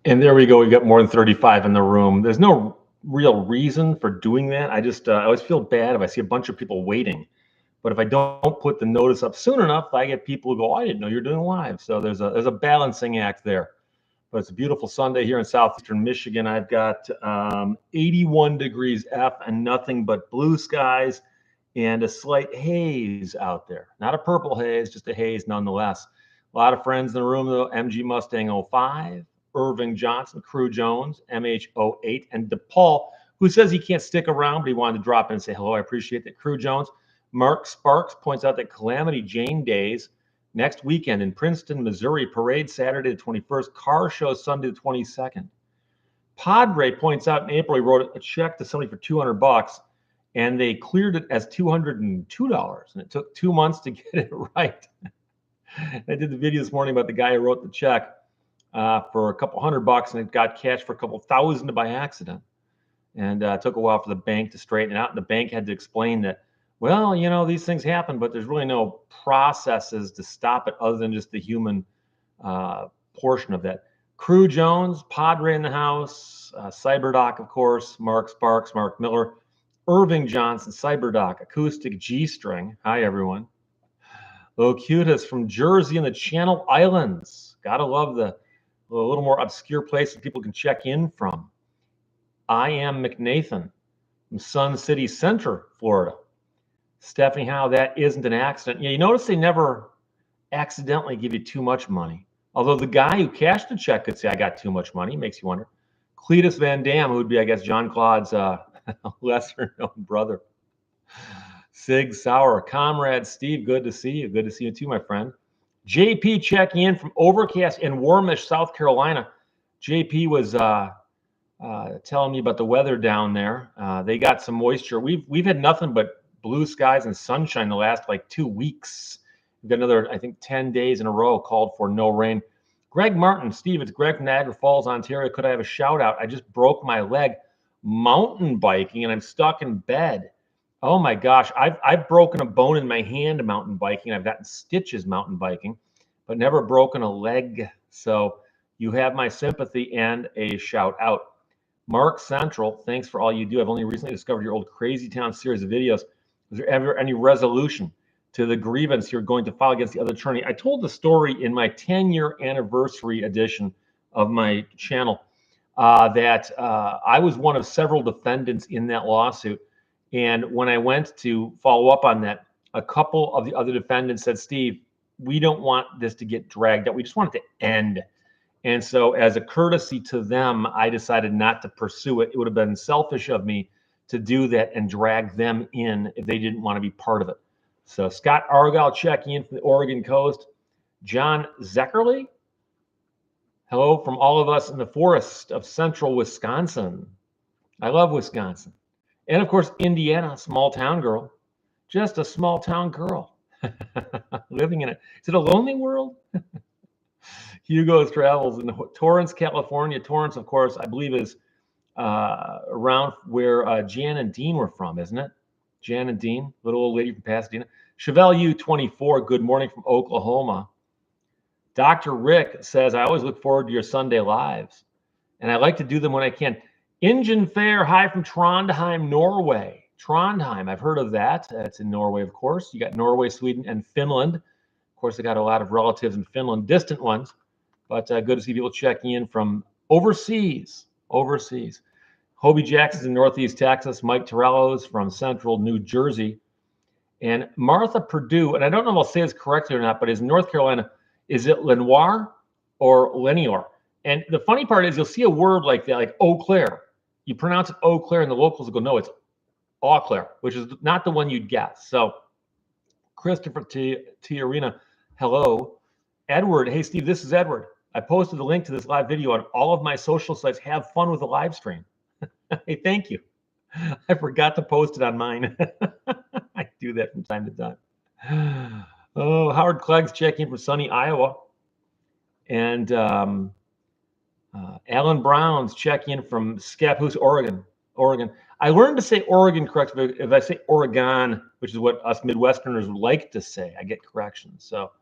And there we go. We've got more than 35 in the room. There's no real reason for doing that. I always feel bad if I see a bunch of people waiting. But if I don't put the notice up soon enough, I get people who go, I didn't know you're doing live. So there's a balancing act there. But it's a beautiful Sunday here in southeastern Michigan. I've got 81 degrees F and nothing but blue skies and a slight haze out there. Not a purple haze, just a haze nonetheless. A lot of friends in the room, though. MG Mustang 05, Irving Johnson, Crew Jones, MH08, and DePaul, who says he can't stick around, but he wanted to drop in and say hello. I appreciate that. Crew Jones. Mark Sparks points out that Calamity Jane Days next weekend in Princeton, Missouri. Parade Saturday the 21st. Car show Sunday the 22nd. Padre points out in April he wrote a check to somebody for $200, and they cleared it as $202, and it took 2 months to get it right. I did the video this morning about the guy who wrote the check for a couple $100, and it got cashed for a couple thousand by accident. And it took a while for the bank to straighten it out. And the bank had to explain that, well, these things happen, but there's really no processes to stop it other than just the human portion of that. Crew Jones, Padre in the house, Cyberdoc, of course, Mark Sparks, Mark Miller, Irving Johnson, Cyberdoc, Acoustic G-String. Hi, everyone. Locutus from Jersey and the Channel Islands. Gotta love the little more obscure places people can check in from. I am McNathan from Sun City Center, Florida. Stephanie Howe, that isn't an accident. Yeah, you notice they never accidentally give you too much money. Although the guy who cashed the check could say, I got too much money. Makes you wonder. Cletus Van Dam, who would be, I guess, John Claude's lesser-known brother. Sig Sauer, Comrade Steve, good to see you. Good to see you too, my friend. JP checking in from overcast in warmish South Carolina. JP was telling me about the weather down there. They got some moisture. We've had nothing but blue skies and sunshine the last 2 weeks. We've got another, I think, 10 days in a row called for no rain. Greg Martin, Steve, it's Greg from Niagara Falls, Ontario. Could I have a shout out? I just broke my leg mountain biking and I'm stuck in bed. Oh my gosh, I've broken a bone in my hand mountain biking. I've gotten stitches mountain biking, but never broken a leg. So you have my sympathy and a shout out. Mark Central, thanks for all you do. I've only recently discovered your old Crazy Town series of videos. Is there ever any resolution to the grievance you're going to file against the other attorney? I told the story in my 10-year anniversary edition of my channel that I was one of several defendants in that lawsuit. And when I went to follow up on that, a couple of the other defendants said, Steve, we don't want this to get dragged out. We just want it to end. And so as a courtesy to them, I decided not to pursue it. It would have been selfish of me to do that and drag them in if they didn't want to be part of it. So Scott Argyle checking in from the Oregon coast. John Zeckerly, hello from all of us in the forest of central Wisconsin. I love Wisconsin. And of course, Indiana, small town girl, just a small town girl living in it. Is it a lonely world? Hugo's Travels in Torrance, California. Torrance, of course, I believe is around where Jan and Dean were from, isn't it? Jan and Dean, little old lady from Pasadena. Chevelle 24, good morning from Oklahoma. Dr. Rick says, I always look forward to your Sunday lives, and I like to do them when I can. Ingen Fair, hi from Trondheim, Norway. Trondheim, I've heard of that. It's in Norway, of course. You got Norway, Sweden, and Finland. Of course, I got a lot of relatives in Finland, distant ones, but good to see people checking in from overseas. Hobie Jackson's in Northeast Texas. Mike Torello's from Central New Jersey. And Martha Purdue, and I don't know if I'll say this correctly or not, but is in North Carolina. Is it Lenoir or Lenior? And the funny part is you'll see a word like that, like Eau Claire. You pronounce it Eau Claire, and the locals will go, no, it's Eau Claire, which is not the one you'd guess. So Christopher Tiarina, hello. Edward, hey, Steve, this is Edward. I posted the link to this live video on all of my social sites. Have fun with the live stream. Hey, thank you. I forgot to post it on mine. I do that from time to time. Oh, Howard Clegg's checking from sunny Iowa. And Alan Brown's checking in from Scappoose, Oregon. I learned to say Oregon correctly. If I say Oregon, which is what us Midwesterners would like to say, I get corrections. So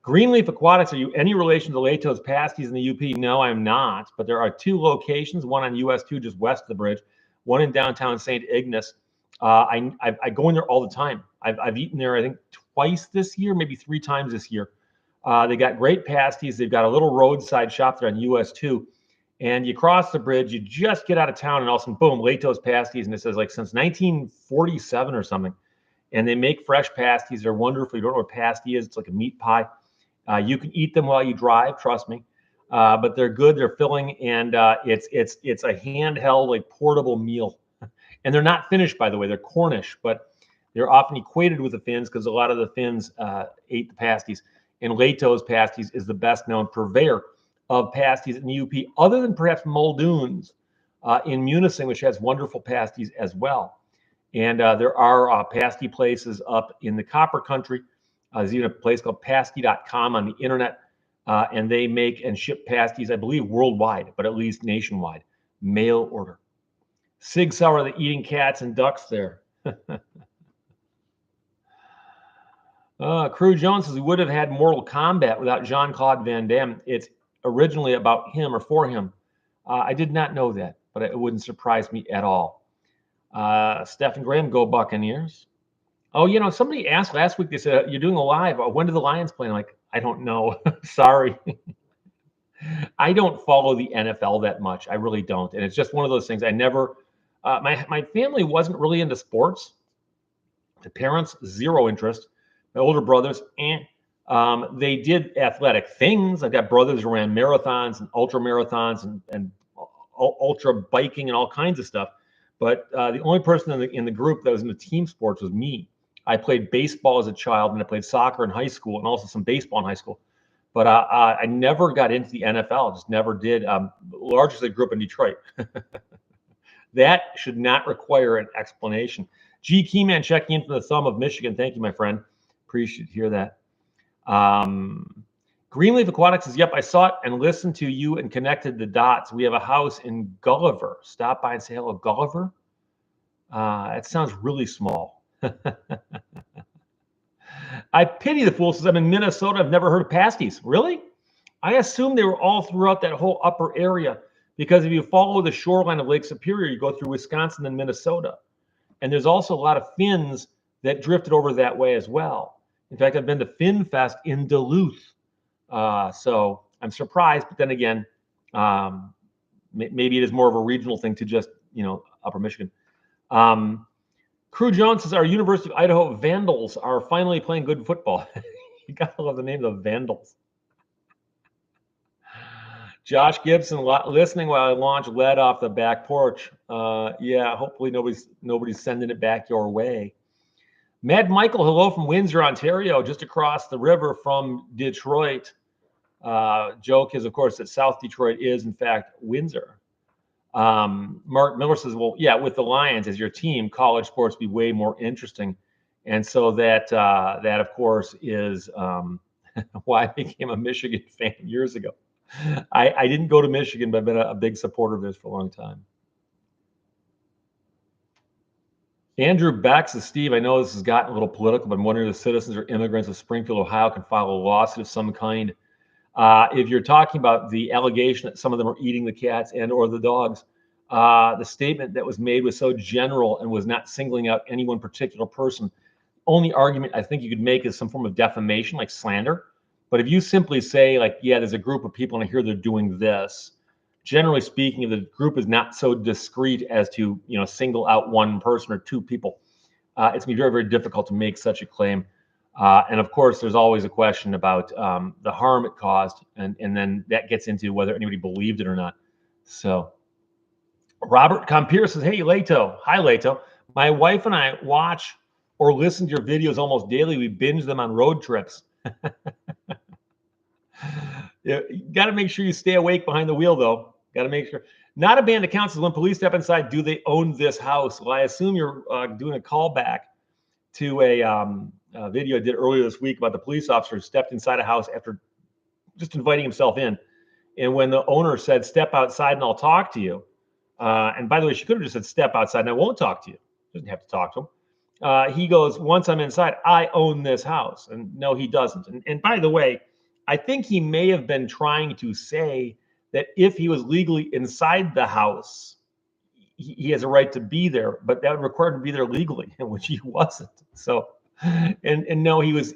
Greenleaf Aquatics, are you any relation to Lehto's pasties in the UP? No, I'm not. But there are two locations, one on US 2 just west of the bridge, one in downtown St. Ignace. I go in there all the time. I've eaten there, I think, twice this year, maybe 3 times this year. They got great pasties. They've got a little roadside shop there on US 2. And you cross the bridge, you just get out of town, and all of a sudden, boom, Lehto's pasties. And it says like since 1947 or something. And they make fresh pasties. They're wonderful. You don't know what pasty is. It's like a meat pie. You can eat them while you drive, trust me. But they're good. They're filling, and it's a handheld, like portable meal. And they're not Finnish, by the way. They're Cornish, but they're often equated with the Finns because a lot of the Finns ate the pasties. And Lehto's pasties is the best known purveyor of pasties in the UP, other than perhaps Muldoon's in Munising, which has wonderful pasties as well. And there are pasty places up in the Copper Country. There's even a place called pasty.com on the internet, and they make and ship pasties, I believe, worldwide, but at least nationwide, mail order. Sig Sauer, the eating cats and ducks there. Crew Jones says we would have had Mortal Kombat without Jean-Claude Van Damme. It's originally about him or for him. I did not know that, but it wouldn't surprise me at all. Stephen Graham, go Buccaneers. Oh, somebody asked last week, they said, you're doing a live. When do the Lions play? I'm like, I don't know. Sorry. I don't follow the NFL that much. I really don't. And it's just one of those things. I never, my family wasn't really into sports. The parents, zero interest. My older brothers, they did athletic things. I've got brothers who ran marathons and ultra marathons and ultra biking and all kinds of stuff. But the only person in the group that was into team sports was me. I played baseball as a child, and I played soccer in high school, and also some baseball in high school. But I never got into the NFL. Just never did. Largely grew up in Detroit. That should not require an explanation. G. Keyman checking in from the thumb of Michigan. Thank you, my friend. Appreciate to hear that. Greenleaf Aquatics says, yep, I saw it and listened to you and connected the dots. We have a house in Gulliver. Stop by and say hello, Gulliver. That sounds really small. I pity the fool. Says I'm in Minnesota. I've never heard of pasties. Really? I assume they were all throughout that whole upper area, because if you follow the shoreline of Lake Superior, you go through Wisconsin and Minnesota. And there's also a lot of Finns that drifted over that way as well. In fact, I've been to Finn Fest in Duluth. So I'm surprised, but then again, maybe it is more of a regional thing to just, upper Michigan. Crew Jones says, our University of Idaho Vandals are finally playing good football. You gotta love the name of the Vandals. Josh Gibson, listening while I launch lead off the back porch. Yeah, hopefully nobody's sending it back your way. Mad Michael, hello from Windsor, Ontario, just across the river from Detroit. Joke is, of course, that South Detroit is, in fact, Windsor. Mark Miller says, well, yeah, with the Lions as your team, college sports be way more interesting. And so that, of course, is why I became a Michigan fan years ago. I didn't go to Michigan, but I've been a big supporter of this for a long time. Andrew Beck says, Steve, I know this has gotten a little political, but I'm wondering if the citizens or immigrants of Springfield, Ohio can file a lawsuit of some kind. If you're talking about the allegation that some of them are eating the cats and or the dogs, the statement that was made was so general and was not singling out any one particular person. Only argument I think you could make is some form of defamation, like slander. But if you simply say, like, yeah, there's a group of people and I hear they're doing this, generally speaking, if the group is not so discreet as to, single out one person or two people, it's going to be very, very difficult to make such a claim. And of course, there's always a question about the harm it caused, and then that gets into whether anybody believed it or not. So Robert Compier says, hey, Lehto. Hi, Lehto. My wife and I watch or listen to your videos almost daily. We binge them on road trips. You got to make sure you stay awake behind the wheel, though. Got to make sure. Not a band of counsels. When police step inside, do they own this house? Well, I assume you're doing a callback to a video I did earlier this week about the police officer who stepped inside a house after just inviting himself in. And when the owner said, step outside and I'll talk to you. And by the way, she could have just said, step outside and I won't talk to you. Doesn't have to talk to him. He goes, once I'm inside, I own this house. And no, he doesn't. And by the way, I think he may have been trying to say that if he was legally inside the house, he has a right to be there, but that would require him to be there legally, which he wasn't. So, and no, he was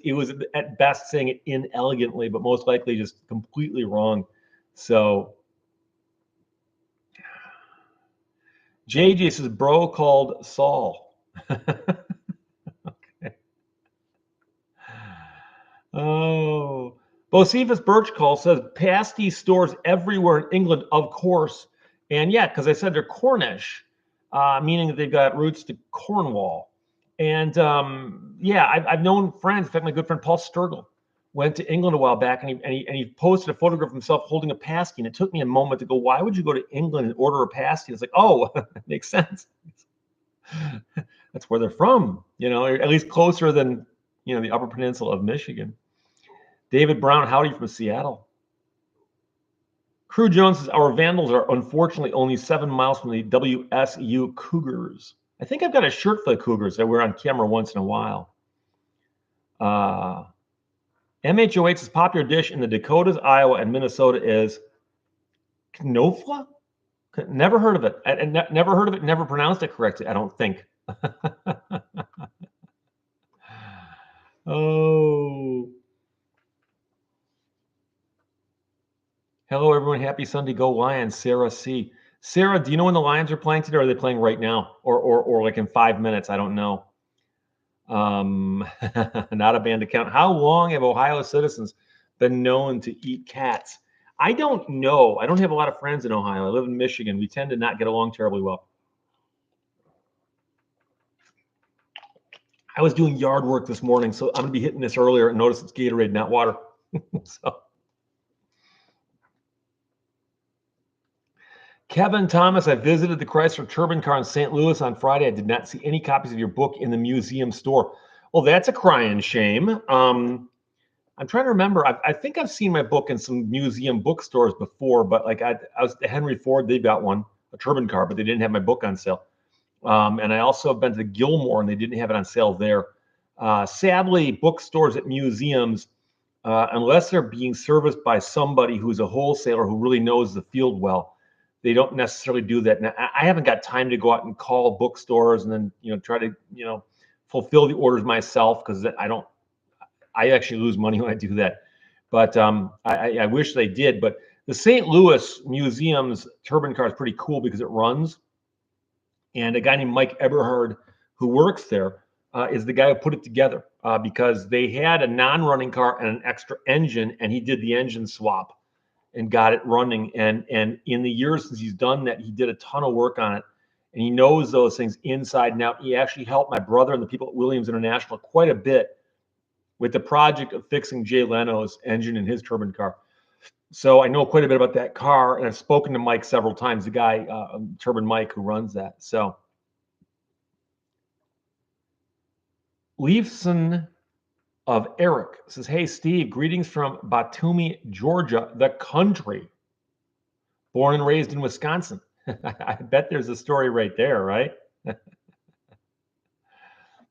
at best saying it inelegantly, but most likely just completely wrong. So, JJ says, bro called Saul. Okay. Oh, Bocephus Birchcall says pasty stores everywhere in England, of course. And yeah, because I said they're Cornish, meaning that they've got roots to Cornwall. And yeah, I've known friends. In fact, my good friend Paul Sturgill went to England a while back, and he posted a photograph of himself holding a pasty. And it took me a moment to go, why would you go to England and order a pasty? It's like, oh, it makes sense. That's where they're from, at least closer than the Upper Peninsula of Michigan. David Brown, howdy from Seattle. Crew Jones says, our Vandals are unfortunately only 7 miles from the WSU Cougars. I think I've got a shirt for the Cougars that wear on camera once in a while. MHOH's popular dish in the Dakotas, Iowa, and Minnesota is knofla? Never heard of it. Never heard of it, never pronounced it correctly, I don't think. Oh. Hello, everyone. Happy Sunday. Go Lions. Sarah C. Sarah, do you know when the Lions are playing today? Or are they playing right now? Or like in 5 minutes? I don't know. Not a band account. How long have Ohio citizens been known to eat cats? I don't know. I don't have a lot of friends in Ohio. I live in Michigan. We tend to not get along terribly well. I was doing yard work this morning, so I'm going to be hitting this earlier and notice it's Gatorade, not water. So. Kevin Thomas, I visited the Chrysler Turbine Car in St. Louis on Friday. I did not see any copies of your book in the museum store. Well, that's a crying shame. I'm trying to remember. I think I've seen my book in some museum bookstores before, but like I was at Henry Ford, they got one, a Turbine Car, but they didn't have my book on sale. And I also have been to Gilmore, and they didn't have it on sale there. Sadly, bookstores at museums, unless they're being serviced by somebody who's a wholesaler who really knows the field well, they don't necessarily do that. Now, I haven't got time to go out and call bookstores and then try to fulfill the orders myself, because I actually lose money when I do that. But I wish they did. But the St. Louis Museum's Turbine Car is pretty cool because it runs. And a guy named Mike Eberhard, who works there, is the guy who put it together, because they had a non-running car and an extra engine, and he did the engine swap and got it running. And in the years since he's done that, he did a ton of work on it, and he knows those things inside and out. He actually helped my brother and the people at Williams International quite a bit with the project of fixing Jay Leno's engine in his Turbine Car. So I know quite a bit about that car, and I've spoken to Mike several times, the guy, Turbine Mike, who runs that. So Leifson of Eric says, hey, Steve, greetings from Batumi, Georgia, the country. Born and raised in Wisconsin. I bet there's a story right there, right?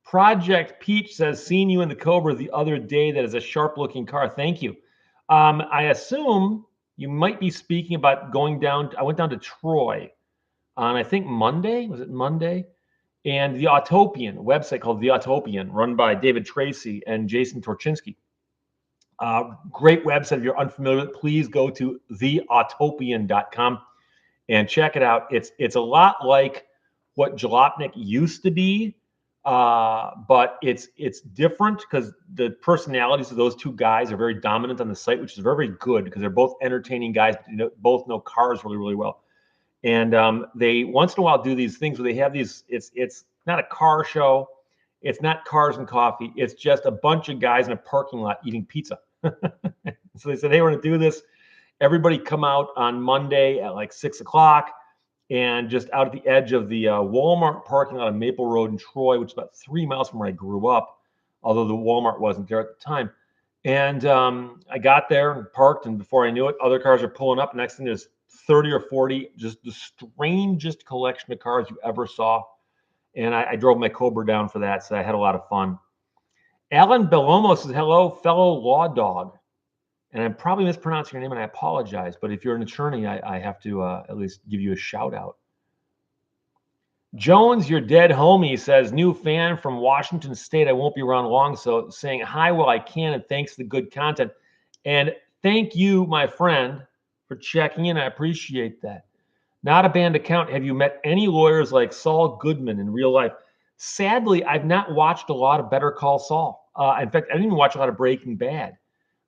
Project Peach says, seen you in the Cobra the other day. That is a sharp-looking car. Thank you. I assume you might be speaking about going down. I went down to Troy on, I think, Monday. Was it Monday? And the Autopian, a website called The Autopian, run by David Tracy and Jason Torchinsky. Great website. If you're unfamiliar with it, please go to theautopian.com and check it out. It's a lot like what Jalopnik used to be, but it's different because the personalities of those two guys are very dominant on the site, which is very, very good because they're both entertaining guys, but both know cars really, really well. And they once in a while do these things where they have these. It's not a car show. It's not cars and coffee. It's just a bunch of guys in a parking lot eating pizza. So they said, hey, we're going to do this. Everybody come out on Monday at like 6 o'clock, and just out at the edge of the Walmart parking lot on Maple Road in Troy, which is about 3 miles from where I grew up, although the Walmart wasn't there at the time. And I got there and parked, and before I knew it, other cars are pulling up. Next thing, there's 30 or 40, just the strangest collection of cars you ever saw. And I drove my Cobra down for that, so I had a lot of fun. Alan Belomo says, hello, fellow law dog. And I'm probably mispronouncing your name, and I apologize. But if you're an attorney, I have to at least give you a shout out. Jones, your dead homie, says, new fan from Washington State. I won't be around long, so saying hi while I can, and thanks for the good content. And thank you, my friend, for checking in. I appreciate that. Not a banned account. Have you met any lawyers like Saul Goodman in real life? Sadly, I've not watched a lot of Better Call Saul. In fact, I didn't even watch a lot of Breaking Bad.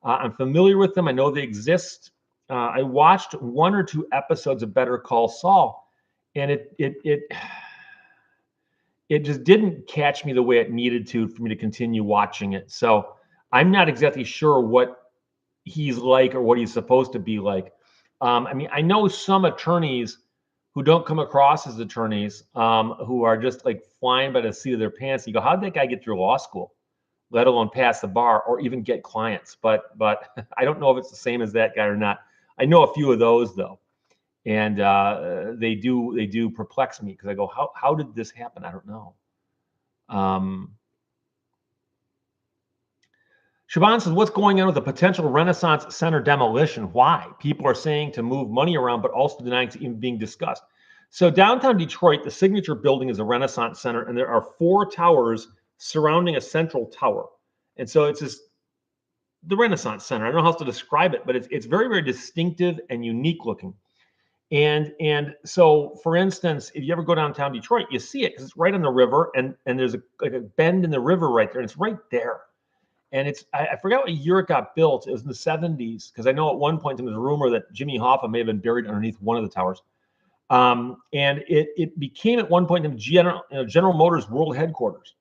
I'm familiar with them. I know they exist. I watched 1 or 2 episodes of Better Call Saul, and it just didn't catch me the way it needed to for me to continue watching it. So I'm not exactly sure what he's like or what he's supposed to be like. I mean, I know some attorneys who don't come across as attorneys, who are just like flying by the seat of their pants. You go, how did that guy get through law school, let alone pass the bar or even get clients? But I don't know if it's the same as that guy or not. I know a few of those though, and they do perplex me because I go, how did this happen? I don't know. Siobhan says, what's going on with the potential Renaissance Center demolition? Why? People are saying to move money around, but also denying it's even being discussed. So downtown Detroit, the Signature Building is a Renaissance Center, and there are 4 towers surrounding a central tower. And so it's the Renaissance Center. I don't know how else to describe it, but it's very, very distinctive and unique looking. And so, for instance, if you ever go downtown Detroit, you see it because it's right on the river, and there's like a bend in the river right there, and it's right there. And I forgot what year it got built. It was in the 70s, because I know at one point there was a rumor that Jimmy Hoffa may have been buried underneath one of the towers. And it became at one point in General Motors World Headquarters.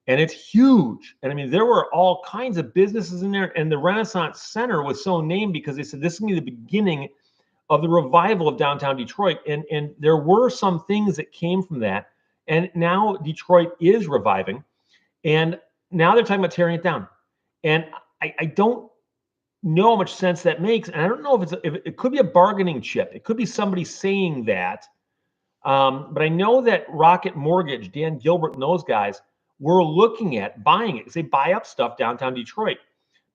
And it's huge. And I mean, there were all kinds of businesses in there. And the Renaissance Center was so named because they said this is going to be the beginning of the revival of downtown Detroit. And there were some things that came from that. And now Detroit is reviving. And now they're talking about tearing it down. And I don't know how much sense that makes. And I don't know if it could be a bargaining chip. It could be somebody saying that. But I know that Rocket Mortgage, Dan Gilbert and those guys were looking at buying it because they buy up stuff downtown Detroit.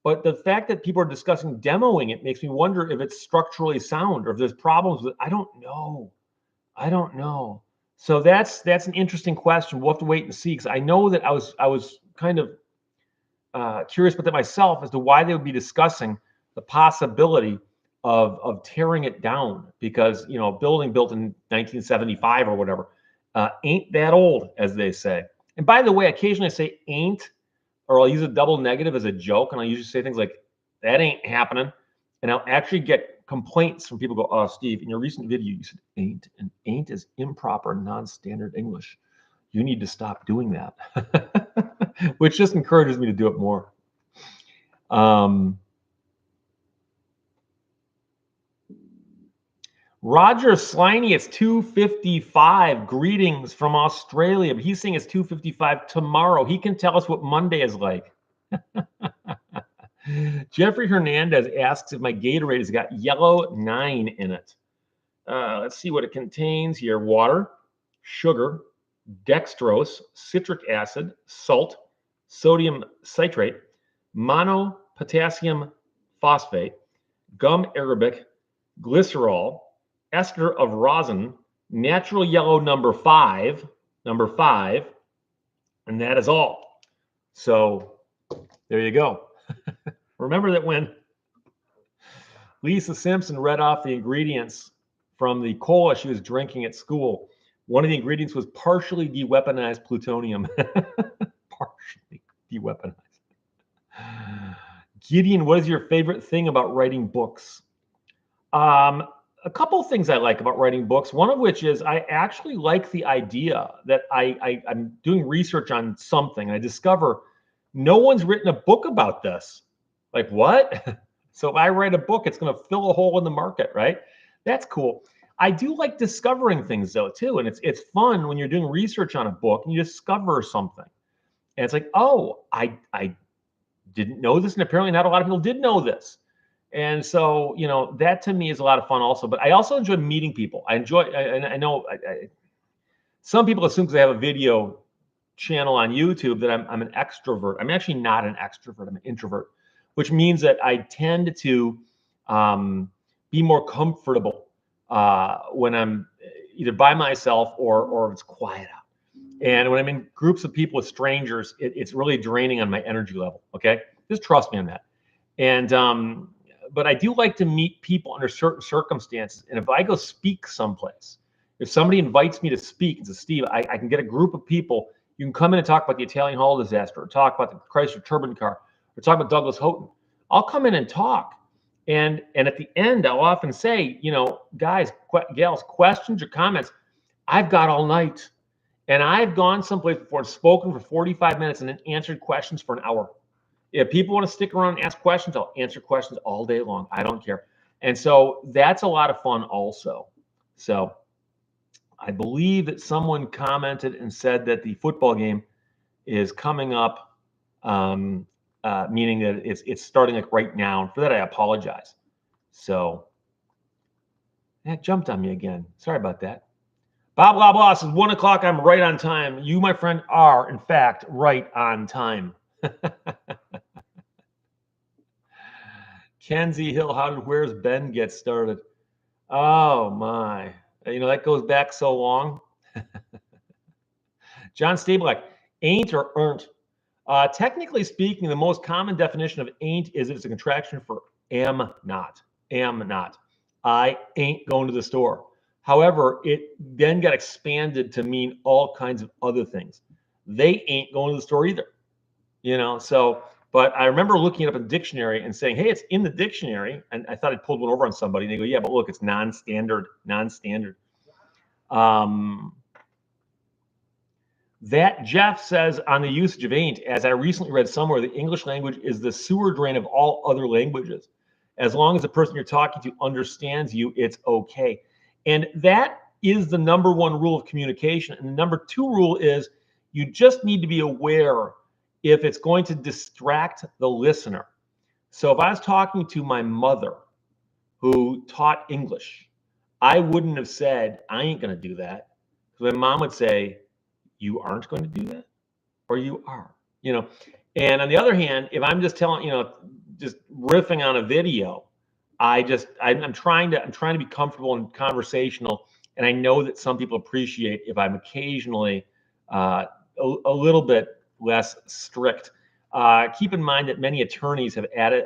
But the fact that people are discussing demoing it makes me wonder if it's structurally sound or if there's problems with it. I don't know. So that's an interesting question. We'll have to wait and see, because I know that I was kind of curious about that myself as to why they would be discussing the possibility of tearing it down, because a building built in 1975 or whatever ain't that old, as they say. And by the way, occasionally I say ain't, or I'll use a double negative as a joke, and I'll usually say things like, that ain't happening. And I'll actually get complaints from people go, oh, Steve, in your recent video, you said ain't, and ain't is improper, non-standard English. You need to stop doing that, which just encourages me to do it more. Roger Sliney, it's 2:55. Greetings from Australia. But he's saying it's 2:55 tomorrow. He can tell us what Monday is like. Jeffrey Hernandez asks if my Gatorade has got yellow 9 in it. Let's see what it contains here. Water, sugar, dextrose, citric acid, salt, sodium citrate, monopotassium phosphate, gum arabic, glycerol, ester of rosin, natural yellow number 5, and that is all. So there you go. Remember that when Lisa Simpson read off the ingredients from the cola she was drinking at school, one of the ingredients was partially de-weaponized plutonium. Partially de-weaponized. Gideon, what is your favorite thing about writing books? A couple of things I like about writing books, one of which is I actually like the idea that I'm doing research on something, and I discover no one's written a book about this. Like, what? So if I write a book, it's going to fill a hole in the market, right? That's cool. I do like discovering things, though, too. And it's fun when you're doing research on a book and you discover something. And it's like, oh, I didn't know this, and apparently not a lot of people did know this. And so, that to me is a lot of fun also. But I also enjoy meeting people. I know some people assume because I have a video channel on YouTube that I'm an extrovert. I'm actually not an extrovert. I'm an introvert. which means that I tend to be more comfortable when I'm either by myself or it's quiet out. And when I'm in groups of people with strangers, it's really draining on my energy level. Okay, just trust me on that. And but I do like to meet people under certain circumstances. And if I go speak someplace, if somebody invites me to speak and says, Steve, I can get a group of people. You can come in and talk about the Italian Hall disaster, or talk about the Chrysler Turbine car, or talk about Douglas Houghton. I'll come in and talk. And at the end, I'll often say, guys, gals, questions or comments, I've got all night. And I've gone someplace before and spoken for 45 minutes and then answered questions for an hour. If people want to stick around and ask questions, I'll answer questions all day long. I don't care. And so that's a lot of fun also. So I believe that someone commented and said that the football game is coming up, meaning that it's starting like right now. And for that, I apologize. So that jumped on me again. Sorry about that. Bob blah blah says 1 o'clock. I'm right on time. You, my friend, are in fact right on time. Kenzie Hill, how did Where's Ben get started? Oh my, that goes back so long. John Stableck, ain't or aren't. Technically speaking, the most common definition of ain't is it's a contraction for am not. Am not. I ain't going to the store. However, it then got expanded to mean all kinds of other things. They ain't going to the store either. So, but I remember looking it up in the dictionary and saying, hey, it's in the dictionary. And I thought I pulled one over on somebody. And they go, yeah, but look, it's non-standard. That Jeff says on the usage of ain't, as I recently read somewhere, the English language is the sewer drain of all other languages. As long as the person you're talking to understands you, it's okay. And that is the number one rule of communication. And the number two rule is you just need to be aware if it's going to distract the listener. So if I was talking to my mother who taught English, I wouldn't have said, I ain't going to do that. Because my mom would say, you aren't going to do that, or you are, And on the other hand, if I'm just telling, just riffing on a video, I'm trying to be comfortable and conversational. And I know that some people appreciate if I'm occasionally a little bit less strict. Keep in mind that many attorneys have added,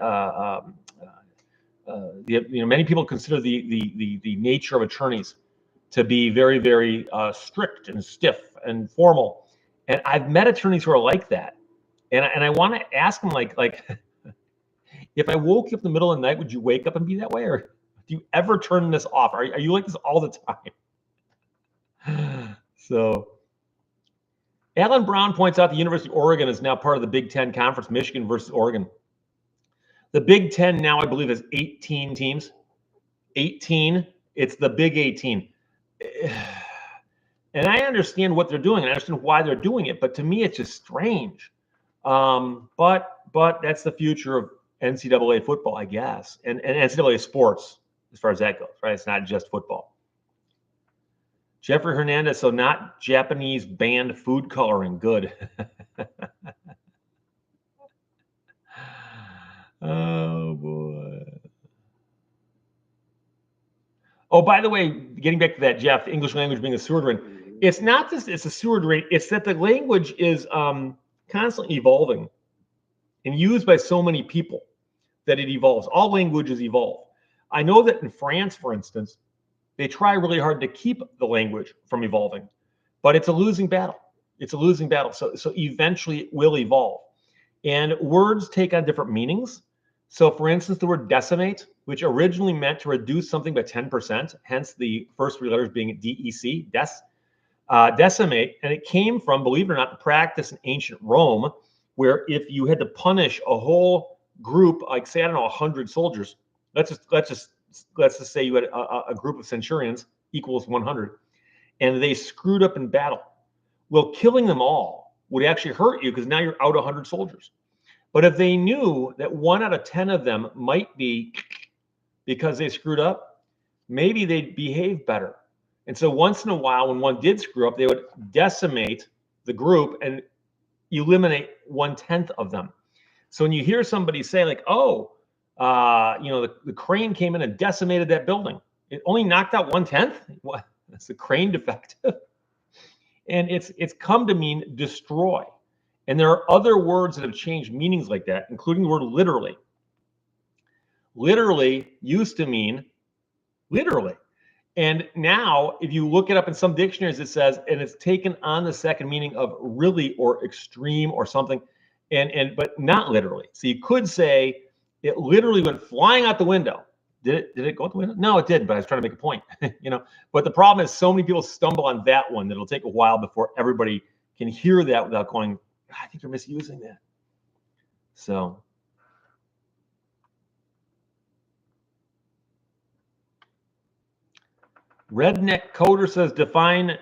many people consider the nature of attorneys to be very, very strict and stiff and formal. And I've met attorneys who are like that. And I want to ask them, like, if I woke you up in the middle of the night, would you wake up and be that way? Or do you ever turn this off? Are you like this all the time? So Alan Brown points out the University of Oregon is now part of the Big Ten Conference, Michigan versus Oregon. The Big Ten now, I believe, has 18 teams. 18. It's the Big 18. And I understand what they're doing. I understand why they're doing it. But to me, it's just strange. But that's the future of NCAA football, I guess, and NCAA sports as far as that goes, right? It's not just football. Jeffrey Hernandez, so not Japanese banned food coloring. Good. Oh, boy. Oh, by the way, getting back to that, Jeff, the English language being a sewer drain. It's not just it's a sewer drain. It's that the language is constantly evolving and used by so many people that it evolves. All languages evolve. I know that in France, for instance, they try really hard to keep the language from evolving, but it's a losing battle. It's a losing battle. So eventually it will evolve. And words take on different meanings. So for instance, the word decimate, which originally meant to reduce something by 10%, hence the first three letters being DEC, decimate, and it came from, believe it or not, the practice in ancient Rome, where if you had to punish a whole group, like say, I don't know, 100 soldiers, let's just say you had a group of centurions equals 100, and they screwed up in battle. Well, killing them all would actually hurt you because now you're out 100 soldiers. But if they knew that 1 out of 10 of them might be because they screwed up, maybe they'd behave better. And so once in a while, when one did screw up, they would decimate the group and eliminate 1/10 of them. So when you hear somebody say like, oh, the crane came in and decimated that building, it only knocked out 1/10. What? That's the crane defective. And it's come to mean destroy. And there are other words that have changed meanings like that, including the word literally. Literally used to mean literally. And now, if you look it up in some dictionaries, it says, and it's taken on the second meaning of really or extreme or something, but not literally. So you could say it literally went flying out the window. Did it go out the window? No, it didn't, but I was trying to make a point, But the problem is so many people stumble on that one that it'll take a while before everybody can hear that without going, I think they're misusing that. So Redneck Coder says, define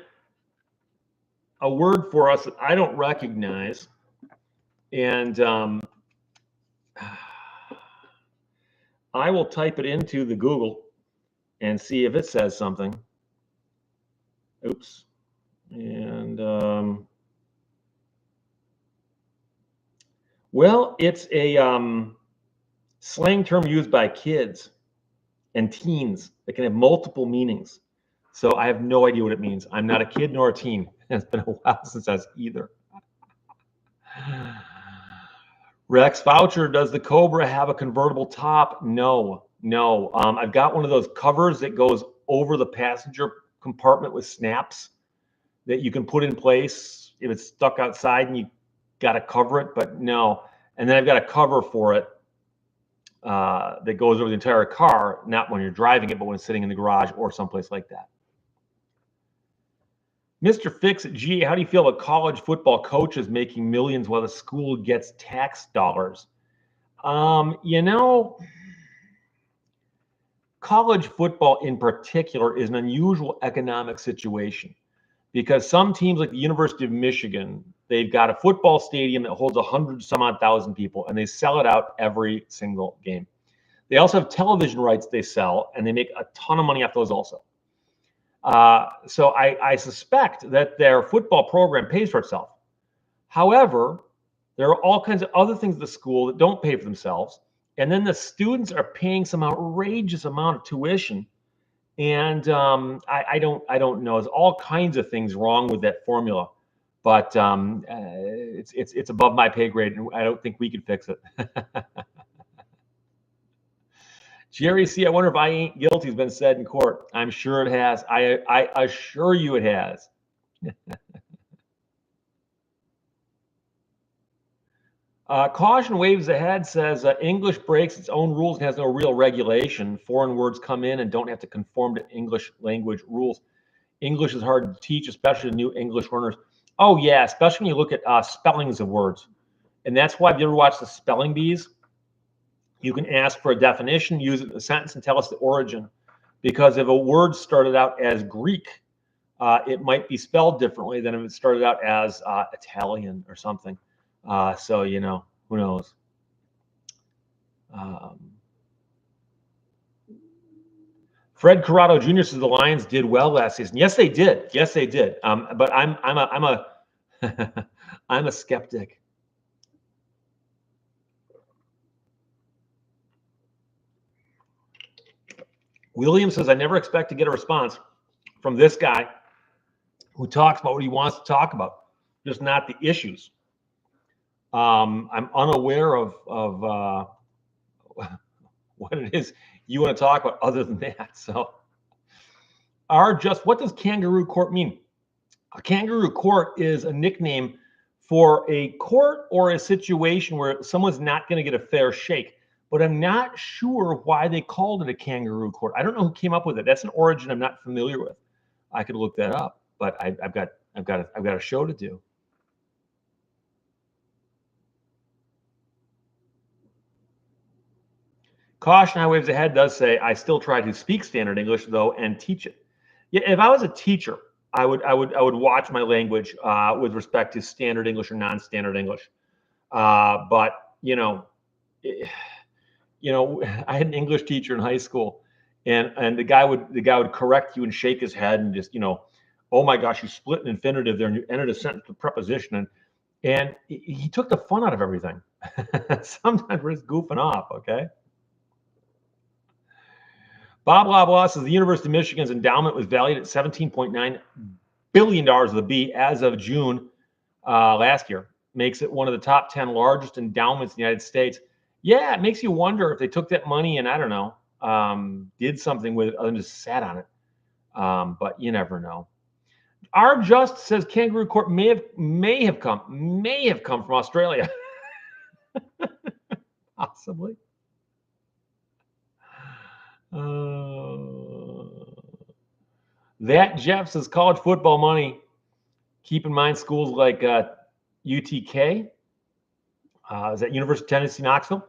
a word for us that I don't recognize. And I will type it into the Google and see if it says something. Oops. And well, it's a slang term used by kids and teens that can have multiple meanings. So I have no idea what it means. I'm not a kid nor a teen. It's been a while since I was either. Rex Voucher, does the Cobra have a convertible top? No. I've got one of those covers that goes over the passenger compartment with snaps that you can put in place if it's stuck outside and you got to cover it, but no. And then I've got a cover for it that goes over the entire car, not when you're driving it, but when it's sitting in the garage or someplace like that. Mr. Fix at GA, how do you feel about college football coaches making millions while the school gets tax dollars? College football in particular is an unusual economic situation because some teams like the University of Michigan, they've got a football stadium that holds 100-some-odd-thousand people, and they sell it out every single game. They also have television rights they sell, and they make a ton of money off those also. So I suspect that their football program pays for itself. However, there are all kinds of other things at the school that don't pay for themselves. And then the students are paying some outrageous amount of tuition. And I don't know. There's all kinds of things wrong with that formula. But it's above my pay grade, and I don't think we can fix it. Jerry C., I wonder if I ain't guilty has been said in court. I'm sure it has. I assure you it has. Caution waves ahead says English breaks its own rules and has no real regulation. Foreign words come in and don't have to conform to English language rules. English is hard to teach, especially to new English learners. Oh, yeah, especially when you look at spellings of words. And that's why if you ever watch the spelling bees, you can ask for a definition, use it in a sentence, and tell us the origin. Because if a word started out as Greek, it might be spelled differently than if it started out as Italian or something. So, who knows? Fred Corrado Jr. says the Lions did well last season. Yes, they did. But I'm a skeptic. William says, I never expect to get a response from this guy who talks about what he wants to talk about, just not the issues. I'm unaware of what it is you want to talk about other than that. So, what does kangaroo court mean? A kangaroo court is a nickname for a court or a situation where someone's not going to get a fair shake. But I'm not sure why they called it a kangaroo court. I don't know who came up with it. That's an origin I'm not familiar with. I could look that up, but I've got a show to do. Caution High Waves Ahead does say, I still try to speak standard English though and teach it. Yeah, if I was a teacher, I would watch my language with respect to standard English or non-standard English. But I had an English teacher in high school, and the guy would correct you and shake his head and just, oh my gosh, you split an infinitive there and you ended a sentence with preposition, and he took the fun out of everything. Sometimes we're just goofing off, okay? Bob Loblaw says the University of Michigan's endowment was valued at $17.9 billion with a B as of June last year. Makes it one of the top 10 largest endowments in the United States. Yeah, it makes you wonder if they took that money and, I don't know, did something with it other than just sat on it. But you never know. Our Just says kangaroo court may have come from Australia. Possibly. That Jeff says college football money. Keep in mind schools like UTK. Is that University of Tennessee, Knoxville?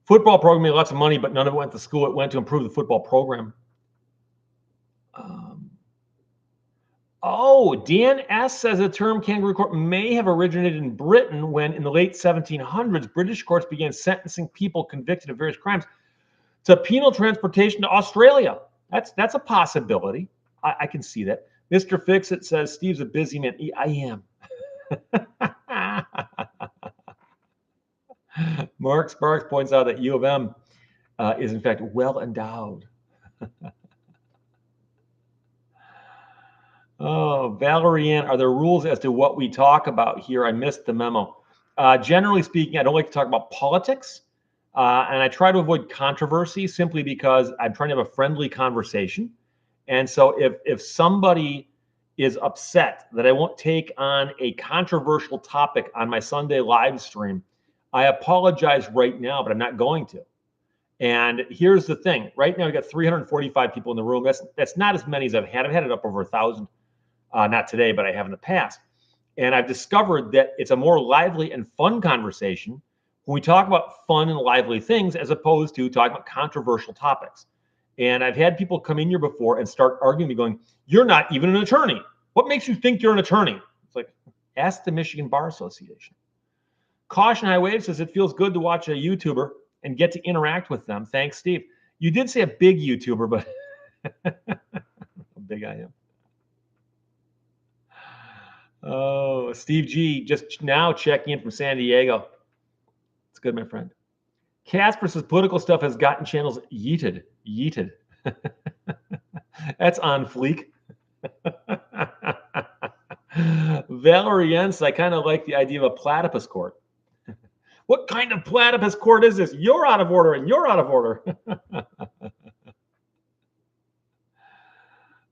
Football program made lots of money, but none of it went to school. It went to improve the football program. Dan S. says the term kangaroo court may have originated in Britain when, in the late 1700s, British courts began sentencing people convicted of various crimes to penal transportation to Australia. That's a possibility. I can see that. Mr. Fixit says Steve's a busy man. I am. Mark Sparks points out that U of M is in fact well endowed. Valerie Ann, are there rules as to what we talk about here? I missed the memo. Generally speaking, I don't like to talk about politics, and I try to avoid controversy simply because I'm trying to have a friendly conversation. And so if somebody is upset that I won't take on a controversial topic on my Sunday live stream, I apologize right now, but I'm not going to. And here's the thing. Right now, we've got 345 people in the room. That's not as many as I've had. I've had it up over 1,000. Not today, but I have in the past. And I've discovered that it's a more lively and fun conversation when we talk about fun and lively things as opposed to talking about controversial topics. And I've had people come in here before and start arguing me going, you're not even an attorney. What makes you think you're an attorney? It's like, ask the Michigan Bar Association. Caution High Wave says it feels good to watch a YouTuber and get to interact with them. Thanks, Steve. You did say a big YouTuber, but how big I am. Oh, Steve G, just now checking in from San Diego. It's good, my friend. Casper says political stuff has gotten channels yeeted. That's on fleek. Valerie Jens, I kind of like the idea of a platypus court. What kind of platypus court is this? You're out of order and you're out of order.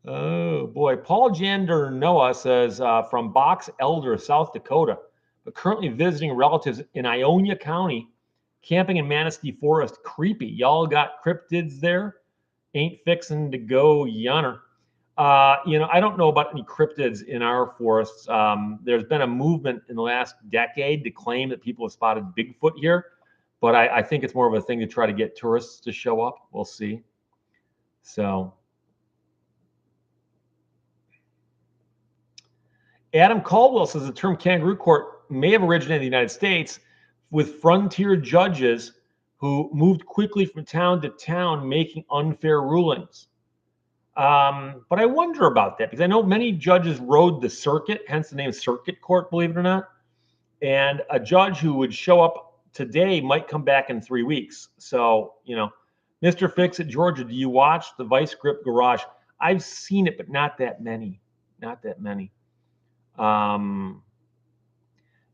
Oh, boy. Paul Jander Noah says from Box Elder, South Dakota, but currently visiting relatives in Ionia County, camping in Manistee Forest. Creepy. Y'all got cryptids there? Ain't fixing to go yonner. I don't know about any cryptids in our forests. There's been a movement in the last decade to claim that people have spotted Bigfoot here, but I think it's more of a thing to try to get tourists to show up. We'll see. So Adam Caldwell says the term kangaroo court may have originated in the United States with frontier judges who moved quickly from town to town making unfair rulings. But I wonder about that because I know many judges rode the circuit, hence the name circuit court, believe it or not. And a judge who would show up today might come back in 3 weeks. So, Mr. Fix at Georgia, do you watch the Vice Grip Garage? I've seen it, but not that many.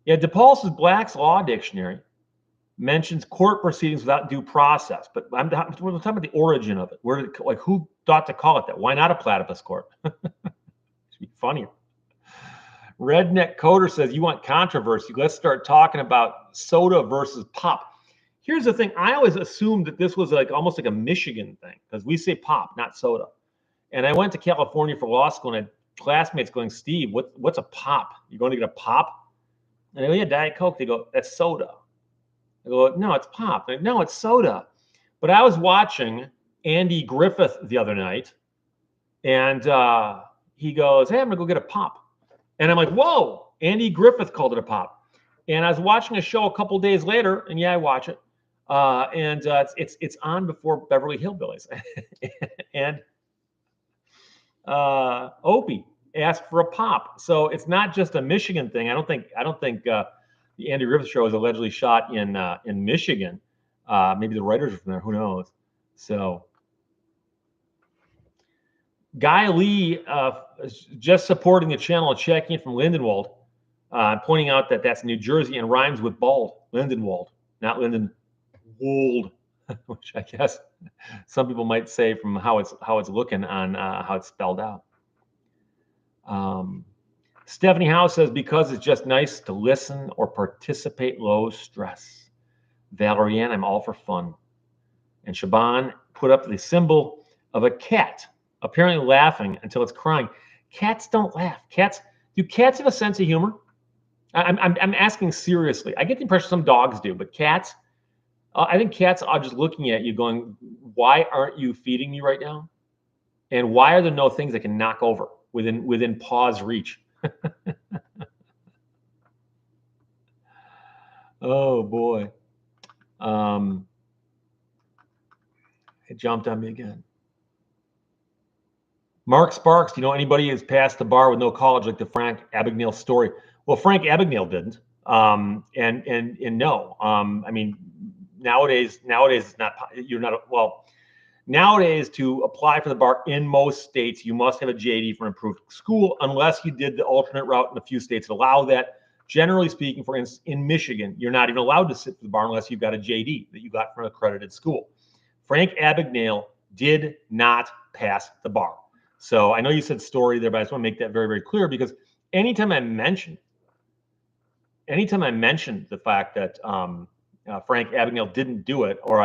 DePaul's Black's Law Dictionary mentions court proceedings without due process, but we're talking about the origin of it. Who thought to call it that? Why not a platypus court? It'd be funnier. Redneck Coder says, you want controversy. Let's start talking about soda versus pop. Here's the thing. I always assumed that this was almost like a Michigan thing because we say pop, not soda. And I went to California for law school and I had classmates going, Steve, what's a pop? You going to get a pop? And I go, yeah, Diet Coke. They go, that's soda. I go, no, it's pop. Like, no, it's soda. But I was watching Andy Griffith the other night, and he goes, hey, I'm going to go get a pop. And I'm like, whoa, Andy Griffith called it a pop. And I was watching a show a couple days later, and yeah, I watch it. And it's on before Beverly Hillbillies. And Opie asked for a pop. So it's not just a Michigan thing. I don't think the Andy Griffith Show was allegedly shot in Michigan. Maybe the writers are from there. Who knows? So Guy Lee just supporting the channel, checking in from Lindenwold, pointing out that that's New Jersey and rhymes with bald. Lindenwold, not Lindenwold, which I guess some people might say from how it's looking on how it's spelled out. Stephanie Howe says, because it's just nice to listen or participate, low stress. Valerian, I'm all for fun. And Shaban put up the symbol of a cat, apparently laughing until it's crying. Cats don't laugh. Do cats have a sense of humor? I'm asking seriously. I get the impression some dogs do, but cats, I think cats are just looking at you going, why aren't you feeding me right now? And why are there no things that can knock over within paw's reach? Oh boy. It jumped on me again. Mark Sparks, do you know anybody who's passed the bar with no college like the Frank Abagnale story? Well, Frank Abagnale didn't. And no. I mean, nowadays it's not. You're not. Well, nowadays to apply for the bar in most states, you must have a JD for an approved school, unless you did the alternate route in a few states that allow that. Generally speaking, for instance, in Michigan, you're not even allowed to sit for the bar unless you've got a JD that you got from an accredited school. Frank Abagnale did not pass the bar. So I know you said story there, but I just want to make that very, very clear, because anytime I mention the fact that Frank Abagnale didn't do it, or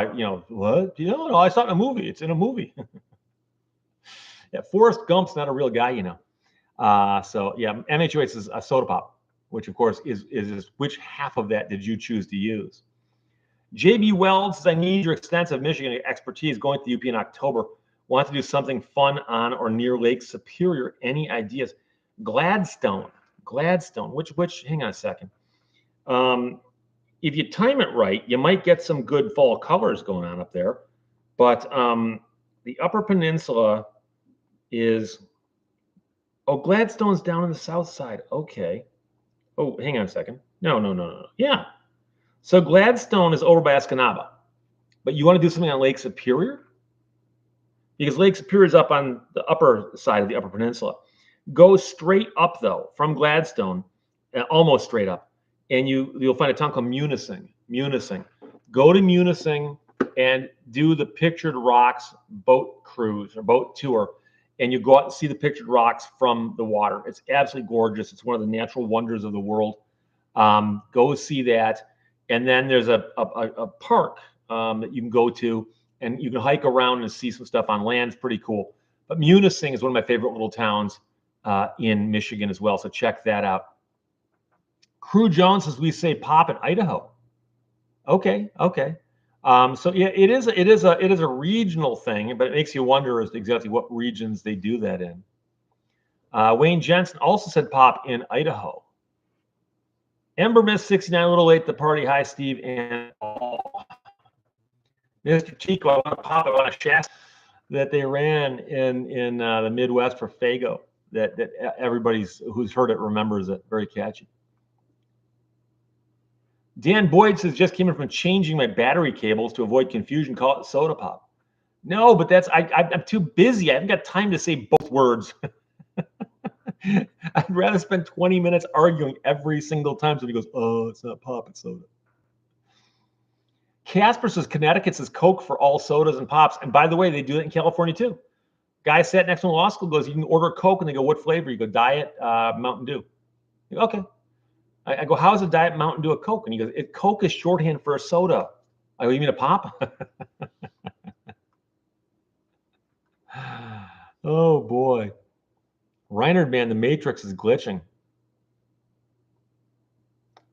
what? No, I saw it in a movie. It's in a movie. Yeah, Forrest Gump's not a real guy, So yeah, MHOH is a soda pop, which of course is which half of that did you choose to use? JB Wells says, I need your extensive Michigan expertise going to the UP in October. Want to do something fun on or near Lake Superior. Any ideas? Gladstone. Which? Hang on a second. If you time it right, you might get some good fall colors going on up there. But the Upper Peninsula is. Oh, Gladstone's down on the south side. Okay. Oh, hang on a second. No. Yeah. So Gladstone is over by Escanaba, but you want to do something on Lake Superior? Because Lake Superior is up on the upper side of the Upper Peninsula. Go straight up, though, from Gladstone, almost straight up, and you'll find a town called Munising. Go to Munising and do the Pictured Rocks boat cruise or boat tour, and you go out and see the Pictured Rocks from the water. It's absolutely gorgeous. It's one of the natural wonders of the world. Go see that. And then there's a park that you can go to, and you can hike around and see some stuff on land. It's pretty cool. But Munising is one of my favorite little towns in Michigan as well. So check that out. Crew Jones says, we say pop in Idaho. Okay. So yeah, it is a regional thing, but it makes you wonder as to exactly what regions they do that in. Wayne Jensen also said pop in Idaho. Ember Miss 69, a little late to the party. Hi, Steve and all. Mr. Chico, I want to pop it on a shaft that they ran in the Midwest for Fago. That everybody who's heard it remembers it. Very catchy. Dan Boyd says, just came in from changing my battery cables to avoid confusion. Call it soda pop. No, but I'm too busy. I haven't got time to say both words. I'd rather spend 20 minutes arguing every single time somebody goes, oh, it's not pop, it's soda. Casper says, Connecticut says Coke for all sodas and pops. And by the way, they do it in California too. Guy sat next to law school goes, you can order Coke, and they go, what flavor? You go, Diet Mountain Dew. You go, okay. I go, how's a Diet Mountain Dew a Coke? And he goes, Coke is shorthand for a soda. I go, you mean a pop? Oh boy. Reinhard, man, the Matrix is glitching.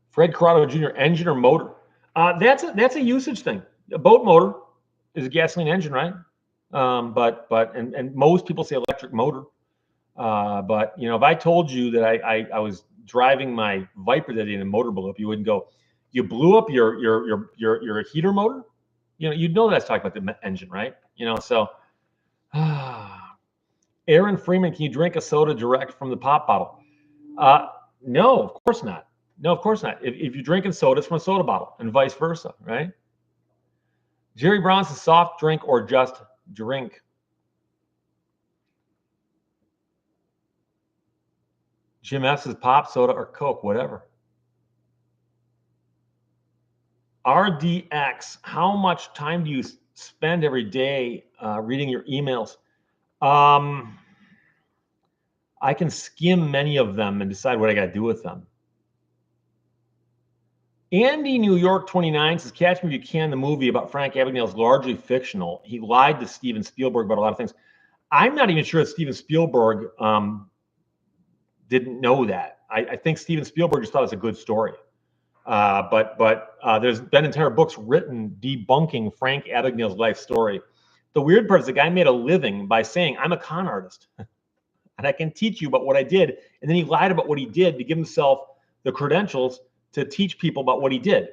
Fred Corrado Jr., engine or motor? That's a usage thing. A boat motor is a gasoline engine, right? But most people say electric motor. But if I told you that I was driving my Viper that in a motor blew up, you wouldn't go, you blew up your heater motor? You'd know that's talking about the engine, right? So. Aaron Freeman, can you drink a soda direct from the pop bottle? No, of course not. No, of course not. If you're drinking soda, it's from a soda bottle, and vice versa, right? Jerry Brown says soft drink or just drink. Jim F says pop, soda, or Coke, whatever. RDX, how much time do you spend every day reading your emails? I can skim many of them and decide what I got to do with them. Andy New York 29 says, Catch Me If You Can, the movie about Frank Abagnale is largely fictional. He lied to Steven Spielberg about a lot of things. I'm not even sure that Steven Spielberg didn't know that. I think Steven Spielberg just thought it was a good story. But there's been entire books written debunking Frank Abagnale's life story. The weird part is the guy made a living by saying, I'm a con artist, and I can teach you about what I did. And then he lied about what he did to give himself the credentials to teach people about what he did.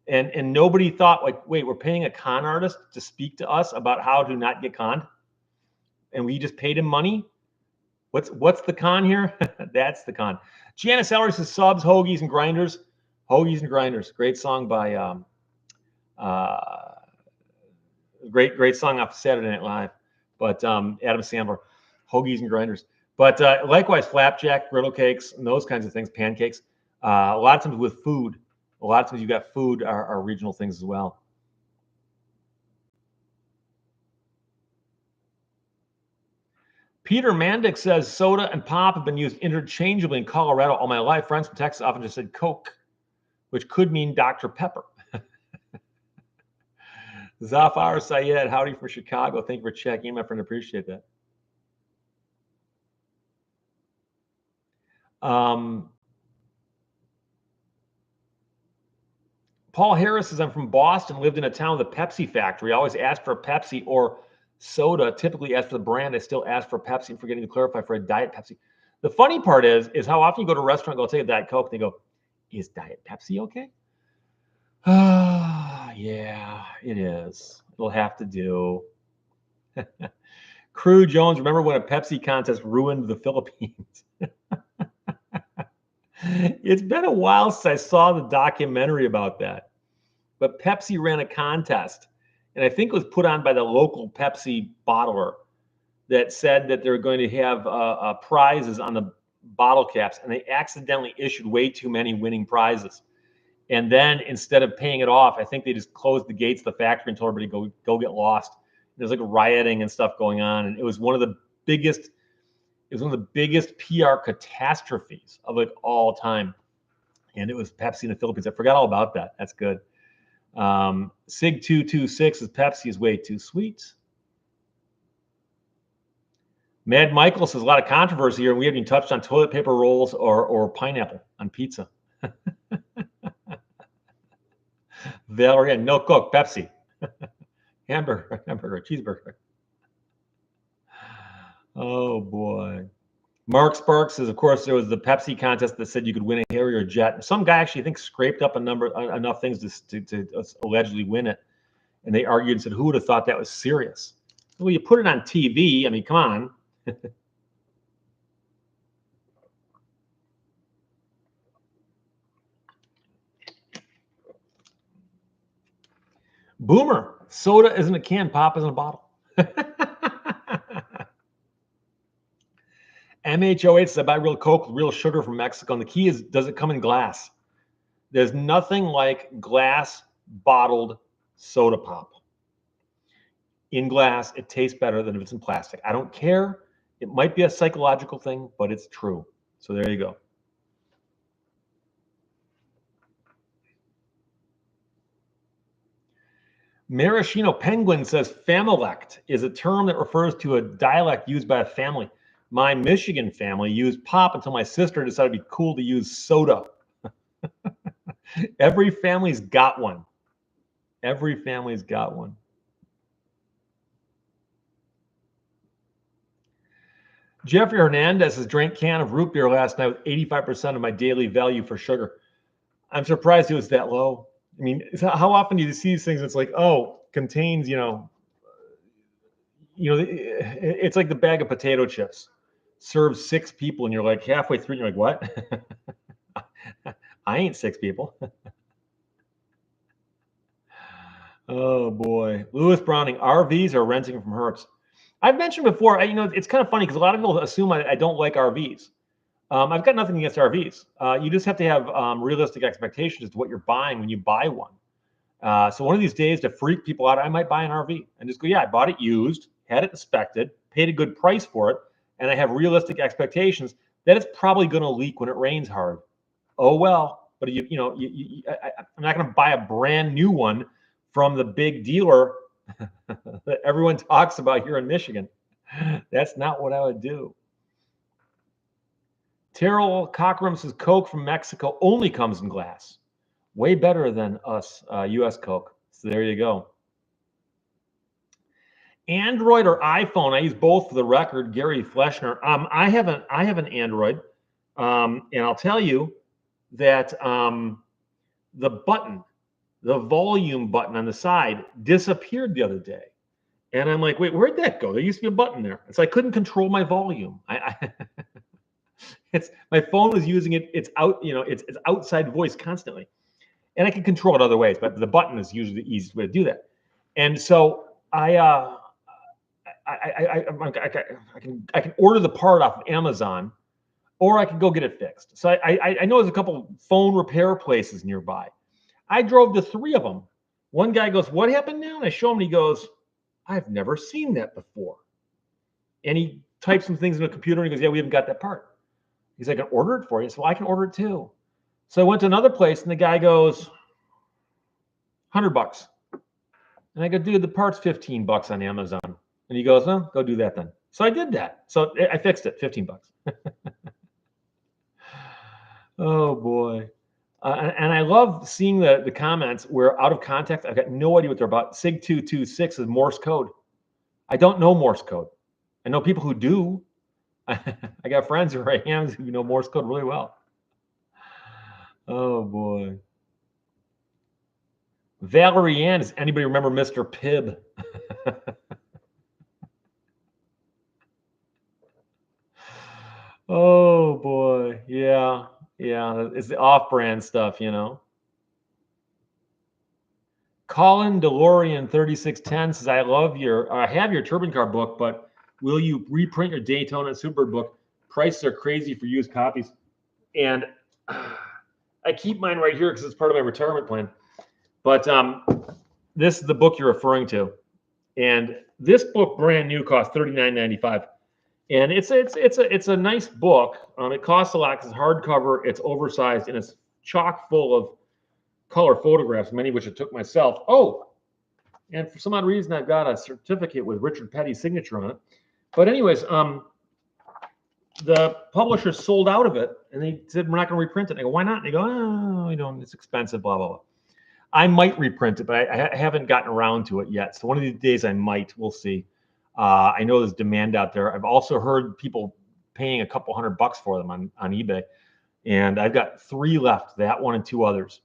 And nobody thought, like, wait, we're paying a con artist to speak to us about how to not get conned? And we just paid him money? What's the con here? That's the con. Janice Ellery says subs, hoagies, and grinders. Hoagies and Grinders. Great song by great song off Saturday Night Live. But Adam Sandler. Hoagies and Grinders. But likewise, flapjack, griddle cakes, and those kinds of things, pancakes. A lot of times with food. A lot of times you've got food are regional things as well. Peter Mandick says soda and pop have been used interchangeably in Colorado all my life. Friends from Texas often just said Coke, which could mean Dr. Pepper. Zafar Syed, howdy from Chicago. Thank you for checking in, my friend. Appreciate that. Paul Harris says, I'm from Boston, lived in a town with a Pepsi factory. I always asked for a Pepsi or soda, typically asked for the brand. I still ask for Pepsi and forgetting to clarify for a Diet Pepsi. The funny part is how often you go to a restaurant, go take a Diet Coke, and they go, is Diet Pepsi okay? Yeah, it is. It'll have to do. Crew Jones, remember when a Pepsi contest ruined the Philippines? It's been a while since I saw the documentary about that. But Pepsi ran a contest, and I think it was put on by the local Pepsi bottler that said that they're going to have prizes on the bottle caps, and they accidentally issued way too many winning prizes. And then instead of paying it off, I think they just closed the gates of the factory and told everybody go get lost. There's like rioting and stuff going on, and it was one of the biggest PR catastrophes of it all time. And it was Pepsi in the Philippines. I forgot all about that. That's good. Sig226 says Pepsi is way too sweet. Mad Michael says a lot of controversy here, and we haven't even touched on toilet paper rolls or pineapple on pizza. Valerie, no Coke, Pepsi. hamburger, cheeseburger. Oh boy. Mark Sparks says, of course, there was the Pepsi contest that said you could win a Harrier jet. Some guy actually, I think, scraped up enough things to allegedly win it. And they argued and said, who would have thought that was serious? Well, you put it on TV. I mean, come on. Boomer, soda isn't a can, pop is in a bottle. MHOH says, I buy real Coke with real sugar from Mexico. And the key is, does it come in glass? There's nothing like glass bottled soda pop. In glass, it tastes better than if it's in plastic. I don't care. It might be a psychological thing, but it's true. So there you go. Maraschino Penguin says familect is a term that refers to a dialect used by a family. My Michigan family used pop until my sister decided it'd be cool to use soda. Every family's got one. Every family's got one. Jeffrey Hernandez says, drank can of root beer last night with 85% of my daily value for sugar. I'm surprised it was that low. I mean, how often do you see these things? It's like, oh, contains, it's like the bag of potato chips serves 6 people, and you're like halfway through, and you're like, what? I ain't 6 people. Oh boy. Lewis Browning, RVs or renting from Hertz? I've mentioned before, it's kind of funny because a lot of people assume I don't like RVs. I've got nothing against RVs. You just have to have realistic expectations as to what you're buying when you buy one. So one of these days, to freak people out, I might buy an RV and just go, yeah, I bought it used, had it inspected, paid a good price for it, and I have realistic expectations that it's probably going to leak when it rains hard. Oh well, but I'm not going to buy a brand new one from the big dealer that everyone talks about here in Michigan. That's not what I would do. Terrell Cockrum says Coke from Mexico only comes in glass. Way better than us, U.S. Coke. So there you go. Android or iPhone? I use both for the record. Gary Fleshner. I have an Android, and I'll tell you that the button, the volume button on the side, disappeared the other day, and I'm like, wait, where'd that go? There used to be a button there. It's I couldn't control my volume. It's my phone was using it. It's out, it's outside voice constantly, and I can control it other ways, but the button is usually the easiest way to do that. And so I can order the part off of Amazon, or I can go get it fixed. So I know there's a couple phone repair places nearby. I drove to 3 of them. One guy goes, "What happened now?" And I show him, and he goes, "I've never seen that before." And he types some things in the computer, and he goes, "Yeah, we haven't got that part." He's like, "I can order it for you." So I can order it too. So I went to another place, and the guy goes, $100. And I go, "Dude, the part's $15 on Amazon." And he goes, "Oh, go do that then." So I did that. So I fixed it, $15. Oh boy. And I love seeing the comments where out of context, I've got no idea what they're about. SIG226 is Morse code. I don't know Morse code. I know people who do. I got friends who are hams who know Morse code really well. Oh boy. Valerie Ann, does anybody remember Mr. Pibb? Oh boy. Yeah. Yeah. It's the off-brand stuff, Colin DeLorean 3610 says, I have your Turban Car book, but will you reprint your Daytona and Superbird book? Prices are crazy for used copies. And I keep mine right here because it's part of my retirement plan. But this is the book you're referring to. And this book, brand new, costs $39.95. And it's a nice book. It costs a lot because it's hardcover, it's oversized, and it's chock full of color photographs, many of which I took myself. Oh, and for some odd reason, I've got a certificate with Richard Petty's signature on it. But anyways, the publisher sold out of it, and they said, we're not going to reprint it. And I go, why not? And they go, oh, it's expensive, blah, blah, blah. I might reprint it, but I haven't gotten around to it yet. So one of these days I might. We'll see. I know there's demand out there. I've also heard people paying a couple $100 for them on eBay. And I've got 3 left, that one and 2 others.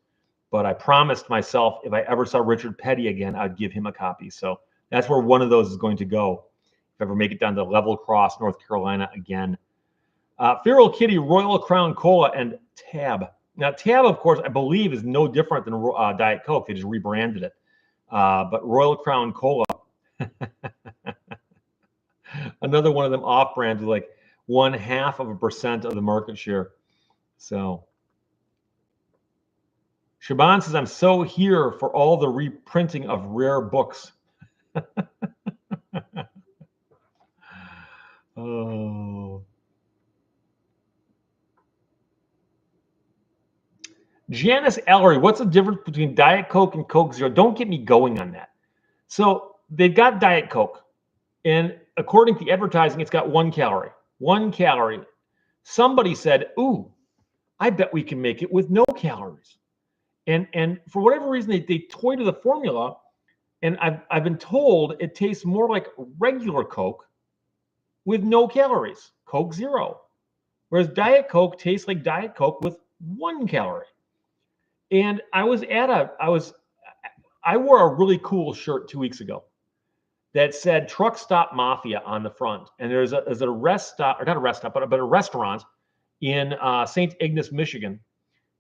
But I promised myself if I ever saw Richard Petty again, I'd give him a copy. So that's where one of those is going to go if I ever make it down to Level Cross, North Carolina again. Feral Kitty, Royal Crown Cola, and Tab. Now, Tab, of course, I believe is no different than Diet Coke. They just rebranded it. But Royal Crown Cola, another one of them off-brands with like 0.5% of the market share. So Shaban says, I'm so here for all the reprinting of rare books. Oh. Janice Ellery, what's the difference between Diet Coke and Coke Zero? Don't get me going on that. So they've got Diet Coke, and according to the advertising, it's got 1 calorie. 1 calorie. Somebody said, ooh, I bet we can make it with no calories. And for whatever reason, they toyed with the formula, and I've been told it tastes more like regular Coke with no calories, Coke Zero. Whereas Diet Coke tastes like Diet Coke with 1 calorie. And I wore a really cool shirt 2 weeks ago that said Truck Stop Mafia on the front. And there's a rest stop, or not a rest stop, but a restaurant in St. Ignace, Michigan.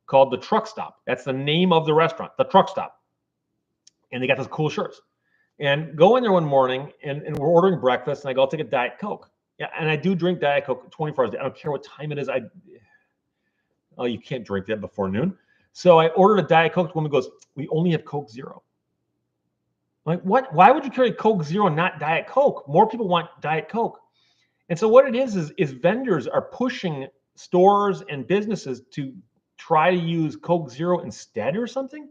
called the Truck Stop. That's the name of the restaurant, the Truck Stop. And they got those cool shirts. And go in there one morning, and we're ordering breakfast, and I go, I'll take a Diet Coke. Yeah, and I do drink Diet Coke 24 hours a day. I don't care what time it is. Oh, you can't drink that before noon. So I ordered a Diet Coke. The woman goes, we only have Coke Zero. I'm like, what? Why would you carry Coke Zero and not Diet Coke? More people want Diet Coke. And so what it is vendors are pushing stores and businesses to try to use Coke Zero instead or something.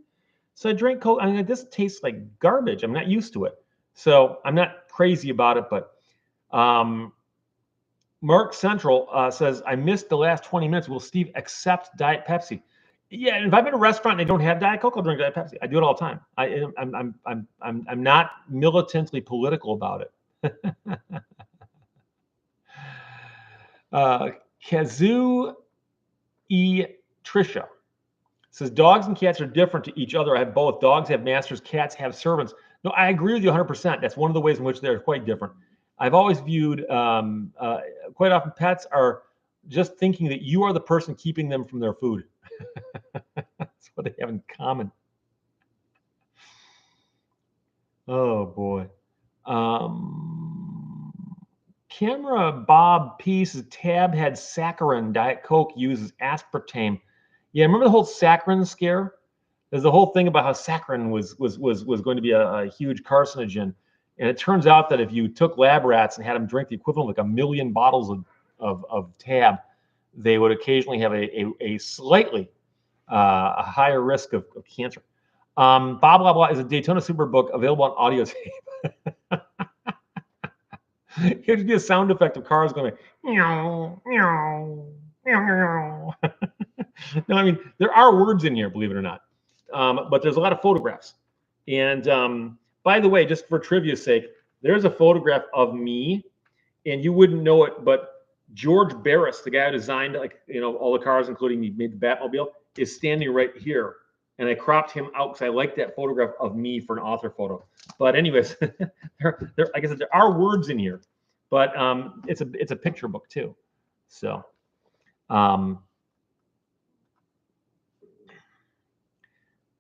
So I drank Coke. I mean, this tastes like garbage. I'm not used to it. So I'm not crazy about it. But Mark Central says, I missed the last 20 minutes. Will Steve accept Diet Pepsi? Yeah, and if I'm in a restaurant and they don't have Diet Coke, I'll drink Diet Pepsi. I do it all the time. I'm not militantly political about it. Kazoo E. Trisha says, dogs and cats are different to each other. I have both. Dogs have masters, cats have servants. No, I agree with you 100%. That's one of the ways in which they're quite different. I've always viewed, quite often pets are just thinking that you are the person keeping them from their food. That's what they have in common. Oh, boy. Camera Bob P says, Tab had saccharin. Diet Coke uses aspartame. Yeah, remember the whole saccharin scare? There's the whole thing about how saccharin was going to be a huge carcinogen. And it turns out that if you took lab rats and had them drink the equivalent of like 1 million bottles of Tab, they would occasionally have a slightly a higher risk of cancer. Blah, blah, blah is a Daytona Superbook available on audio tape. It would be a sound effect of cars going like, meow, meow, meow, meow. No, I mean, there are words in here, believe it or not. But there's a lot of photographs. And by the way, just for trivia's sake, there's a photograph of me, and you wouldn't know it, but George Barris, the guy who designed all the cars, including he made the Batmobile, is standing right here. And I cropped him out because I like that photograph of me for an author photo. But anyways, like I said, there are words in here, but it's a picture book too. So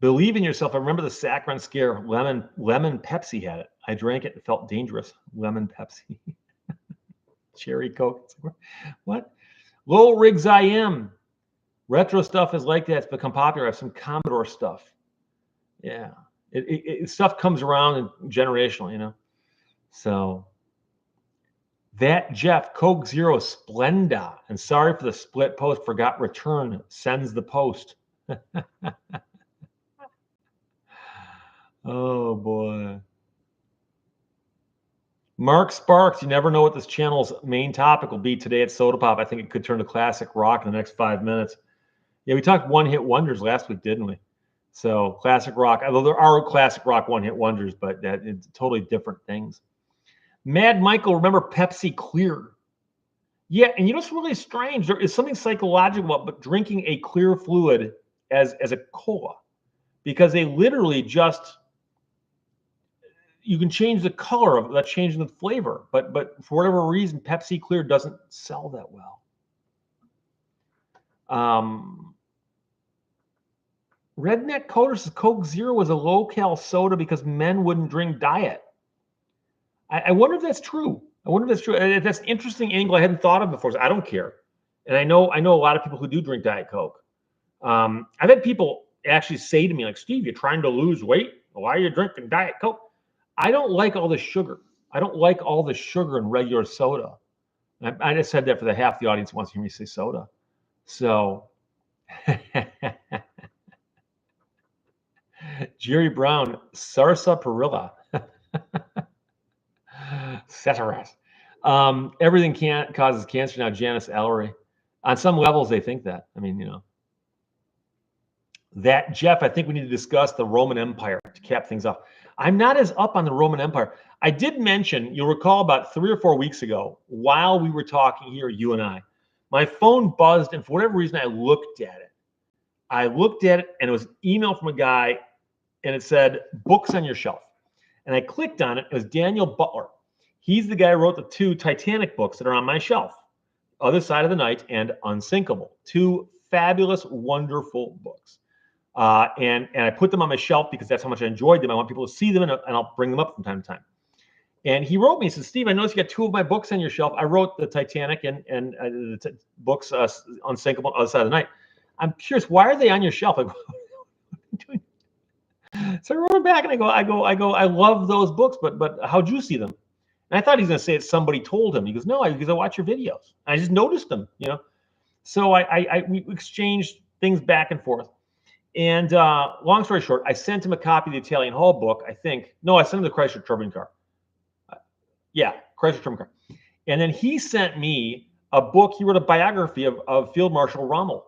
believe in yourself. I remember the saccharin scare. Lemon Pepsi had it. I drank it and felt dangerous. Lemon Pepsi. Cherry Coke. What? Lowell Riggs I am. Retro stuff is like that. It's become popular. I have some Commodore stuff. Yeah. Stuff comes around generational, So that Jeff, Coke Zero Splenda. And sorry for the split post. Forgot return. Sends the post. Oh, boy. Mark Sparks, you never know what this channel's main topic will be today at Soda Pop. I think it could turn to classic rock in the next 5 minutes. Yeah, we talked one-hit wonders last week, didn't we? So classic rock, although there are classic rock one-hit wonders, but it's totally different things. Mad Michael, remember Pepsi Clear? Yeah, and what's really strange? There is something psychological about drinking a clear fluid as a cola, because they literally just, you can change the color of it, that's changing the flavor, but for whatever reason, Pepsi Clear doesn't sell that well. Redneck Coder says Coke Zero was a low-cal soda because men wouldn't drink diet. I wonder if that's true. That's an interesting angle I hadn't thought of before. So I don't care. And I know a lot of people who do drink Diet Coke. I've had people actually say to me, like, Steve, you're trying to lose weight? Why are you drinking Diet Coke? I don't like all the sugar. I don't like all the sugar in regular soda. I just said that for the half the audience wants to hear me say soda. So... Jerry Brown, sarsaparilla. Satiras. Everything causes cancer now, Janice Ellery. On some levels, they think that. I mean, That, Jeff, I think we need to discuss the Roman Empire to cap things off. I'm not as up on the Roman Empire. I did mention, you'll recall about 3 or 4 weeks ago, while we were talking here, you and I, my phone buzzed, and for whatever reason, I looked at it. And it was an email from a guy, and it said, books on your shelf. And I clicked on it. It was Daniel Butler. He's the guy who wrote the 2 Titanic books that are on my shelf, Other Side of the Night and Unsinkable. 2 fabulous, wonderful books. And I put them on my shelf because that's how much I enjoyed them. I want people to see them, and I'll bring them up from time to time. And he wrote me, he said, Steve, I noticed you got 2 of my books on your shelf. I wrote the Titanic and the books, Unsinkable, Other Side of the Night. I'm curious, why are they on your shelf? I go, so I wrote it back, and I go, I love those books, but how'd you see them? And I thought he was going to say it's somebody told him. He goes, no, because I watch your videos. I just noticed them, So we exchanged things back and forth. And long story short, I sent him a copy of the Italian Hall book, I think. No, I sent him the Chrysler Turbine car. Yeah, Chrysler Turbine car. And then he sent me a book. He wrote a biography of Field Marshal Rommel.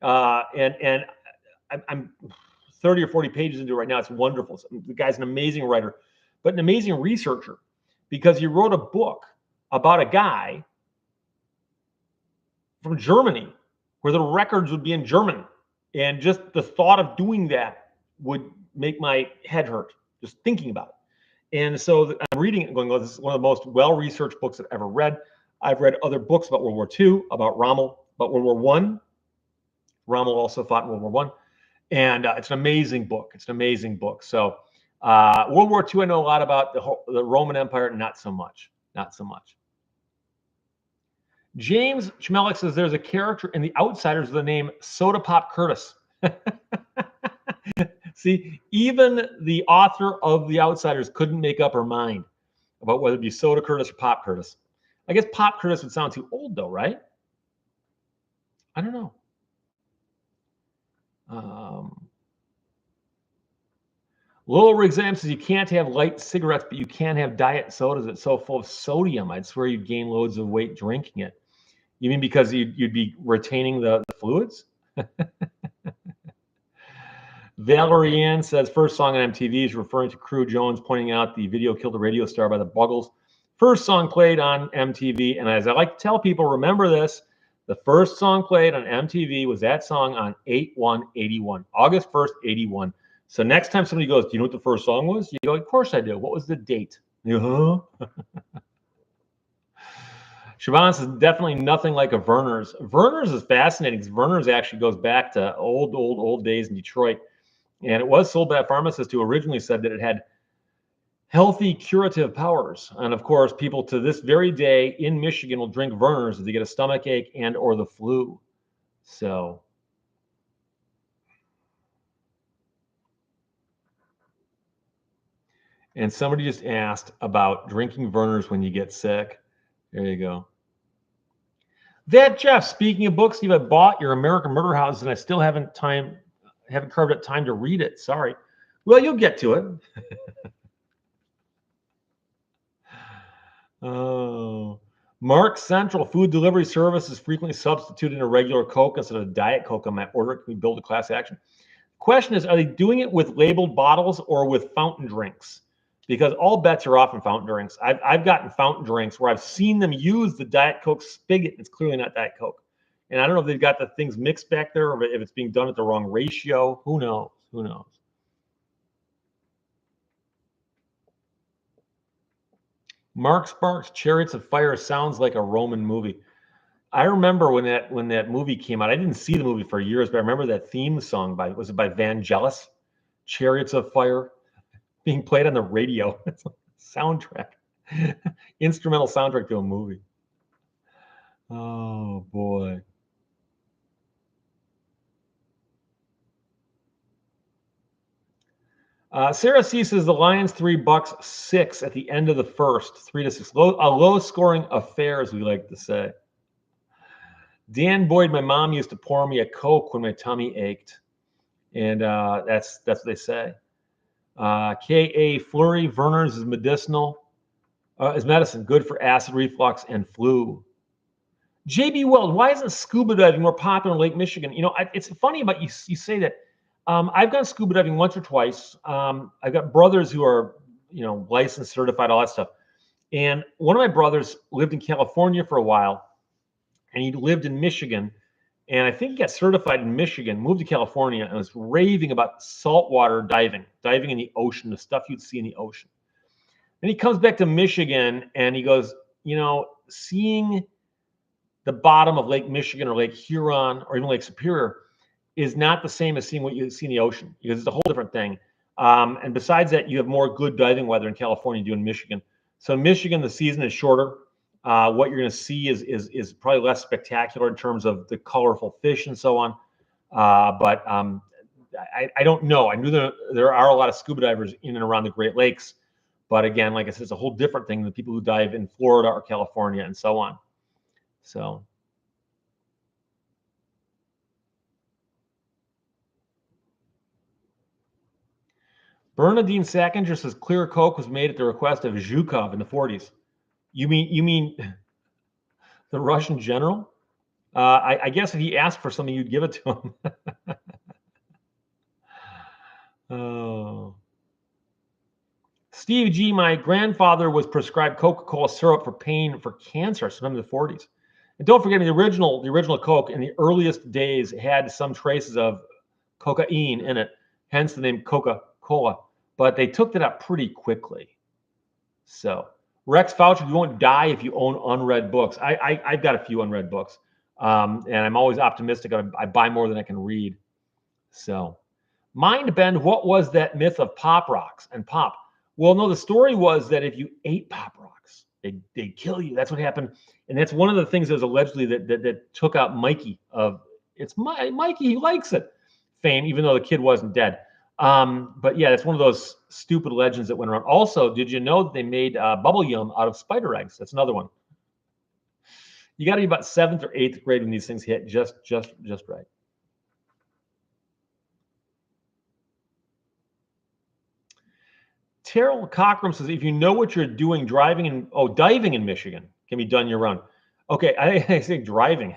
And I'm 30 or 40 pages into it right now. It's wonderful. The guy's an amazing writer, but an amazing researcher, because he wrote a book about a guy from Germany where the records would be in German. And just the thought of doing that would make my head hurt, just thinking about it. And so I'm reading it and going, oh, this is one of the most well-researched books I've ever read. I've read other books about World War II, about Rommel, about World War I. Rommel also fought in World War I. And it's an amazing book. It's an amazing book. So World War II, I know a lot about the Roman Empire, not so much. Not so much. James Chmelik says there's a character in The Outsiders with the name Soda Pop Curtis. See, even the author of The Outsiders couldn't make up her mind about whether it be Soda Curtis or Pop Curtis. I guess Pop Curtis would sound too old, though, right? I don't know. Lowell Exam says you can't have light cigarettes, but you can have diet sodas. It's so full of sodium. I'd swear you'd gain loads of weight drinking it. You mean because you'd be retaining the fluids? Valerie Ann says first song on MTV is referring to Crew Jones pointing out the video killed a radio star by the Buggles. First song played on MTV, and as I like to tell people, remember this, the first song played on MTV was that song on 8/1/81, August 1st, 81. So next time somebody goes, do you know what the first song was? You go, of course I do. What was the date? Siobhan says definitely nothing like a Verner's. Verner's is fascinating because Verner's actually goes back to old days in Detroit. And it was sold by a pharmacist who originally said that it had healthy curative powers. And of course, people to this very day in Michigan will drink Verner's if they get a stomach ache and or the flu. So and somebody just asked about drinking Verner's when you get sick. There you go. That Jeff, speaking of books, Steve, I bought your American Murder House and I still haven't carved out time to read it. Sorry. Well, you'll get to it. Oh, Mark Central food delivery service is frequently substituted in a regular Coke instead of Diet Coke on my order. Can we build a class action? Question is, are they doing it with labeled bottles or with fountain drinks? Because all bets are off in fountain drinks. I've gotten fountain drinks where I've seen them use the Diet Coke spigot. It's clearly not Diet Coke. And I don't know if they've got the things mixed back there or if it's being done at the wrong ratio. Who knows? Who knows? Mark Sparks, Chariots of Fire sounds like a Roman movie. I remember when that movie came out. I didn't see the movie for years, but I remember that theme song was it by Vangelis? Chariots of Fire, being played on the radio. It's a soundtrack, instrumental soundtrack to a movie. Oh boy. Sarah C says the Lions $3 at the end of the first, 3-6. A low-scoring affair, as we like to say. Dan Boyd, my mom used to pour me a Coke when my tummy ached, and that's what they say. K.A. Flurry, Verner's is medicinal, is medicine, good for acid reflux and flu. J.B. Weld, why isn't scuba diving more popular in Lake Michigan? You know, it's funny about you say that. I've gone scuba diving once or twice. I've got brothers who are, licensed, certified, all that stuff. And one of my brothers lived in California for a while, and he lived in Michigan. And I think he got certified in Michigan, moved to California, and was raving about saltwater diving in the ocean, the stuff you'd see in the ocean. Then he comes back to Michigan, and he goes, seeing the bottom of Lake Michigan or Lake Huron or even Lake Superior is not the same as seeing what you see in the ocean, because it's a whole different thing. And besides that, you have more good diving weather in California than you do in Michigan. So in Michigan, the season is shorter. What you're going to see is probably less spectacular in terms of the colorful fish and so on. But I don't know. I knew there are a lot of scuba divers in and around the Great Lakes. But again, like I said, it's a whole different thing than people who dive in Florida or California and so on. So. Bernadine Sackinger says clear Coke was made at the request of Zhukov in the 40s. You mean the Russian general? I guess if he asked for something, you'd give it to him. Oh. Steve G, my grandfather was prescribed Coca-Cola syrup for pain for cancer sometime in the 40s. And don't forget, the original Coke in the earliest days had some traces of cocaine in it, hence the name Coca-Cola. But they took that up pretty quickly. So, Rex Foucher, you won't die if you own unread books. I've got a few unread books, and I'm always optimistic. I buy more than I can read. So, Mindbend, what was that myth of pop rocks and pop? Well, no, the story was that if you ate pop rocks, they'd kill you. That's what happened, and that's one of the things that was allegedly that took out Mikey of Mikey. He likes it fame, even though the kid wasn't dead. But yeah, it's one of those stupid legends that went around. Also, did you know that they made bubble yum out of spider eggs? That's another one. You got to be about 7th or 8th grade when these things hit just right. Terrell Cockrum says, if you know what you're doing, diving in Michigan can be done year-round. Okay, I say diving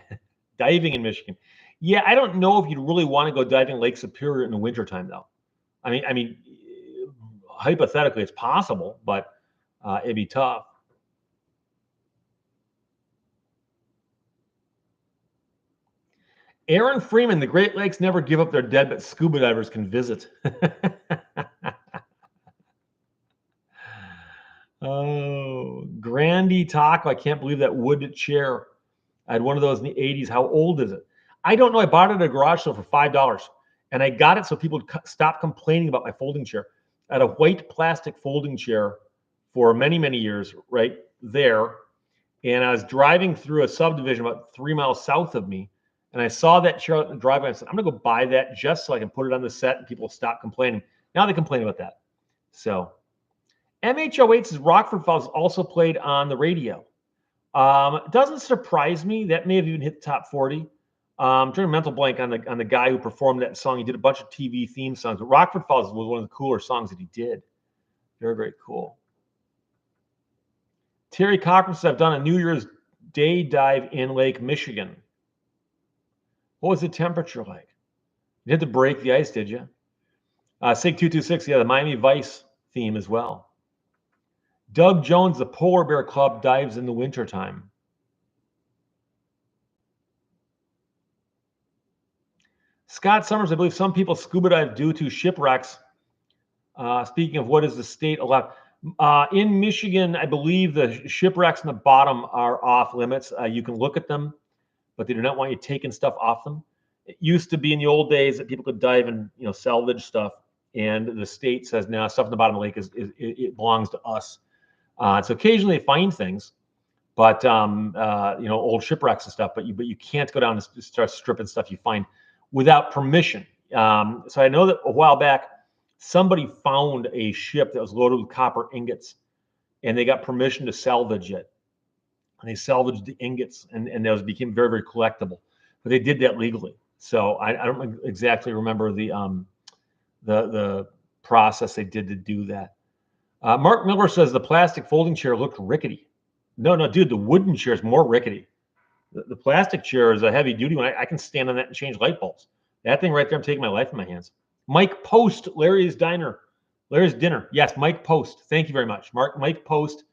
in Michigan. Yeah, I don't know if you'd really want to go diving Lake Superior in the wintertime, though. I mean, hypothetically, it's possible, but it'd be tough. Aaron Freeman, the Great Lakes never give up their dead, but scuba divers can visit. Oh, Grandy Taco. I can't believe that wood chair. I had one of those in the 80s. How old is it? I don't know. I bought it at a garage sale for $5. And I got it so people would stop complaining about my folding chair. I had a white plastic folding chair for many, many years right there. And I was driving through a subdivision about 3 miles south of me. And I saw that chair out in the driveway. I said, I'm going to go buy that just so I can put it on the set and people stop complaining. Now they complain about that. So MH08 says Rockford Falls also played on the radio. It doesn't surprise me. That may have even hit the top 40. During a mental blank on the guy who performed that song. He did a bunch of TV theme songs, but Rockford Falls was one of the cooler songs that he did. Very, very cool. Terry Cochran says, I've done a New Year's Day dive in Lake Michigan. What was the temperature like? You had to break the ice, did you? Sig226, yeah, the Miami Vice theme as well. Doug Jones, the Polar Bear Club dives in the wintertime. Scott Summers, I believe some people scuba dive due to shipwrecks. Speaking of what is the state allowed? In Michigan, I believe the shipwrecks in the bottom are off limits. You can look at them, but they do not want you taking stuff off them. It used to be in the old days that people could dive and salvage stuff, and the state says now stuff in the bottom of the lake it belongs to us. So occasionally they find things, but old shipwrecks and stuff. But you can't go down and start stripping stuff you find without permission. So I know that a while back somebody found a ship that was loaded with copper ingots, and they got permission to salvage it. And they salvaged the ingots, and those became very, very collectible. But they did that legally. So I don't exactly remember the process they did to do that. Mark Miller says the plastic folding chair looked rickety. No, dude, the wooden chair is more rickety. The plastic chair is a heavy duty one. I can stand on that and change light bulbs. That thing right there, I'm taking my life in my hands. Mike Post, Larry's Dinner. Larry's Dinner. Yes, Mike Post. Thank you very much. Mike Post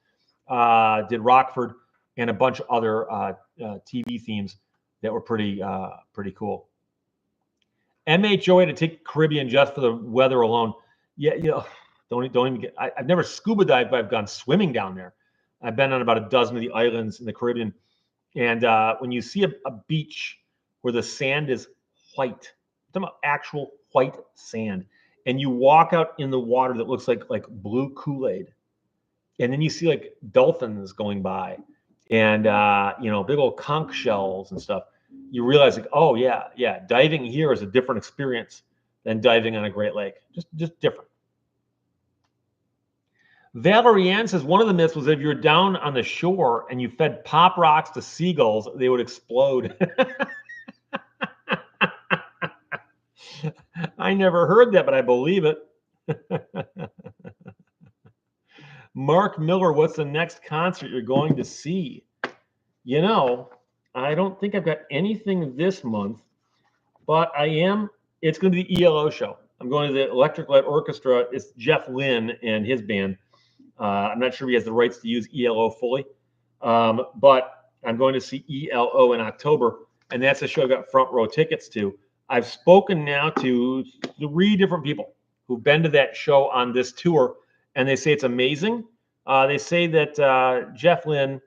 did Rockford and a bunch of other TV themes that were pretty cool. MHOA to take Caribbean just for the weather alone. Yeah, don't even get. I've never scuba dived, but I've gone swimming down there. I've been on about a dozen of the islands in the Caribbean, And when you see a beach where the sand is white, I'm talking about actual white sand, and you walk out in the water that looks like blue Kool-Aid, and then you see like dolphins going by, and big old conch shells and stuff. You realize like, oh yeah, diving here is a different experience than diving on a Great Lake. Just different. Valerie Ann says one of the myths was that if you were down on the shore and you fed pop rocks to seagulls, they would explode. I never heard that, but I believe it. Mark Miller, what's the next concert you're going to see? You know, I don't think I've got anything this month, but it's going to be the ELO show. I'm going to the Electric Light Orchestra. It's Jeff Lynne and his band. I'm not sure if he has the rights to use ELO fully, but I'm going to see ELO in October, and that's a show I got front row tickets to. I've spoken now to 3 different people who've been to that show on this tour, and they say it's amazing. They say that Jeff Lynne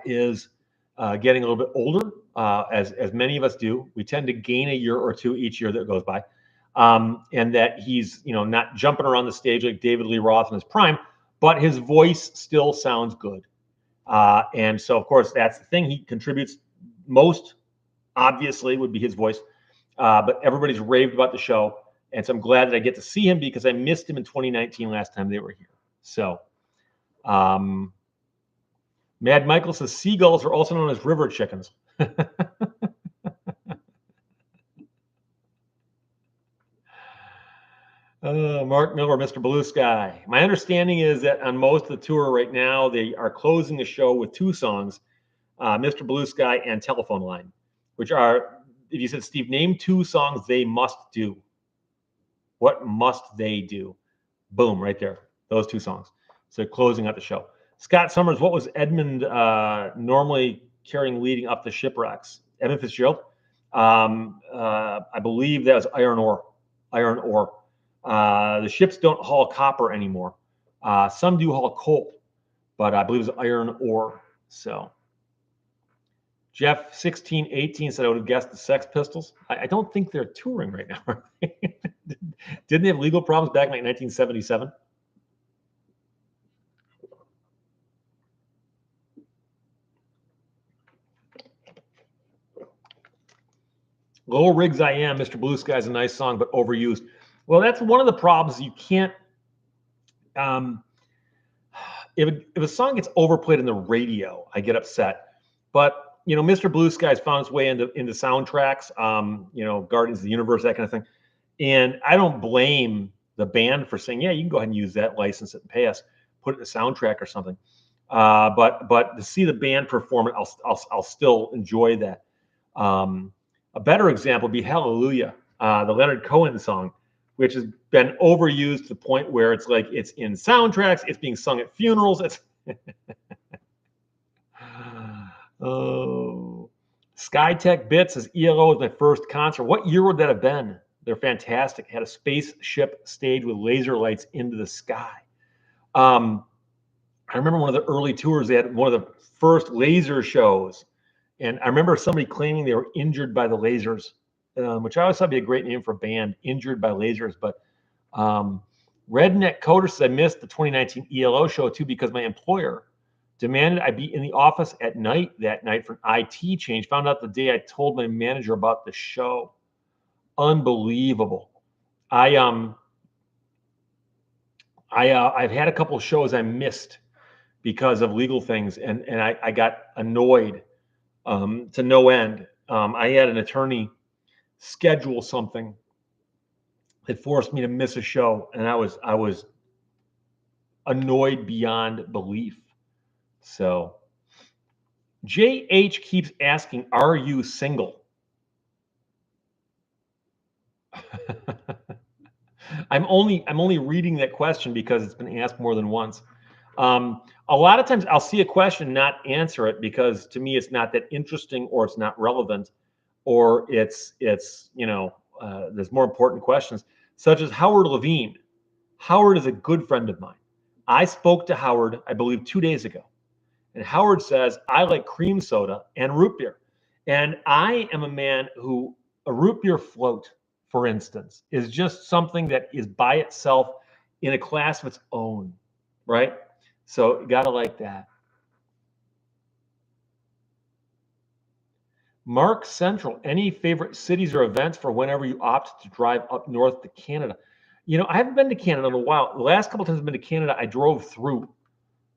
is getting a little bit older, as many of us do. We tend to gain a year or 2 each year that goes by. And that he's, not jumping around the stage like David Lee Roth in his prime, but his voice still sounds good. And so, of course, that's the thing. He contributes most, obviously, would be his voice. But everybody's raved about the show. And so I'm glad that I get to see him because I missed him in 2019 last time they were here. So, Mad Michael says seagulls are also known as river chickens. Mark Miller, Mr. Blue Sky. My understanding is that on most of the tour right now, they are closing the show with 2 songs, Mr. Blue Sky and Telephone Line, which are, if you said, Steve, name 2 songs they must do. What must they do? Boom, right there. Those 2 songs. So closing out the show. Scott Summers, what was Edmund normally carrying leading up the shipwrecks? Edmund Fitzgerald? I believe that was iron ore. The ships don't haul copper anymore. Some do haul coal, but I believe it's iron ore. So Jeff 1618 said I would have guessed the Sex Pistols. I don't think they're touring right now. Didn't they have legal problems back in like 1977? Low Rigs I Am, Mr. Blue Sky is a nice song, but overused. Well, that's one of the problems. You can't. If a song gets overplayed in the radio, I get upset. But Mr. Blue Sky's found its way into soundtracks. Guardians of the Universe, that kind of thing. And I don't blame the band for saying, yeah, you can go ahead and use that, license it, and pay us, put it in a soundtrack or something. But to see the band perform it, I'll still enjoy that. A better example would be Hallelujah, the Leonard Cohen song, which has been overused to the point where it's like it's in soundtracks, it's being sung at funerals. It's oh, SkyTech Bits says ELO was my first concert. What year would that have been? They're fantastic. Had a spaceship stage with laser lights into the sky. I remember one of the early tours. They had one of the first laser shows. And I remember somebody claiming they were injured by the lasers, which I always thought would be a great name for a band, Injured by Lasers. But Redneck Coder says I missed the 2019 ELO show too because my employer demanded I be in the office at night that night for an IT change. Found out the day I told my manager about the show. Unbelievable. I've had a couple of shows I missed because of legal things, and I got annoyed. To no end. I had an attorney schedule something that forced me to miss a show, and I was annoyed beyond belief. So JH keeps asking, "Are you single?" I'm only reading that question because it's been asked more than once. A lot of times I'll see a question, not answer it because to me it's not that interesting, or it's not relevant, or it's there's more important questions, such as Howard Levine. Howard is a good friend of mine. I spoke to Howard, I believe, 2 days ago, And Howard says, I like cream soda and root beer. And I am a man who, a root beer float, for instance, is just something that is by itself in a class of its own, right? So you got to like that. Mark Central, any favorite cities or events for whenever you opt to drive up north to Canada? I haven't been to Canada in a while. The last couple times I've been to Canada, I drove through.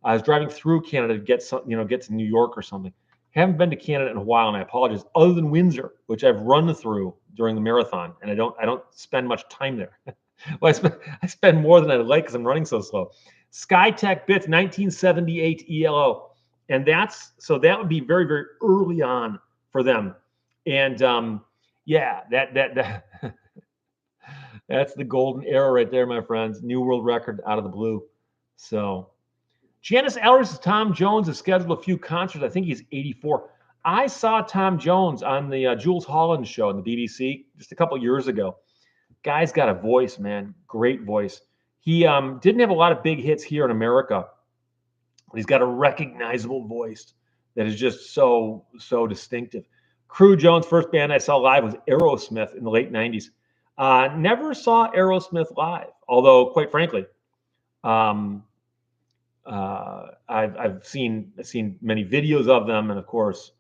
I was driving through Canada to get get to New York or something. Haven't been to Canada in a while, and I apologize. Other than Windsor, which I've run through during the marathon, and I don't spend much time there. Well, I spend more than I like because I'm running so slow. SkyTech Bits 1978 ELO, and that would be very, very early on for them. And yeah, that that's the golden era right there, my friends. New world record out of the blue. So Janice Ellers says Tom Jones has scheduled a few concerts. I think he's 84. I saw Tom Jones on the Jules Holland show on the BBC just a couple years ago. Guy's got a voice, man. Great voice. He didn't have a lot of big hits here in America, but he's got a recognizable voice that is just so distinctive. Crew Jones' first band I saw live was Aerosmith in the late 90s. Never saw Aerosmith live, although, quite frankly, I've seen many videos of them, and of course,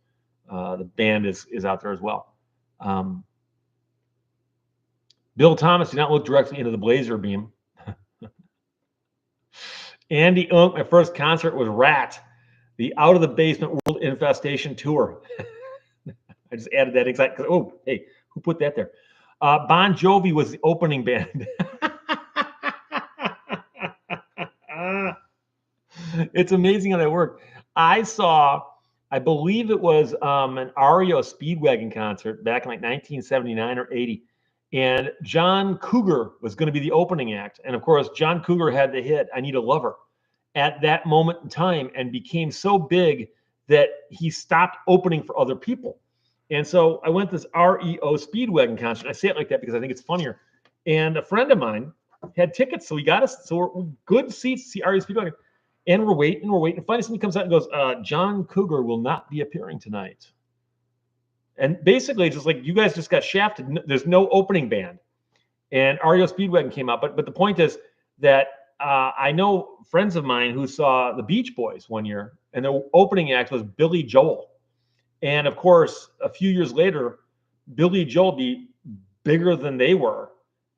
the band is out there as well. Bill Thomas, do not look directly into the blazer beam. Andy Unk, my first concert was Rat, the Out of the Basement World Infestation Tour. I just added that exact. Oh, hey, who put that there? Bon Jovi was the opening band. It's amazing how that worked. I believe it was an REO Speedwagon concert back in like 1979 or 80. And John Cougar was going to be the opening act. And of course, John Cougar had the hit, I Need a Lover, at that moment in time and became so big that he stopped opening for other people. And so I went to this REO Speedwagon concert. I say it like that because I think it's funnier. And a friend of mine had tickets. So we got us, so we're good seats to see REO Speedwagon. And we're waiting. Finally, somebody comes out and goes, John Cougar will not be appearing tonight. And basically, it's just like, you guys just got shafted. There's no opening band. And REO Speedwagon came out. But the point is that I know friends of mine who saw the Beach Boys one year, and their opening act was Billy Joel. And of course, a few years later, Billy Joel be bigger than they were.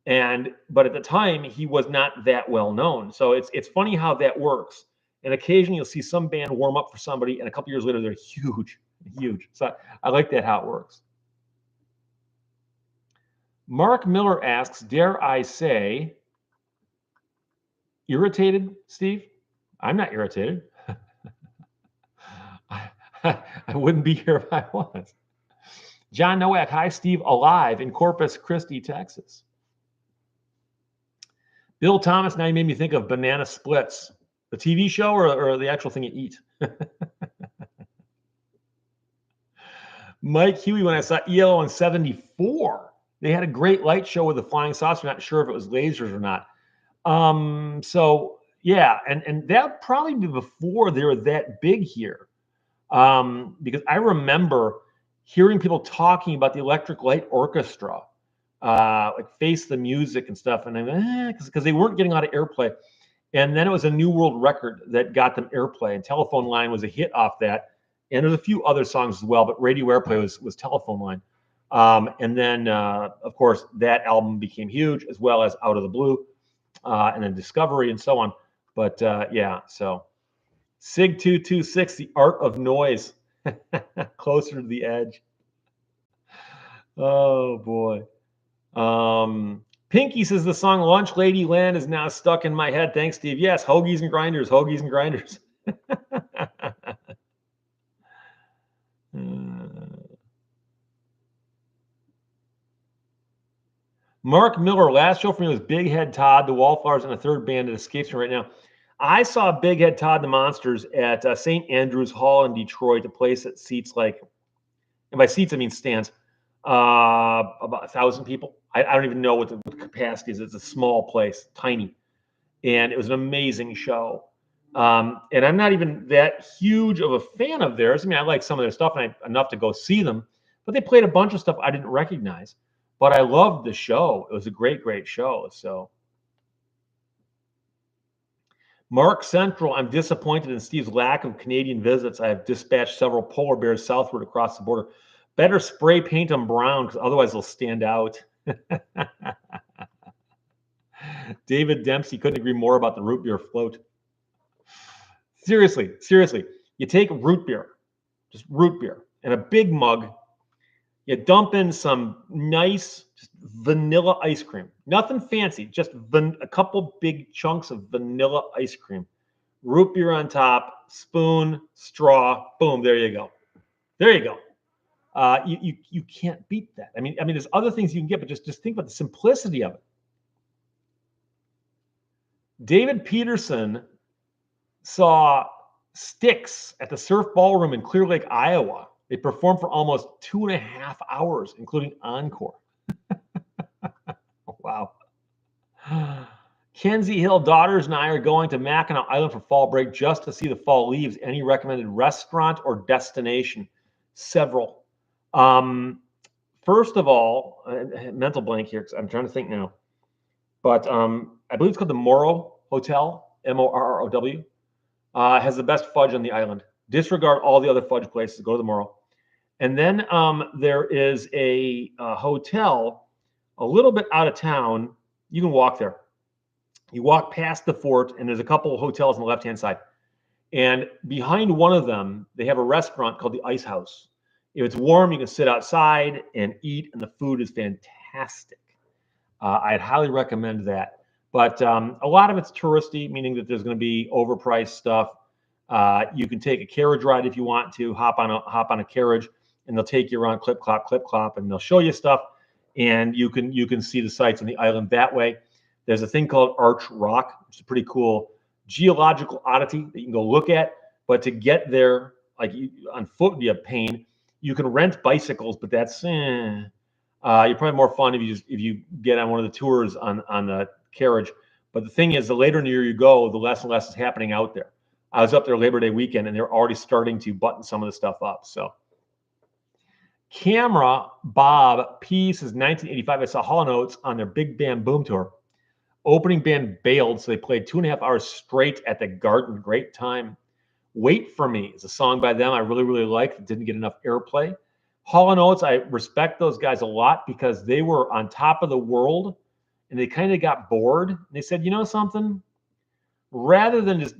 But at the time, he was not that well known. So it's funny how that works. And occasionally you'll see some band warm up for somebody, and a couple years later, they're huge. So I like that, how it works. Mark Miller asks, dare I say, irritated, Steve? I'm not irritated. I wouldn't be here if I was. John Nowak, hi, Steve, alive in Corpus Christi, Texas. Bill Thomas, now you made me think of Banana Splits, the TV show or the actual thing you eat. Mike Huey, when I saw ELO in 74, they had a great light show with a flying saucer. Not sure if it was lasers or not. So yeah, and that probably be before they were that big here. Because I remember hearing people talking about the Electric Light Orchestra, like Face the Music and stuff, and because they weren't getting a lot of airplay. And then it was a New World Record that got them airplay, and Telephone Line was a hit off that. And there's a few other songs as well, but Radio Airplay was Telephone Line. And then, of course, that album became huge, as well as Out of the Blue, and then Discovery and so on. But yeah, so SIG 226, The Art of Noise, Closer to the Edge. Oh, boy. Pinky says the song Lunch Lady Land is now stuck in my head. Thanks, Steve. Yes, Hoagies and Grinders, Hoagies and Grinders. Mark Miller, last show for me was Big Head Todd, the Wallflowers, and a third band that escapes me right now. I saw Big Head Todd and the Monsters at St. Andrews Hall in Detroit, a place that seats like, and by seats I mean stands, about 1,000 people. I don't even know what the capacity is. It's a small place, tiny. And it was an amazing show. And I'm not even that huge of a fan of theirs. I mean, I like some of their stuff and enough to go see them, but they played a bunch of stuff I didn't recognize. But I loved the show. It was a great, great show. So, Mark Central, I'm disappointed in Steve's lack of Canadian visits. I have dispatched several polar bears southward across the border. Better spray paint them brown because otherwise they'll stand out. David Dempsey couldn't agree more about the root beer float. Seriously, seriously. You take root beer, just root beer, in a big mug. You dump in some nice just vanilla ice cream. Nothing fancy, just a couple big chunks of vanilla ice cream. Root beer on top, spoon, straw, boom, there you go. There you go. You can't beat that. I mean, there's other things you can get, but just think about the simplicity of it. David Peterson saw Styx at the Surf Ballroom in Clear Lake, Iowa. They performed for almost 2.5 hours, including encore. Wow. Kenzie Hill daughters and I are going to Mackinac Island for fall break just to see the fall leaves. Any recommended restaurant or destination? Several. First of all, mental blank here because I'm trying to think now. But I believe it's called the Morrow Hotel, Morrow. Has the best fudge on the island. Disregard all the other fudge places. Go to the Morrow. And then there is a hotel a little bit out of town. You can walk there. You walk past the fort, and there's a couple of hotels on the left-hand side. And behind one of them, they have a restaurant called the Ice House. If it's warm, you can sit outside and eat, and the food is fantastic. I'd highly recommend that. But a lot of it's touristy, meaning that there's going to be overpriced stuff. You can take a carriage ride if you want to, hop on a carriage, and they'll take you around clip clop, and they'll show you stuff, and you can see the sights on the island that way. There's a thing called Arch Rock, which is a pretty cool geological oddity that you can go look at. But to get there, like on foot would be a pain. You can rent bicycles, but that's you're probably more fun if you get on one of the tours on the carriage. But the thing is, the later in the year you go, the less and less is happening out there. I was up there Labor Day weekend, and they're already starting to button some of the stuff up. So, Camera Bob P says 1985. I saw Hall & Oates on their Big Band Boom tour. Opening band bailed, so they played 2.5 hours straight at the Garden. Great time. Wait for Me is a song by them I really, really like. It didn't get enough airplay. Hall & Oates, I respect those guys a lot because they were on top of the world, and they kind of got bored. And they said, you know something? Rather than just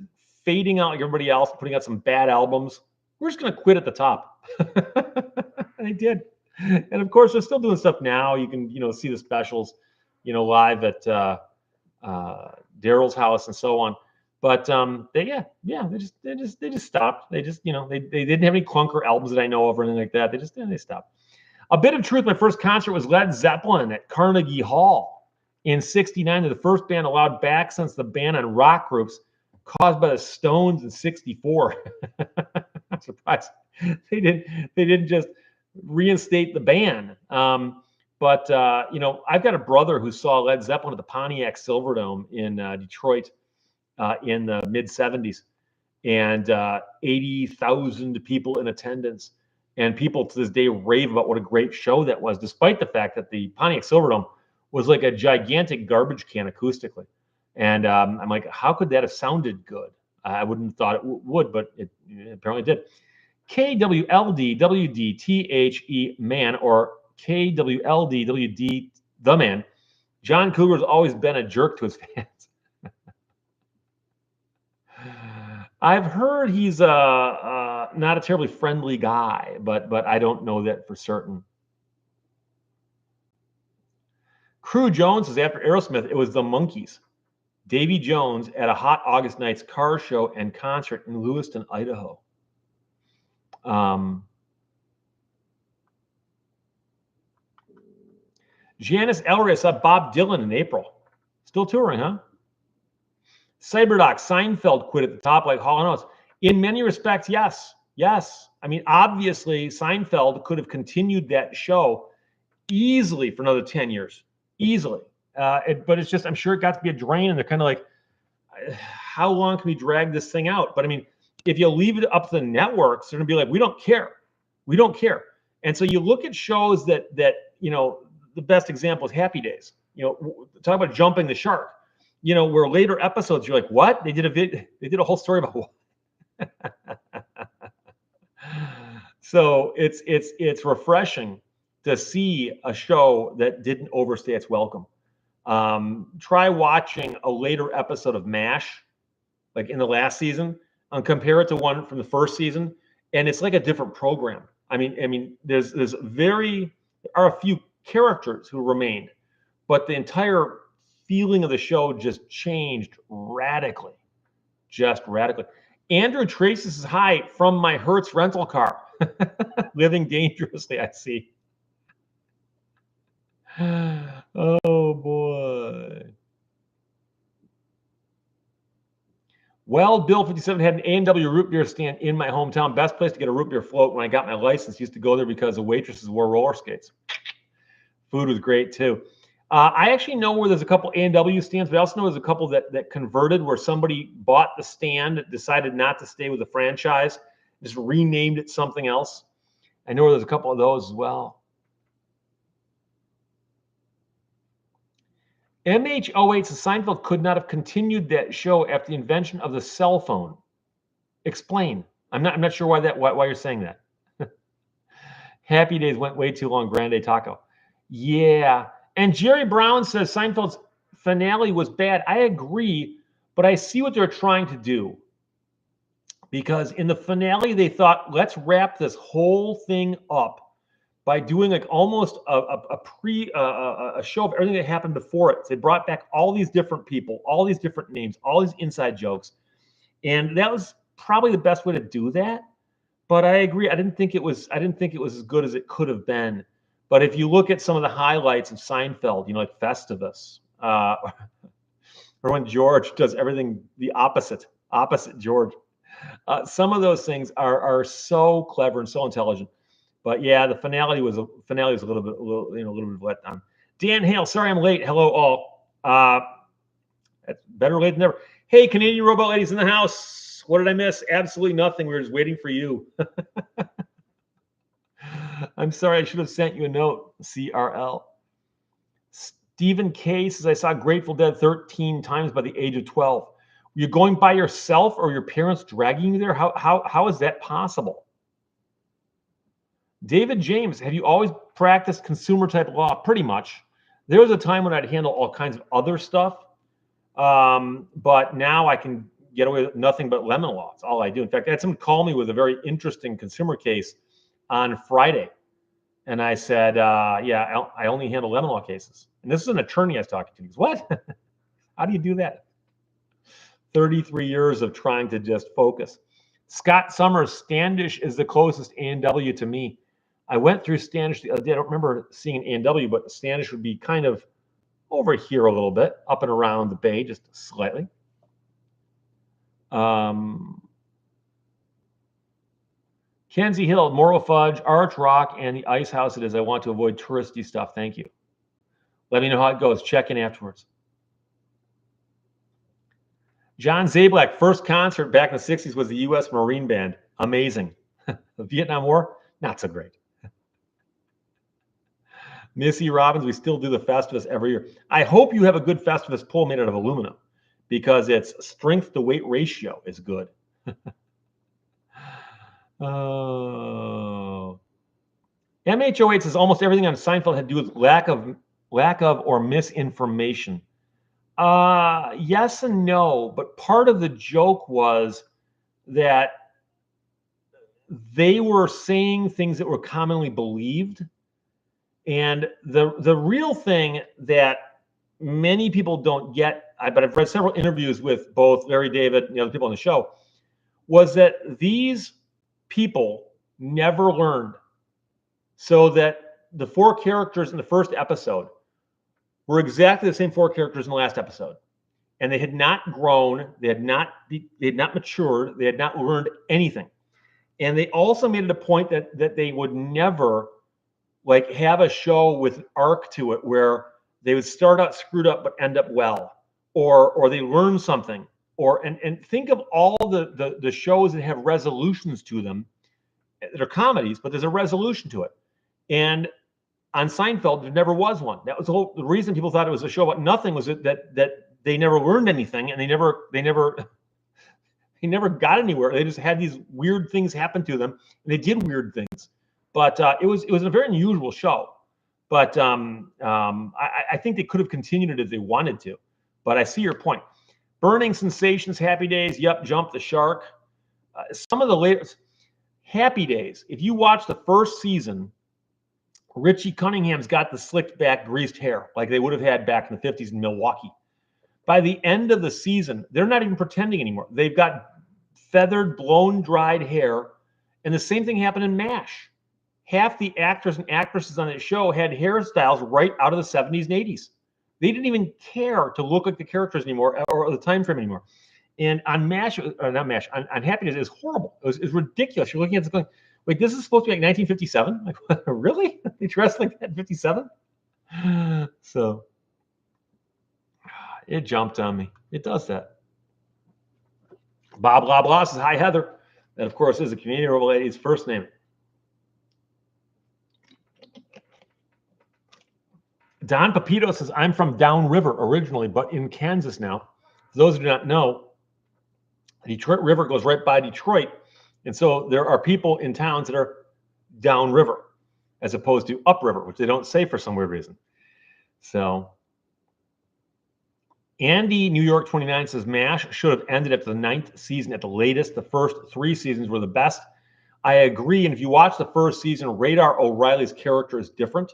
fading out like everybody else, putting out some bad albums, we're just going to quit at the top. And they did. And of course, they're still doing stuff now. You can, see the specials, live at Daryl's house and so on. But they just stopped. They just, they didn't have any clunker albums that I know of or anything like that. They stopped. A Bit of Truth, my first concert was Led Zeppelin at Carnegie Hall in '69. They're the first band allowed back since the ban on rock groups caused by the Stones in '64. I'm surprised they didn't just reinstate the ban. But I've got a brother who saw Led Zeppelin at the Pontiac Silverdome in Detroit in the mid '70s, and 80,000 people in attendance. And people to this day rave about what a great show that was, despite the fact that the Pontiac Silverdome was like a gigantic garbage can acoustically. And I'm like, how could that have sounded good? I wouldn't have thought it would, but it apparently did. KWLDWDTHE man, or KWLDWD the man. John Cougar's always been a jerk to his fans. I've heard he's not a terribly friendly guy, but I don't know that for certain. Crew Jones says after Aerosmith, it was the Monkees. Davy Jones at a hot August night's car show and concert in Lewiston, Idaho. Janice Ellery saw Bob Dylan in April. Still touring, huh? Cyberdoc, Seinfeld quit at the top like Hall & Oates. In many respects, yes. I mean, obviously, Seinfeld could have continued that show easily for another 10 years. Easily. But it's just, I'm sure it got to be a drain, and they're kind of like, how long can we drag this thing out? But I mean, if you leave it up to the networks, they're gonna be like, we don't care. We don't care. And so you look at shows that the best example is Happy Days. Talk about jumping the shark. Where later episodes you're like, what? They did a whole story about what? So it's refreshing to see a show that didn't overstay its welcome. Try watching a later episode of MASH, like in the last season, and compare it to one from the first season, and it's like a different program. I mean, there are a few characters who remained, but the entire feeling of the show just changed radically, Andrew Tracy says, hi from my Hertz rental car. Living dangerously, I see. Oh, boy. Well, Bill 57 had an A&W root beer stand in my hometown. Best place to get a root beer float when I got my license. Used to go there because the waitresses wore roller skates. Food was great, too. I actually know where there's a couple A&W stands, but I also know there's a couple that converted where somebody bought the stand, decided not to stay with the franchise, just renamed it something else. I know there's a couple of those as well. MH08 says Seinfeld could not have continued that show after the invention of the cell phone. Explain. I'm not sure why you're saying that. Happy Days went way too long. Grande Taco. Yeah. And Jerry Brown says Seinfeld's finale was bad. I agree, but I see what they're trying to do. Because in the finale, they thought, let's wrap this whole thing up by doing like almost a show of everything that happened before it. So they brought back all these different people, all these different names, all these inside jokes. And that was probably the best way to do that. But I agree. I didn't think it was as good as it could have been. But if you look at some of the highlights of Seinfeld, like Festivus, or when George does everything the opposite George. Some of those things are so clever and so intelligent. But yeah, the finale was a little bit of letdown. Dan Hale, sorry I'm late. Hello all. That's better late than never. Hey, Canadian Robot Ladies in the house. What did I miss? Absolutely nothing. We were just waiting for you. I'm sorry. I should have sent you a note. CRL. Stephen K says, I saw Grateful Dead 13 times by the age of 12. Were you going by yourself or your parents dragging you there? How is that possible? David James, have you always practiced consumer type law? Pretty much. There was a time when I'd handle all kinds of other stuff. But now I can get away with nothing but lemon law. It's all I do. In fact, I had someone call me with a very interesting consumer case on Friday. And I said, yeah, I only handle lemon law cases. And this is an attorney I was talking to. He goes, what? How do you do that? 33 years of trying to just focus. Scott Summers, Standish is the closest A&W to me. I went through Standish the other day. I don't remember seeing A&W, but Standish would be kind of over here a little bit, up and around the bay, just slightly. Kenzie Hill, Moral Fudge, Arch Rock, and the Ice House it is. I want to avoid touristy stuff. Thank you. Let me know how it goes. Check in afterwards. John Zablak, first concert back in the 60s was the U.S. Marine Band. Amazing. The Vietnam War, not so great. Missy Robbins, we still do the Festivus every year. I hope you have a good Festivus pole made out of aluminum because its strength to weight ratio is good. Oh. MH08 says almost everything on Seinfeld had to do with lack of or misinformation. Yes and no, but part of the joke was that they were saying things that were commonly believed. And the real thing that many people don't get, but I've read several interviews with both Larry David and the other people on the show, was that these people never learned. So that the four characters in the first episode were exactly the same four characters in the last episode. And they had not grown, they had not matured, they had not learned anything. And they also made it a point that they would never like have a show with an arc to it where they would start out screwed up but end up well, or they learn something, and think of all the shows that have resolutions to them. They're comedies, but there's a resolution to it. And on Seinfeld, there never was one. That was the reason people thought it was a show about nothing, was that they never learned anything, and they never got anywhere. They just had these weird things happen to them, and they did weird things. But it was a very unusual show. But I think they could have continued it if they wanted to. But I see your point. Burning Sensations, Happy Days, yep, Jump the Shark. Some of the latest Happy Days. If you watch the first season, Richie Cunningham's got the slicked back, greased hair like they would have had back in the 50s in Milwaukee. By the end of the season, they're not even pretending anymore. They've got feathered, blown, dried hair. And the same thing happened in MASH. Half the actors and actresses on that show had hairstyles right out of the 70s and 80s. They didn't even care to look like the characters anymore or the time frame anymore. And on MASH, not MASH, on Happy Days, it was horrible. It was ridiculous. You're looking at this going, wait, this is supposed to be like 1957? Like, really? They dressed like that in 57? So it jumped on me. It does that. Bob Blah Blah says, hi, Heather. That, of course, is a Canadian Rebel lady's first name. Don Pepito says, I'm from Downriver originally, but in Kansas now. For those who do not know, the Detroit River goes right by Detroit. And so there are people in towns that are downriver as opposed to upriver, which they don't say for some weird reason. So Andy, New York 29 says, MASH should have ended after the 9th season at the latest. The first 3 seasons were the best. I agree. And if you watch the first season, Radar O'Reilly's character is different.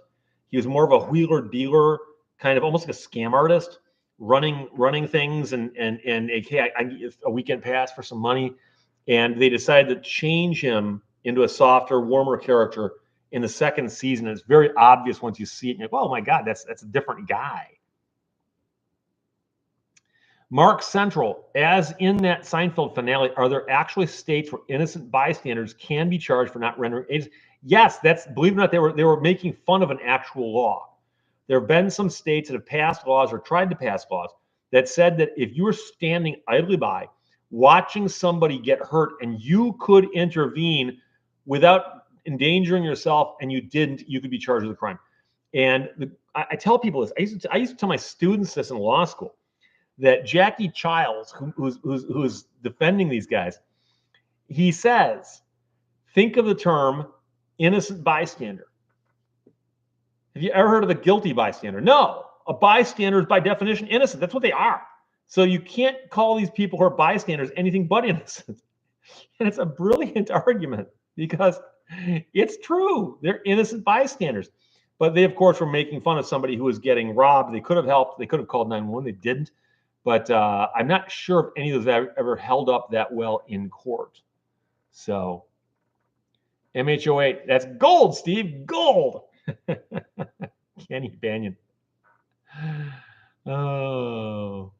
He was more of a wheeler dealer, kind of almost like a scam artist, running things and hey, I get a weekend pass for some money. And they decided to change him into a softer, warmer character in the second season. It's very obvious once you see it. And you're like, oh my God, that's a different guy. Mark Central, as in that Seinfeld finale, are there actually states where innocent bystanders can be charged for not rendering aid? Yes, that's, believe it or not, they were making fun of an actual law. There have been some states that have passed laws or tried to pass laws that said that if you were standing idly by, watching somebody get hurt, and you could intervene without endangering yourself, and you didn't, you could be charged with a crime. And I tell people this. I used to tell my students this in law school, that Jackie Childs, who's defending these guys, he says, think of the term innocent bystander. Have you ever heard of the guilty bystander? No. A bystander is by definition innocent. That's what they are. So you can't call these people who are bystanders anything but innocent. And it's a brilliant argument because it's true. They're innocent bystanders. But they, of course, were making fun of somebody who was getting robbed. They could have helped. They could have called 911. They didn't. But I'm not sure if any of those ever held up that well in court. So MH08, that's gold, Steve, gold. Kenny Banyan. Oh.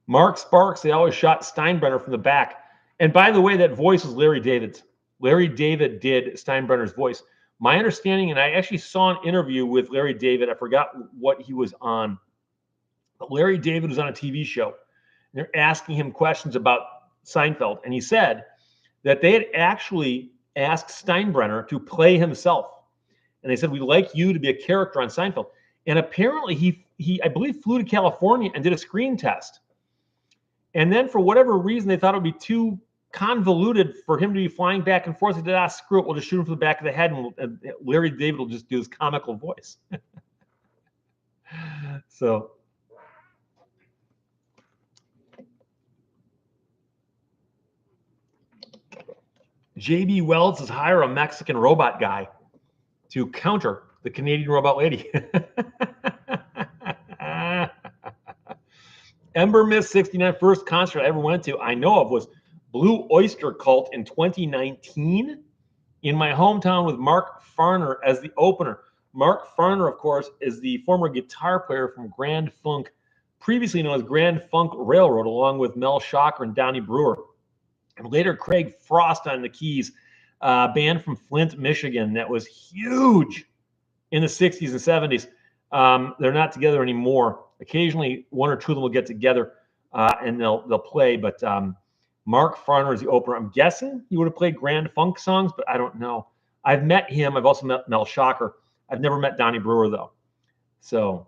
Mark Sparks, they always shot Steinbrenner from the back. And by the way, that voice was Larry David's. Larry David did Steinbrenner's voice. My understanding, and I actually saw an interview with Larry David. I forgot what he was on. But Larry David was on a TV show. And they're asking him questions about Seinfeld. And he said that they had actually asked Steinbrenner to play himself. And they said, we'd like you to be a character on Seinfeld. And apparently he I believe, flew to California and did a screen test. And then for whatever reason, they thought it would be too convoluted for him to be flying back and forth. They said, screw it. We'll just shoot him from the back of the head, and Larry David will just do his comical voice. So J.B. Wells says, hire a Mexican robot guy to counter the Canadian robot lady. Ember Miss 69, first concert I ever went to, I know of, was Blue Oyster Cult in 2019 in my hometown with Mark Farner as the opener. Mark Farner, of course, is the former guitar player from Grand Funk, previously known as Grand Funk Railroad, along with Mel Shocker and Donnie Brewer. And later, Craig Frost on the keys, band from Flint, Michigan, that was huge in the 60s and 70s. They're not together anymore. Occasionally, one or two of them will get together. and they'll play. But Mark Farner is the opener. I'm guessing he would have played Grand Funk songs, but I don't know. I've met him. I've also met Mel Shocker. I've never met Donnie Brewer though. So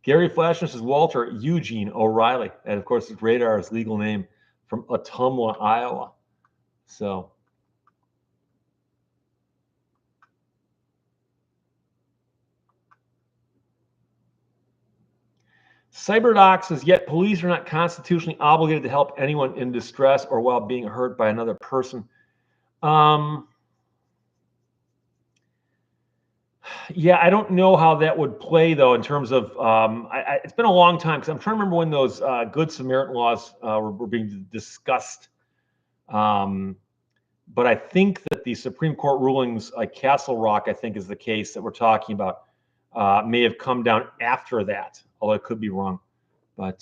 Gary Flashner says Walter Eugene O'Reilly, and of course his Radar's legal name, from Ottumwa, Iowa. So. CyberDoc says, yet police are not constitutionally obligated to help anyone in distress or while being hurt by another person. Yeah, I don't know how that would play, though, in terms of, it's been a long time, because I'm trying to remember when those Good Samaritan laws were being discussed. But I think that the Supreme Court rulings, like Castle Rock, I think is the case that we're talking about, may have come down after that, although I could be wrong. But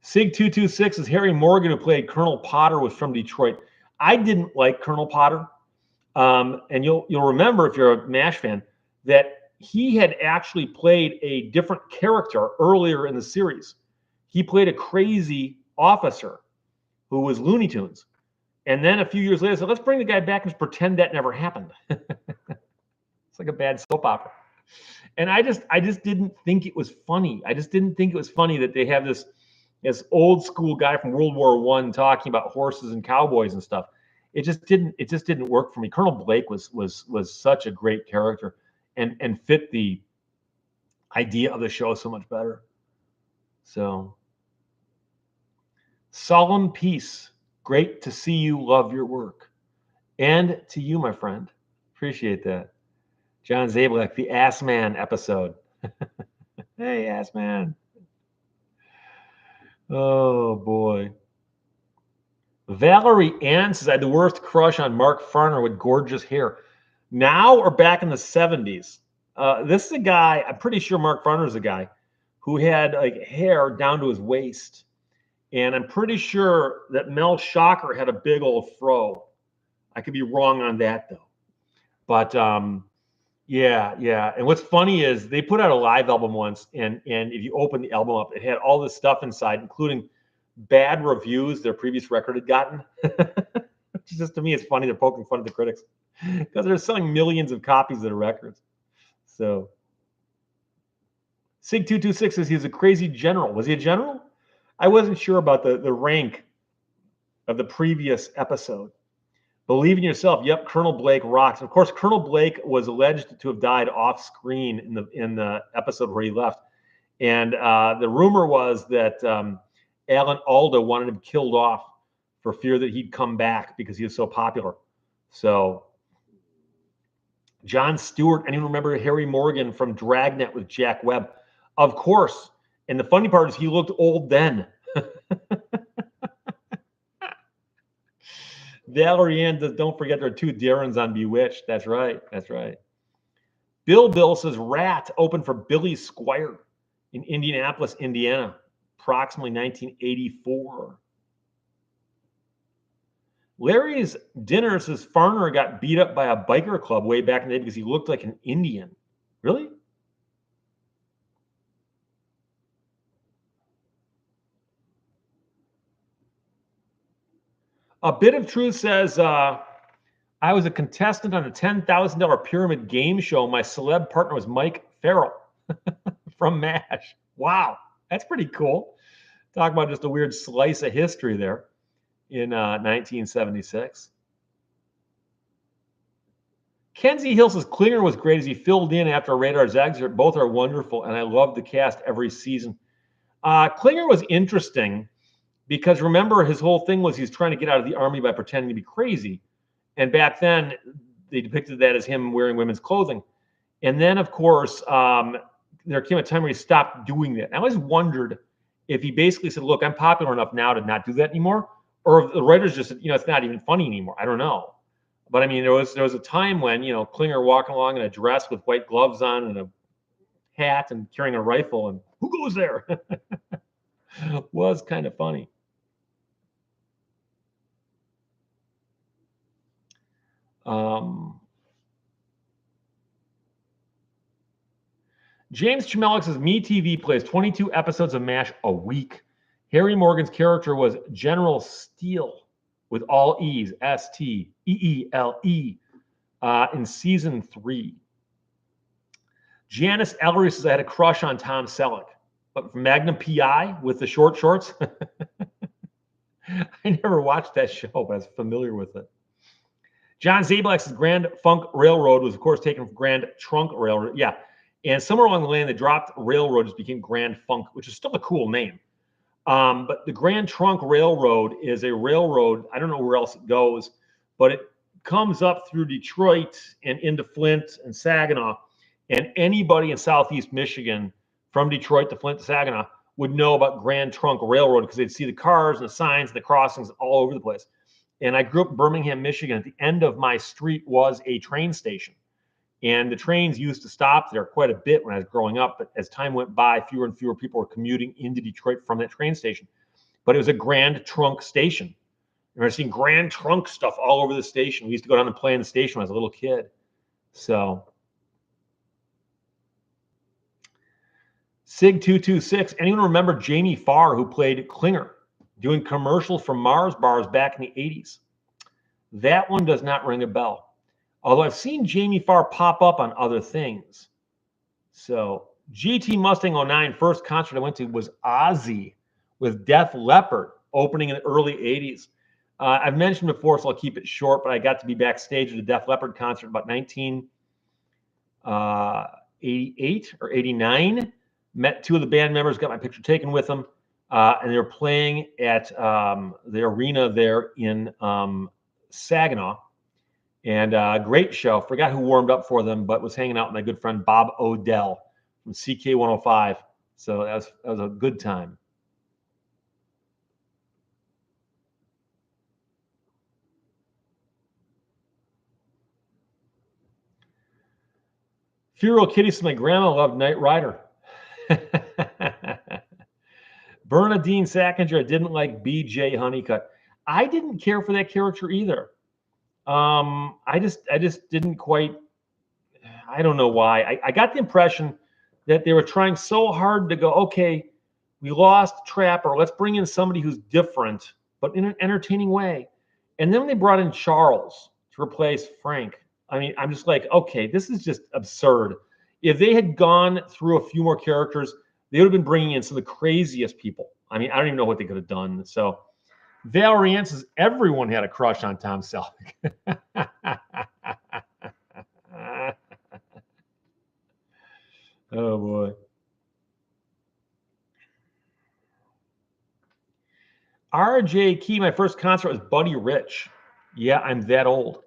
Sig226 is Harry Morgan, who played Colonel Potter, was from Detroit. I didn't like Colonel Potter. And you'll remember, if you're a MASH fan, that he had actually played a different character earlier in the series. He played a crazy officer who was Looney Tunes. And then a few years later, said, let's bring the guy back and just pretend that never happened. It's like a bad soap opera. And I just didn't think it was funny. I just didn't think it was funny that they have this old school guy from World War I talking about horses and cowboys and stuff. It just didn't work for me. Colonel Blake was such a great character and fit the idea of the show so much better. So, Solemn Peace. Great to see you. Love your work. And to you, my friend. Appreciate that. John Zablek, the Ass Man episode. Hey, Ass Man. Oh, boy. Valerie Ann says, I had the worst crush on Mark Farner with gorgeous hair. Now or back in the 70s? This is a guy, I'm pretty sure Mark Farner is a guy who had like hair down to his waist. And I'm pretty sure that Mel Shocker had a big old fro. I could be wrong on that, though. But yeah. And what's funny is they put out a live album once, and if you open the album up, it had all this stuff inside, including bad reviews their previous record had gotten. Which is just, to me, it's funny they're poking fun at the critics because they're selling millions of copies of the records. So Sig226 says he was a crazy general. Was he a general? I wasn't sure about the rank of the previous episode. Believe in yourself. Yep, Colonel Blake rocks. Of course, Colonel Blake was alleged to have died off screen in the episode where he left, and the rumor was that Alan Alda wanted him killed off for fear that he'd come back because he was so popular. So, John Stewart, anyone remember Harry Morgan from Dragnet with Jack Webb? Of course. And the funny part is he looked old then. Valerie Ann does, don't forget there are two Darrens on Bewitched. That's right. Bill says Rat opened for Billy Squire in Indianapolis, Indiana, approximately 1984. Larry's Dinner says Farner got beat up by a biker club way back in the day because he looked like an Indian. Really? A Bit of Truth says, I was a contestant on a $10,000 pyramid game show. My celeb partner was Mike Farrell from MASH. Wow, that's pretty cool. Talk about just a weird slice of history there in 1976. Kenzie Hill says Klinger was great as he filled in after Radar's exit. Both are wonderful, and I love the cast every season. Klinger was interesting because remember his whole thing was he's trying to get out of the army by pretending to be crazy. And back then, they depicted that as him wearing women's clothing. And then, of course, there came a time where he stopped doing that. And I always wondered if he basically said, look, I'm popular enough now to not do that anymore. Or if the writers just said, it's not even funny anymore. I don't know. But I mean, there was a time when, Klinger walking along in a dress with white gloves on and a hat and carrying a rifle and who goes there? Was kind of funny. James Chamelix says, MeTV plays 22 episodes of MASH a week. Harry Morgan's character was General Steele with all E's, S-T-E-E-L-E, in season 3. Janice Ellery says, I had a crush on Tom Selleck. But from Magnum P.I. with the short shorts? I never watched that show, but I was familiar with it. John Zablak says, Grand Funk Railroad was, of course, taken from Grand Trunk Railroad. Yeah. And somewhere along the line, they dropped Railroad, just became Grand Funk, which is still a cool name. But the Grand Trunk Railroad is a railroad. I don't know where else it goes, but it comes up through Detroit and into Flint and Saginaw. And anybody in Southeast Michigan from Detroit to Flint to Saginaw would know about Grand Trunk Railroad because they'd see the cars and the signs and the crossings all over the place. And I grew up in Birmingham, Michigan. At the end of my street was a train station. And the trains used to stop there quite a bit when I was growing up. But as time went by, fewer and fewer people were commuting into Detroit from that train station. But it was a Grand Trunk station. I remember seeing Grand Trunk stuff all over the station. We used to go down and play in the station when I was a little kid. So Sig226, anyone remember Jamie Farr, who played Klinger, doing commercials for Mars bars back in the 80s? That one does not ring a bell. Although I've seen Jamie Farr pop up on other things. So GT Mustang 09, first concert I went to was Ozzy with Def Leppard, opening in the early 80s. I've mentioned before, so I'll keep it short, but I got to be backstage at a Def Leppard concert about 1988 or 89. Met two of the band members, got my picture taken with them, and they were playing at the arena there in Saginaw. And great show. Forgot who warmed up for them, but was hanging out with my good friend Bob Odell from CK105. So that was a good time. Furial Kitty says, my grandma loved Knight Rider. Bernadine Sackinger didn't like BJ Honeycutt. I didn't care for that character either. I just didn't quite. I don't know why. I got the impression that they were trying so hard to go, okay, we lost Trapper. Let's bring in somebody who's different, but in an entertaining way. And then they brought in Charles to replace Frank. I mean, I'm just like, okay, this is just absurd. If they had gone through a few more characters, they would have been bringing in some of the craziest people. I mean, I don't even know what they could have done. So Valerie Ann says, everyone had a crush on Tom Selleck. Oh, boy. RJ Key, my first concert was Buddy Rich. Yeah, I'm that old.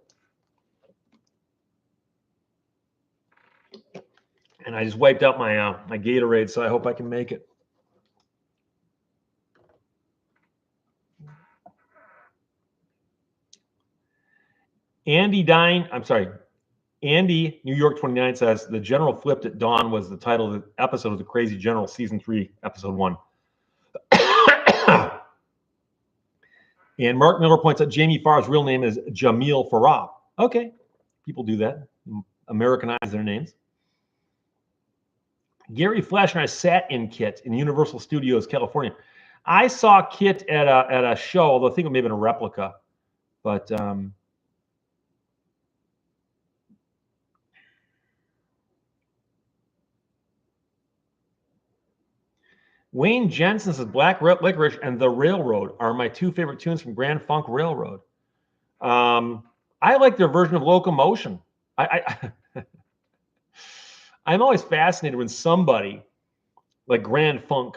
And I just wiped out my my Gatorade, so I hope I can make it. Andy New York 29 says, the General Flipped at Dawn was the title of the episode of The Crazy General, Season 3, Episode 1. And Mark Miller points out Jamie Farr's real name is Jamil Farah. Okay, people do that, Americanize their names. Gary Flash and I sat in Kit in Universal Studios, California. I saw Kit at a show, although I think it may have been a replica. But Wayne Jensen says Black Licorice and The Railroad are my two favorite tunes from Grand Funk Railroad. I like their version of Locomotion. I'm always fascinated when somebody like Grand Funk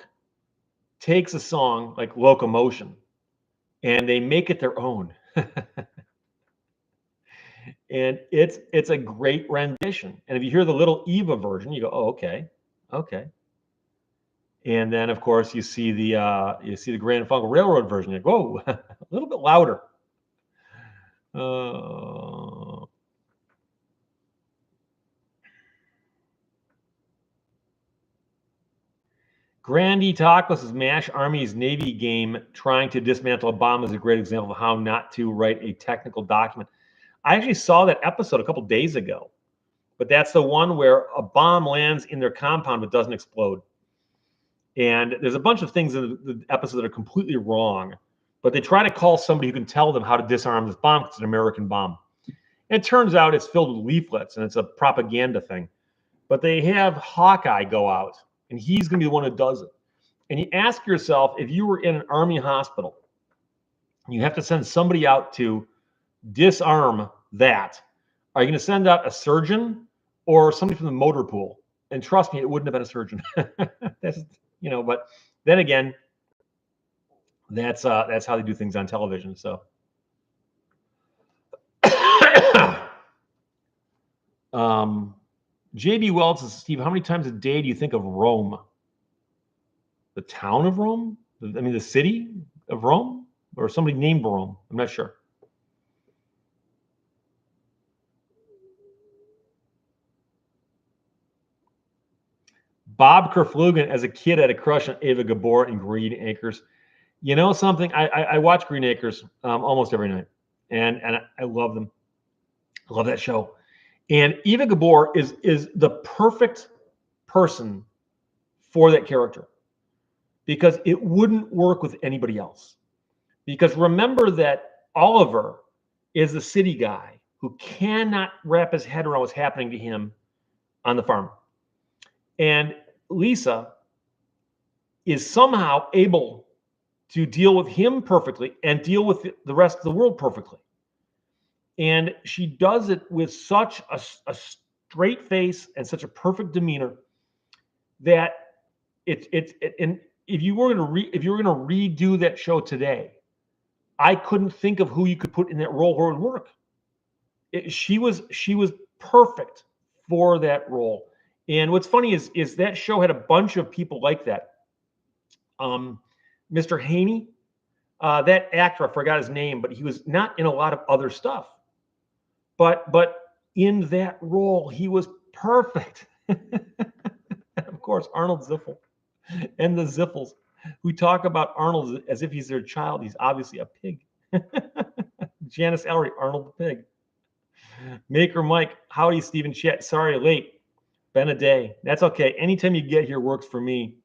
takes a song like Locomotion and they make it their own. And it's a great rendition. And if you hear the Little Eva version, you go, oh, okay. And then, of course, you see the Grand Funk Railroad version. You go, whoa, a little bit louder. Grandy Tacos is MASH Army's Navy game trying to dismantle a bomb is a great example of how not to write a technical document. I actually saw that episode a couple days ago. but that's the one where a bomb lands in their compound but doesn't explode. And there's a bunch of things in the episode that are completely wrong, but they try to call somebody who can tell them how to disarm this bomb because it's an American bomb. And it turns out it's filled with leaflets and it's a propaganda thing. But they have Hawkeye go out, and he's going to be the one who does it. And you ask yourself, if you were in an Army hospital, you have to send somebody out to disarm that. Are you going to send out a surgeon or somebody from the motor pool? And trust me, it wouldn't have been a surgeon. That's, but then again, that's how they do things on television. So, JB Wells says, Steve, how many times a day do you think of Rome? The town of Rome? I mean, the city of Rome, or somebody named Rome? I'm not sure. Bob Kerflugen, as a kid, had a crush on Ava Gabor in Green Acres. You know something? I watch Green Acres almost every night, and I love them. I love that show. And Eva Gabor is the perfect person for that character because it wouldn't work with anybody else. Because remember that Oliver is the city guy who cannot wrap his head around what's happening to him on the farm. And Lisa is somehow able to deal with him perfectly and deal with the rest of the world perfectly. And she does it with such a straight face and such a perfect demeanor that and if you were going to redo that show today, I couldn't think of who you could put in that role where it would work. She was perfect for that role. And what's funny is that show had a bunch of people like that. Mr. Haney, that actor, I forgot his name, but he was not in a lot of other stuff. But in that role, he was perfect. Of course, Arnold Ziffel and the Ziffels, who talk about Arnold as if he's their child. He's obviously a pig. Janice Ellery, Arnold the pig. Maker Mike, howdy, Stephen Chet. Sorry, late. Been a day. That's okay. Anytime you get here works for me.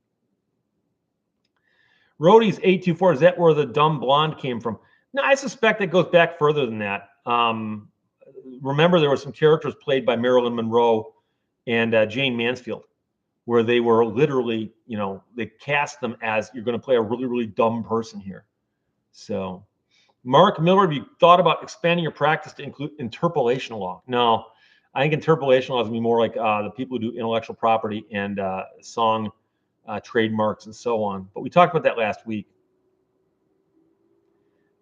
Roadies 824, is that where the dumb blonde came from? No, I suspect it goes back further than that. Remember, there were some characters played by Marilyn Monroe and Jane Mansfield, where they were literally, they cast them as you're going to play a really, really dumb person here. So, Mark Miller, have you thought about expanding your practice to include interpolation law? No, I think interpolation law is going to be more like the people who do intellectual property and song trademarks and so on. But we talked about that last week.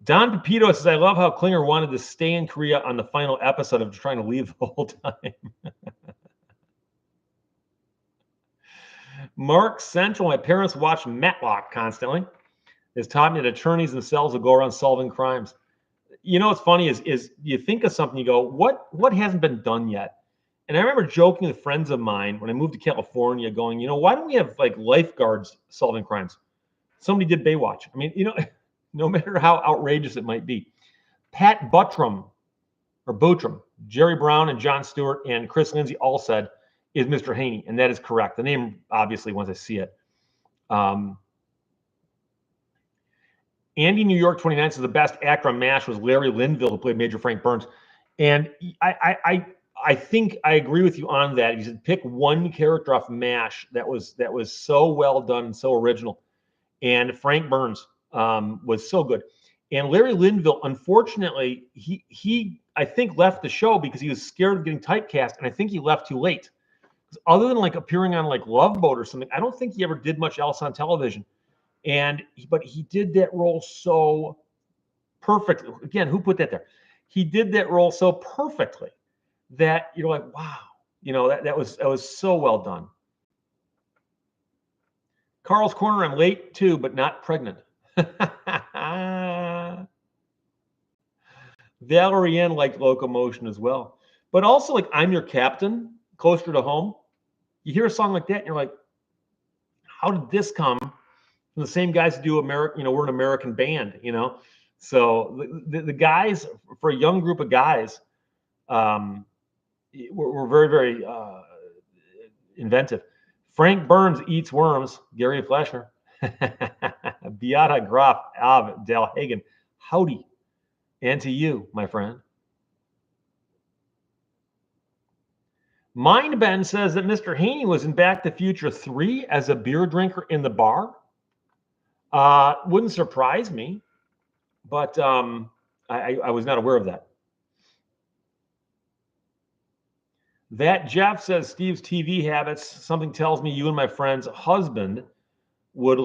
Don Pepito says, I love how Klinger wanted to stay in Korea on the final episode of trying to leave the whole time. Mark Central, my parents watch Matlock constantly. It's taught me that attorneys themselves will go around solving crimes. What's funny is you think of something, you go, what hasn't been done yet? And I remember joking with friends of mine when I moved to California going, why don't we have like lifeguards solving crimes? Somebody did Baywatch. I mean, no matter how outrageous it might be. Pat Buttram, Jerry Brown and Jon Stewart and Chris Lindsay all said is Mr. Haney, and that is correct. The name, obviously, once I see it. Andy New York 29 says the best actor on MASH was Larry Linville, who played Major Frank Burns. And I think I agree with you on that. You should pick one character off MASH that was so well done and so original. And Frank Burns was so good. And Larry Linville, unfortunately, he I think left the show because he was scared of getting typecast, and I think he left too late. Other than like appearing on like Love Boat or something, I don't think he ever did much else on television. But he did that role so perfectly. Again, who put that there? He did that role so perfectly that you're like, wow, that was so well done. Carl's Corner, I'm late too, but not pregnant. Valerie Ann liked Locomotion as well. But also like I'm Your Captain, Closer to Home. You hear a song like that and you're like, how did this come from the same guys who do American, we're an American band, So the guys, for a young group of guys, we're very, very inventive. Frank Burns eats worms. Gary Fleshner. Beata Graf Av Del Hagen. Howdy. And to you, my friend. Mind Ben says that Mr. Haney was in Back to the Future 3 as a beer drinker in the bar. Wouldn't surprise me, but I was not aware of that. That Jeff says Steve's TV habits. Something tells me you and my friend's husband would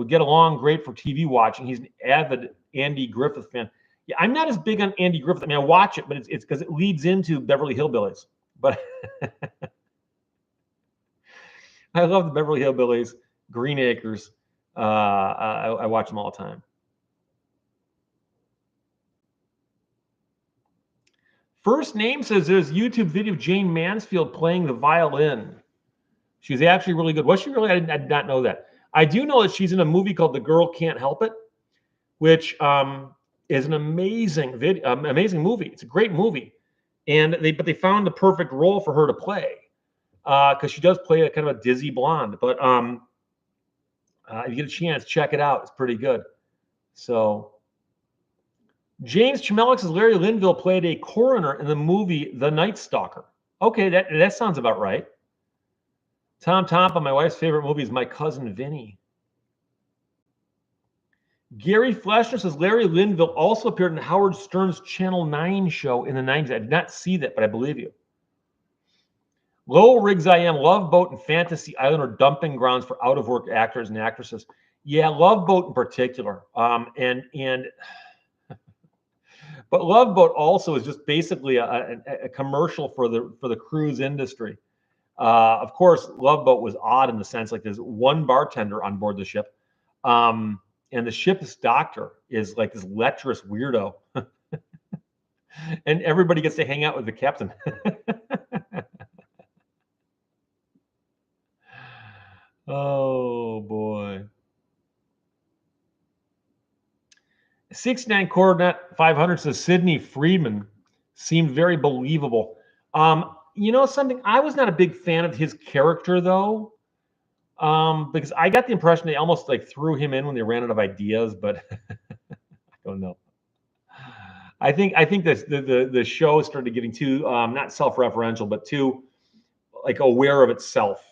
get along great for TV watching. He's an avid Andy Griffith fan. Yeah, I'm not as big on Andy Griffith. I mean, I watch it, but it's because it leads into Beverly Hillbillies. But I love the Beverly Hillbillies, Green Acres. I watch them all the time. First Name says there's a YouTube video of Jane Mansfield playing the violin. She's actually really good. Was she really? I did not know that. I do know that she's in a movie called The Girl Can't Help It, which is an amazing amazing movie. It's a great movie, and they found the perfect role for her to play because she does play a kind of a dizzy blonde. But if you get a chance, check it out. It's pretty good. So James Chamelix says Larry Linville played a coroner in the movie The Night Stalker. Okay, that sounds about right. Tom Tompa, my wife's favorite movie is My Cousin Vinny. Gary Fleshner says Larry Linville also appeared in Howard Stern's Channel 9 show in the 90s. I did not see that, but I believe you. Lowell Riggs I Am, Love Boat and Fantasy Island are dumping grounds for out-of-work actors and actresses. Yeah, Love Boat in particular. But Love Boat also is just basically a commercial for the cruise industry. Of course, Love Boat was odd in the sense like there's one bartender on board the ship. And the ship's doctor is like this lecherous weirdo. And everybody gets to hang out with the captain. Oh, boy. 69 Coordinate 500 says Sidney Friedman seemed very believable. You know something? I was not a big fan of his character, though. Because I got the impression they almost like threw him in when they ran out of ideas, but I don't know. I think the show started getting too not self-referential, but too like aware of itself,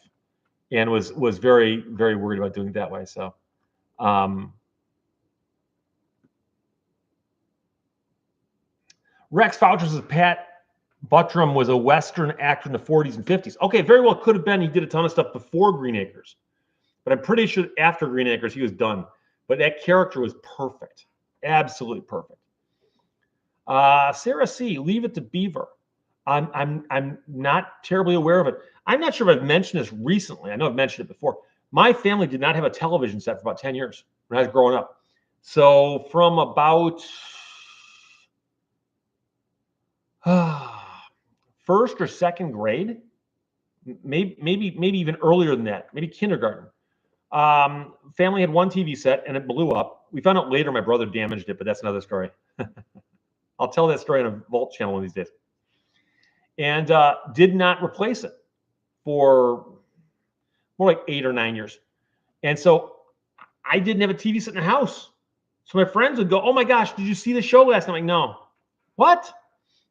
and was very, very worried about doing it that way. So, Rex Foucher says Pat Buttram was a Western actor in the 40s and 50s. Okay, very well could have been. He did a ton of stuff before Green Acres. But I'm pretty sure after Green Acres, he was done. But that character was perfect. Absolutely perfect. Sarah C., Leave It to Beaver. I'm not terribly aware of it. I'm not sure if I've mentioned this recently. I know I've mentioned it before. My family did not have a television set for about 10 years when I was growing up. So from about first or second grade, maybe even earlier than that, maybe kindergarten. Family had one TV set and it blew up. We found out later my brother damaged it, but that's another story. I'll tell that story on a Vault channel one of these days. And did not replace it for more like 8 or 9 years. And so I didn't have a TV set in the house. So my friends would go, "Oh my gosh, did you see the show last night?" I'm like, "No." "What?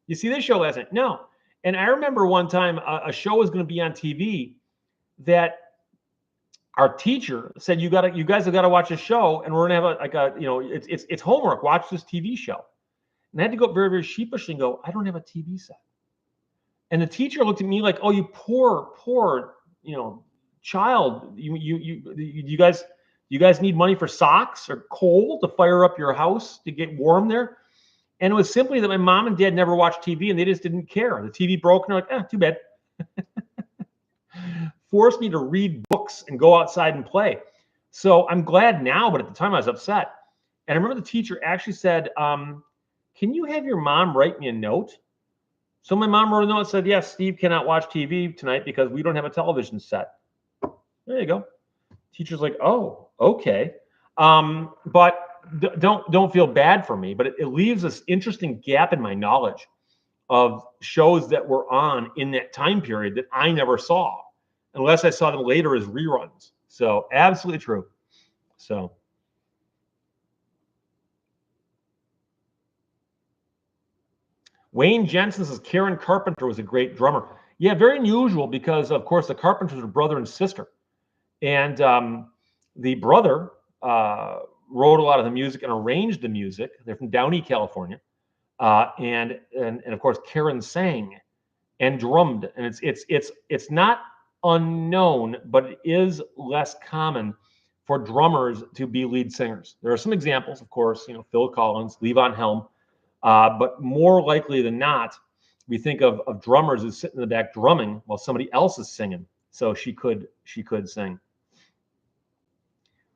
You see this show last night?" "No." And I remember one time a show was going to be on TV that our teacher said, you guys have got to watch a show, and we're gonna have it's homework. Watch this TV show. And I had to go very, very sheepishly and go, "I don't have a TV set." And the teacher looked at me like, "Oh, you poor, child. You guys need money for socks or coal to fire up your house to get warm there." And it was simply that my mom and dad never watched TV and they just didn't care. The TV broke and they're like, too bad. Forced me to read books and go outside and play. So I'm glad now, but at the time I was upset. And I remember the teacher actually said, "Can you have your mom write me a note?" So my mom wrote a note and said, "Yes, Steve cannot watch TV tonight because we don't have a television set." There you go. Teacher's like, "Oh, okay." But don't feel bad for me, but it leaves this interesting gap in my knowledge of shows that were on in that time period that I never saw, unless I saw them later as reruns. So absolutely true. So Wayne Jensen says Karen Carpenter was a great drummer. Yeah, very unusual because, of course, the Carpenters are brother and sister. And the brother wrote a lot of the music and arranged the music. They're from Downey, California. And of course, Karen sang and drummed. And it's not unknown, but it is less common for drummers to be lead singers. There are some examples, of course, Phil Collins, Levon Helm, but more likely than not, we think of drummers as sitting in the back drumming while somebody else is singing. So she could sing.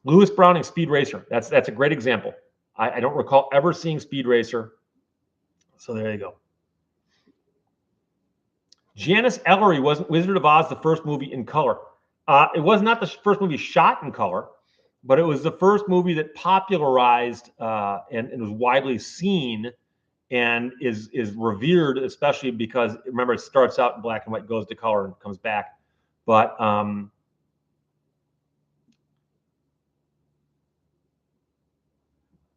Lewis Browning, Speed Racer. That's a great example. I don't recall ever seeing Speed Racer. So there you go. Janice Ellery wasn't Wizard of Oz the first movie in color. It was not the first movie shot in color, but it was the first movie that popularized and was widely seen and is revered, especially because, remember, it starts out in black and white, goes to color, and comes back. But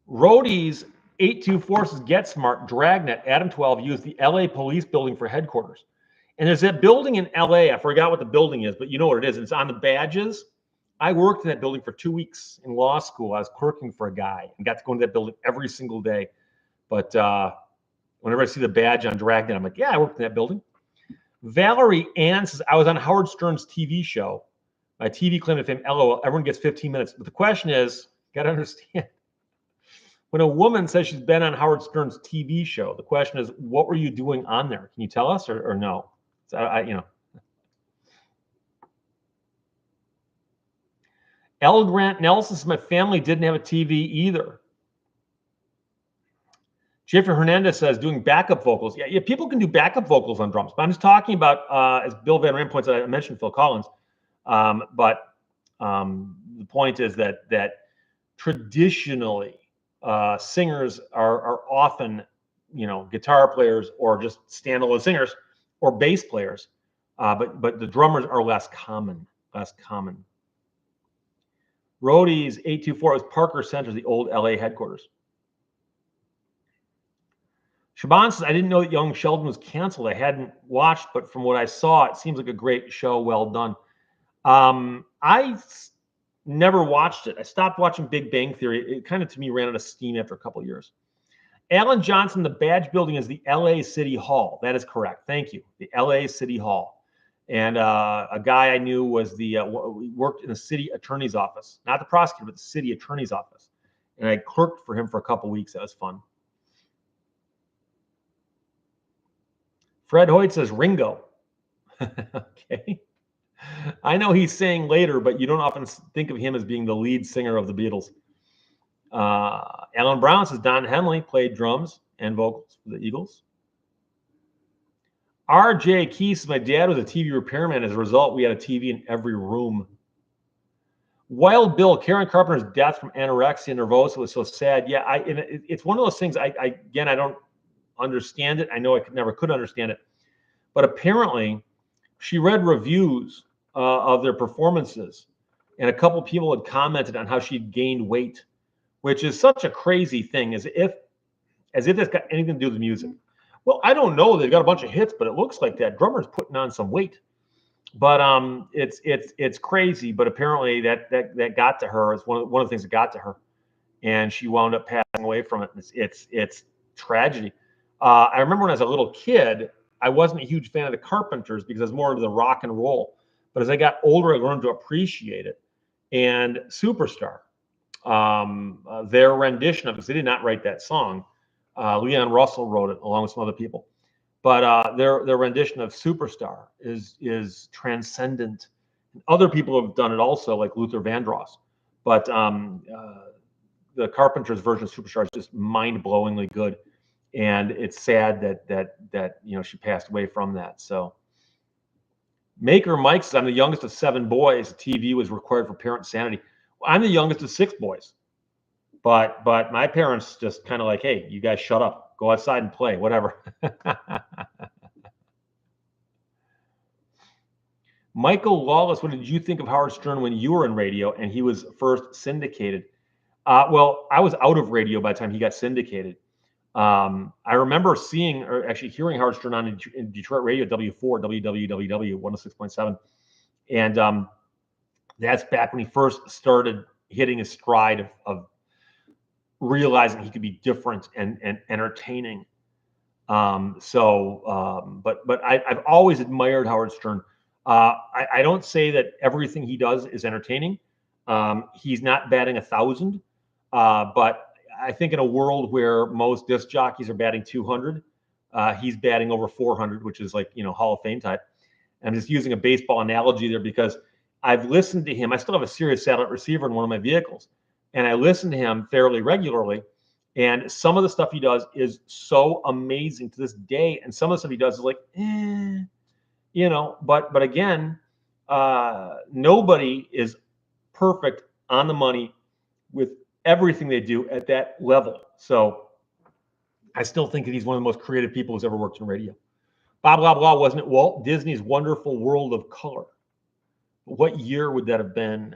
Roadies 824 says Get Smart, Dragnet, Adam 12 used the LA police building for headquarters. And there's that building in LA. I forgot what the building is, but you know what it is. It's on the badges. I worked in that building for 2 weeks in law school. I was clerking for a guy and got to go into that building every single day. But whenever I see the badge on Dragnet, I'm like, yeah, I worked in that building. Valerie Ann says, I was on Howard Stern's TV show. My TV claim to fame, LOL, everyone gets 15 minutes. But the question is, got to understand, when a woman says she's been on Howard Stern's TV show, the question is, what were you doing on there? Can you tell us or no? So L. Grant Nelson says, my family didn't have a TV either. Jeffrey Hernandez says, doing backup vocals. Yeah, people can do backup vocals on drums. But I'm just talking about, as Bill Van Ryn points out, I mentioned Phil Collins. But the point is that traditionally, singers are often, guitar players or just standalone singers or bass players. But the drummers are less common. Roadies 824 was Parker Center, the old LA headquarters. Shaban says, I didn't know that Young Sheldon was canceled. I hadn't watched, but from what I saw, it seems like a great show. Well done. I never watched it. I stopped watching Big Bang Theory. It kind of, to me, ran out of steam after a couple of years. Alan Johnson, the badge building is the LA City Hall. That is correct. Thank you. The LA City Hall. And a guy I knew was worked in the city attorney's office, not the prosecutor, but the city attorney's office. And I clerked for him for a couple of weeks. That was fun. Fred Hoyt says Ringo. Okay. I know he's saying later, but you don't often think of him as being the lead singer of the Beatles. Alan Brown says Don Henley played drums and vocals for the Eagles. R.J. Key says my dad was a TV repairman. As a result, we had a TV in every room. Wild Bill, Karen Carpenter's death from anorexia nervosa was so sad. Yeah, it's one of those things. I don't understand it. I know I never could understand it, but apparently, she read reviews of their performances, and a couple people had commented on how she'd gained weight, which is such a crazy thing, as if it's got anything to do with music. Well, I don't know. They've got a bunch of hits, but it looks like that drummer's putting on some weight. But it's crazy. But apparently that got to her. It's one of the things that got to her, and she wound up passing away from it. It's tragedy. I remember when I was a little kid, I wasn't a huge fan of the Carpenters because I was more into the rock and roll. But as I got older, I learned to appreciate it. And Superstar, their rendition of it, because they did not write that song. Leon Russell wrote it along with some other people. But their rendition of Superstar is transcendent. Other people have done it also, like Luther Vandross. But the Carpenters' version of Superstar is just mind-blowingly good. And it's sad that she passed away from that. So Maker Mike says, I'm the youngest of 7 boys. The TV was required for parent sanity. Well, I'm the youngest of 6 boys. But my parents just kind of like, hey, you guys shut up. Go outside and play, whatever. Michael Lawless, what did you think of Howard Stern when you were in radio and he was first syndicated? Well, I was out of radio by the time he got syndicated. I remember seeing, or actually hearing Howard Stern on in Detroit radio, W4, WWWW 106.7. And that's back when he first started hitting his stride of realizing he could be different and entertaining. But I've always admired Howard Stern. I don't say that everything he does is entertaining. He's not batting 1,000, but I think in a world where most disc jockeys are batting 200, he's batting over 400, which is like, Hall of Fame type. And I'm just using a baseball analogy there because I've listened to him. I still have a Sirius satellite receiver in one of my vehicles, and I listen to him fairly regularly. And some of the stuff he does is so amazing to this day. And some of the stuff he does is like, but again, nobody is perfect on the money with everything they do at that level. So I still think that he's one of the most creative people who's ever worked in radio. Blah, blah, blah. Wasn't it Walt Disney's Wonderful World of Color? What year would that have been?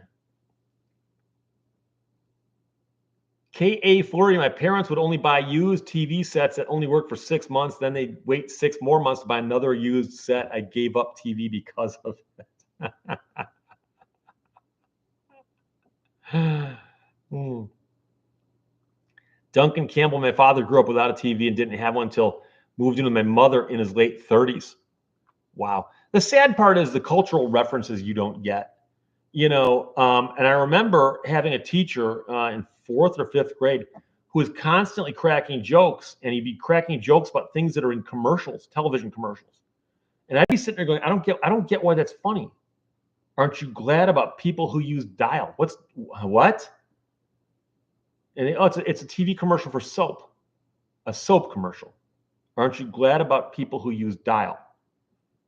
K.A. Flurry, my parents would only buy used TV sets that only work for 6 months. Then they'd wait 6 more months to buy another used set. I gave up TV because of it. Duncan Campbell, my father grew up without a TV and didn't have one until moved in with my mother in his late 30s. Wow. The sad part is the cultural references you don't get. And I remember having a teacher in 4th or 5th grade who was constantly cracking jokes, and he'd be cracking jokes about things that are in commercials, television commercials. And I'd be sitting there going, I don't get why that's funny. Aren't you glad about people who use dial? What? And it's a TV commercial for soap, a soap commercial. Aren't you glad about people who use dial?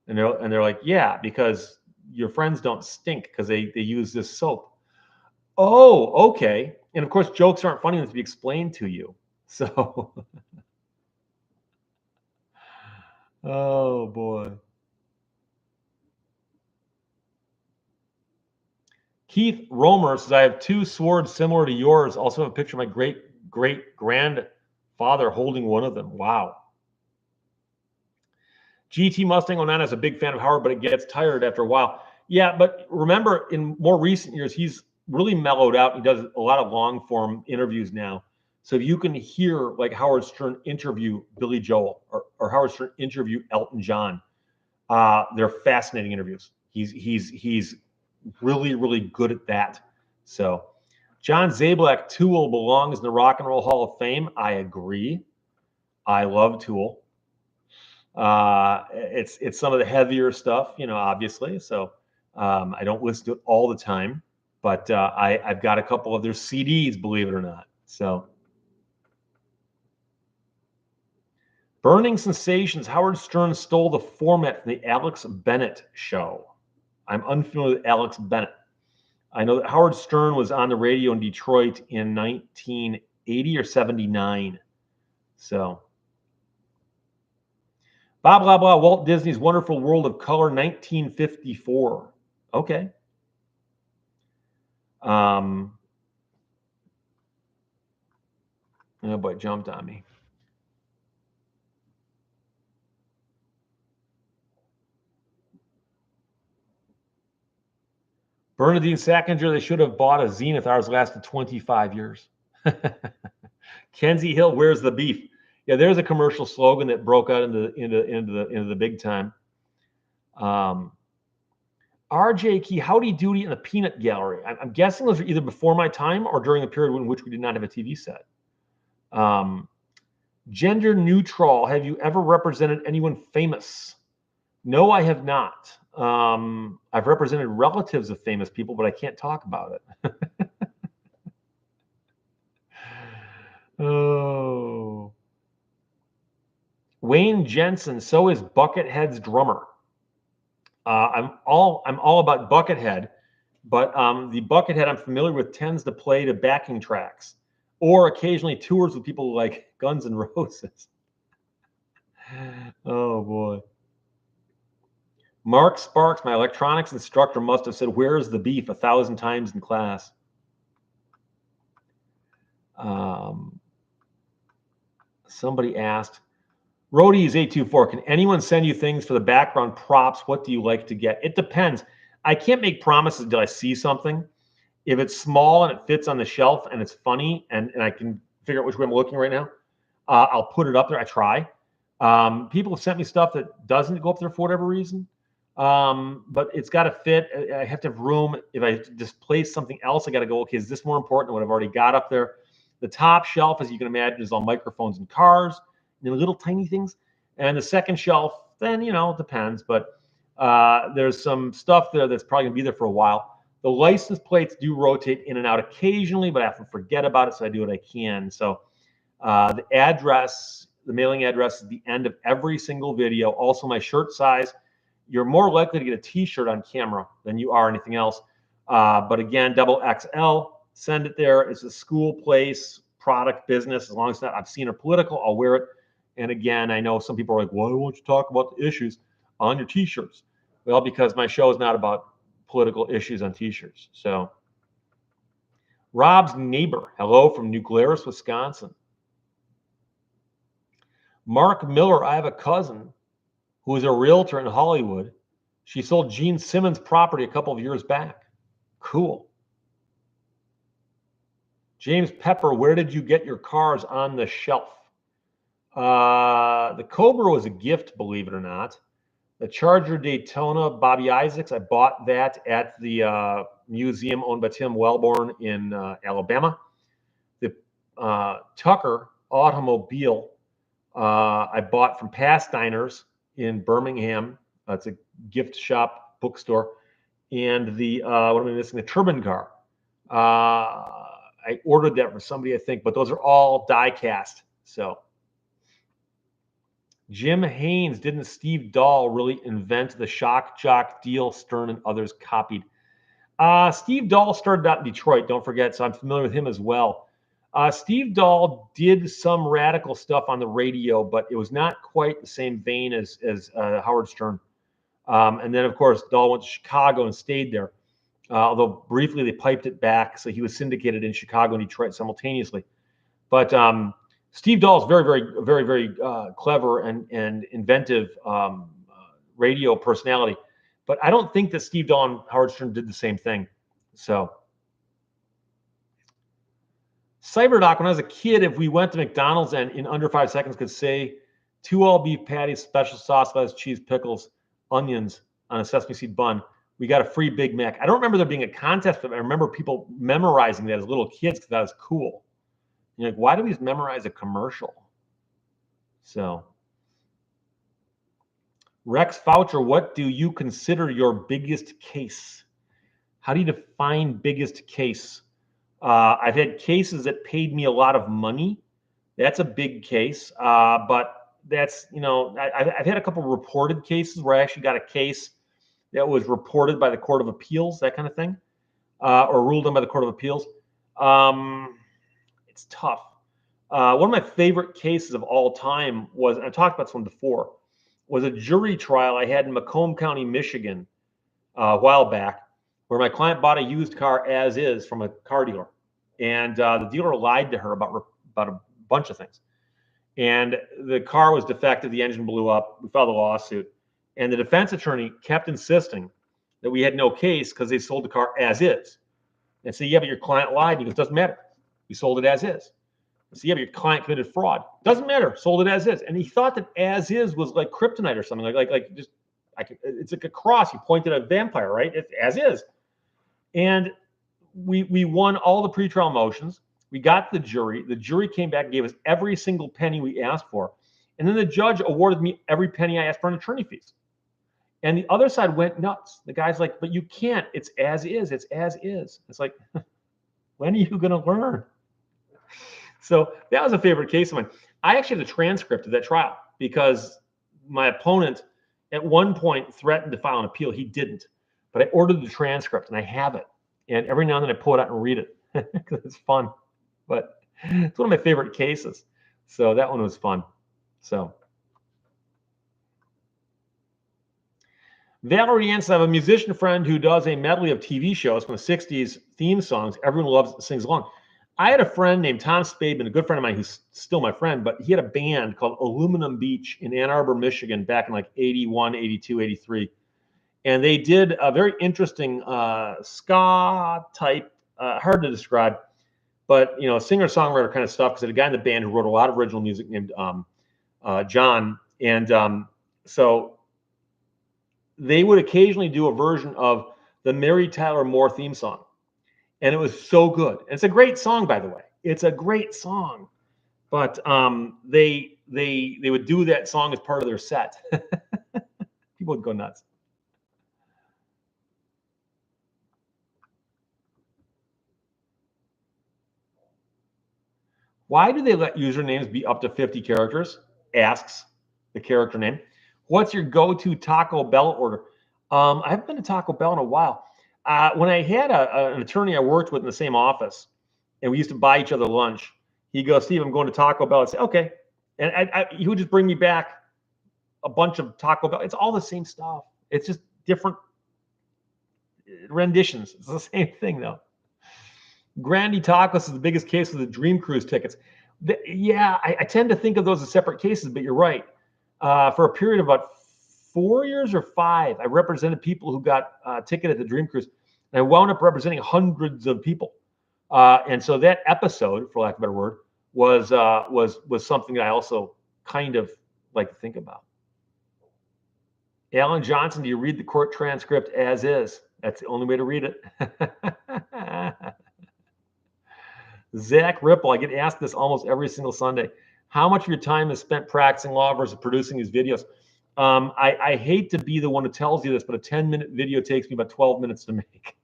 And they're like, yeah, because your friends don't stink because they use this soap. Oh, okay. And of course, jokes aren't funny enough to be explained to you. So, oh boy. Keith Romer says, I have 2 swords similar to yours. Also have a picture of my great-great-grandfather holding one of them. Wow. GT Mustang 09 is a big fan of Howard, but it gets tired after a while. Yeah, but remember, in more recent years, he's really mellowed out. He does a lot of long-form interviews now. So if you can hear like Howard Stern interview Billy Joel or Howard Stern interview Elton John, they're fascinating interviews. He's really, really good at that. So John Zablak, Tool belongs in the Rock and Roll Hall of Fame. I agree. I love Tool. It's some of the heavier stuff, obviously. So I don't listen to it all the time, but I've got a couple of their CDs, believe it or not. So Burning Sensations, Howard Stern stole the format from the Alex Bennett show. I'm unfamiliar with Alex Bennett. I know that Howard Stern was on the radio in Detroit in 1980 or 79. So blah, blah, blah. Walt Disney's Wonderful World of Color, 1954. Okay. Oh boy, it jumped on me. Bernadine Sackinger, they should have bought a Zenith. Ours lasted 25 years. Kenzie Hill, where's the beef? Yeah, there's a commercial slogan that broke out into the big time. RJ Key, Howdy Doody and the Peanut Gallery. I'm guessing those are either before my time or during a period in which we did not have a TV set. Gender neutral. Have you ever represented anyone famous? No, I have not. I've represented relatives of famous people, but I can't talk about it. Oh. Wayne Jensen, so is Buckethead's drummer. I'm all about Buckethead, but the Buckethead I'm familiar with tends to play to backing tracks or occasionally tours with people like Guns N' Roses. Oh boy. Mark Sparks, my electronics instructor, must have said, "Where's the beef?" 1,000 times in class. Somebody asked, Roadies 824, can anyone send you things for the background props? What do you like to get? It depends. I can't make promises until I see something. If it's small and it fits on the shelf and it's funny and I can figure out which way I'm looking right now, I'll put it up there. I try. People have sent me stuff that doesn't go up there for whatever reason, but it's got to fit. I have to have room. If I just place something else, I got to go, okay, is this more important than what I've already got up there? The top shelf, as you can imagine, is all microphones and cars, little tiny things. And the second shelf, then, it depends. But there's some stuff there that's probably going to be there for a while. The license plates do rotate in and out occasionally, but I often forget about it, so I do what I can. So the address, the mailing address is the end of every single video. Also, my shirt size. You're more likely to get a T-shirt on camera than you are anything else. But again, double XL, send it there. It's a school, place, product, business. As long as it's not obscene or political, I'll wear it. And again, I know some people are like, why won't you talk about the issues on your T-shirts? Well, because my show is not about political issues on T-shirts. So Rob's neighbor, hello from New Glarus, Wisconsin. Mark Miller, I have a cousin who is a realtor in Hollywood. She sold Gene Simmons property a couple of years back. Cool. James Pepper, where did you get your cars on the shelf? The Cobra was a gift, believe it or not. The Charger Daytona, Bobby Isaacs, I bought that at the museum owned by Tim Wellborn in Alabama. The Tucker automobile I bought from Past Diners in Birmingham. It's a gift shop bookstore. And the, what am I missing? The Turbine car. I ordered that for somebody, I think, but those are all die cast. So Jim Haynes, didn't Steve Dahl really invent the shock jock deal Stern and others copied? Steve Dahl started out in Detroit, don't forget, so I'm familiar with him as well. Steve Dahl did some radical stuff on the radio, but it was not quite the same vein as Howard Stern. And then, of course, Dahl went to Chicago and stayed there, although briefly they piped it back, so he was syndicated in Chicago and Detroit simultaneously. But Steve Dahl is very, very, very, very clever and inventive radio personality. But I don't think that Steve Dahl and Howard Stern did the same thing. So, Cyberdoc, when I was a kid, if we went to McDonald's and in under 5 seconds could say 2 all beef patties, special sauce, lettuce, cheese, pickles, onions on a sesame seed bun, we got a free Big Mac. I don't remember there being a contest, but I remember people memorizing that as little kids because that was cool. You're like, why do we just memorize a commercial? So, Rex Foucher, what do you consider your biggest case? How do you define biggest case? I've had cases that paid me a lot of money. That's a big case. But that's, I've had a couple of reported cases where I actually got a case that was reported by the Court of Appeals, that kind of thing, or ruled on by the Court of Appeals. It's tough. One of my favorite cases of all time was, and I talked about this one before, was a jury trial I had in Macomb County, Michigan, a while back, where my client bought a used car as is from a car dealer. And the dealer lied to her about a bunch of things. And the car was defective. The engine blew up. We filed a lawsuit. And the defense attorney kept insisting that we had no case because they sold the car as is. And say, yeah, but your client lied. He goes, doesn't matter. We sold it as is. So yeah, but your client committed fraud. Doesn't matter. Sold it as is. And he thought that as is was like kryptonite or something. It's like a cross. You pointed at a vampire, right? It's as is. And we won all the pretrial motions. We got the jury. The jury came back and gave us every single penny we asked for. And then the judge awarded me every penny I asked for in attorney fees. And the other side went nuts. The guy's like, but you can't. It's as is. It's as is. It's like, when are you going to learn? So that was a favorite case of mine. I actually have the transcript of that trial because my opponent at one point threatened to file an appeal. He didn't. But I ordered the transcript and I have it. And every now and then I pull it out and read it because it's fun. But it's one of my favorite cases. So that one was fun. So Valerie Ann says, I have a musician friend who does a medley of TV shows from the 60s theme songs. Everyone loves sings along. I had a friend named Tom Spademan, a good friend of mine who's still my friend, but he had a band called Aluminum Beach in Ann Arbor, Michigan back in like 81, 82, 83. And they did a very interesting ska type, hard to describe, but singer-songwriter kind of stuff, because a guy in the band who wrote a lot of original music named John. And so they would occasionally do a version of the Mary Tyler Moore theme song. And it was so good. And it's a great song, by the way. It's a great song. But they would do that song as part of their set. People would go nuts. Why do they let usernames be up to 50 characters? Asks the character name. What's your go-to Taco Bell order? I haven't been to Taco Bell in a while. When I had an attorney I worked with in the same office, and we used to buy each other lunch, he'd go, Steve, I'm going to Taco Bell. I'd say, okay. And he would just bring me back a bunch of Taco Bell. It's all the same stuff. It's just different renditions. It's the same thing, though. Grandy Tacos is the biggest case of the Dream Cruise tickets. I tend to think of those as separate cases, but you're right. For a period of about 4 years or 5, I represented people who got a ticket at the Dream Cruise, and I wound up representing hundreds of people. And so that episode, for lack of a better word, was something that I also kind of like to think about. Alan Johnson, do you read the court transcript as is? That's the only way to read it. Zach Ripple, I get asked this almost every single Sunday. How much of your time is spent practicing law versus producing these videos? I hate to be the one who tells you this, but a 10-minute video takes me about 12 minutes to make.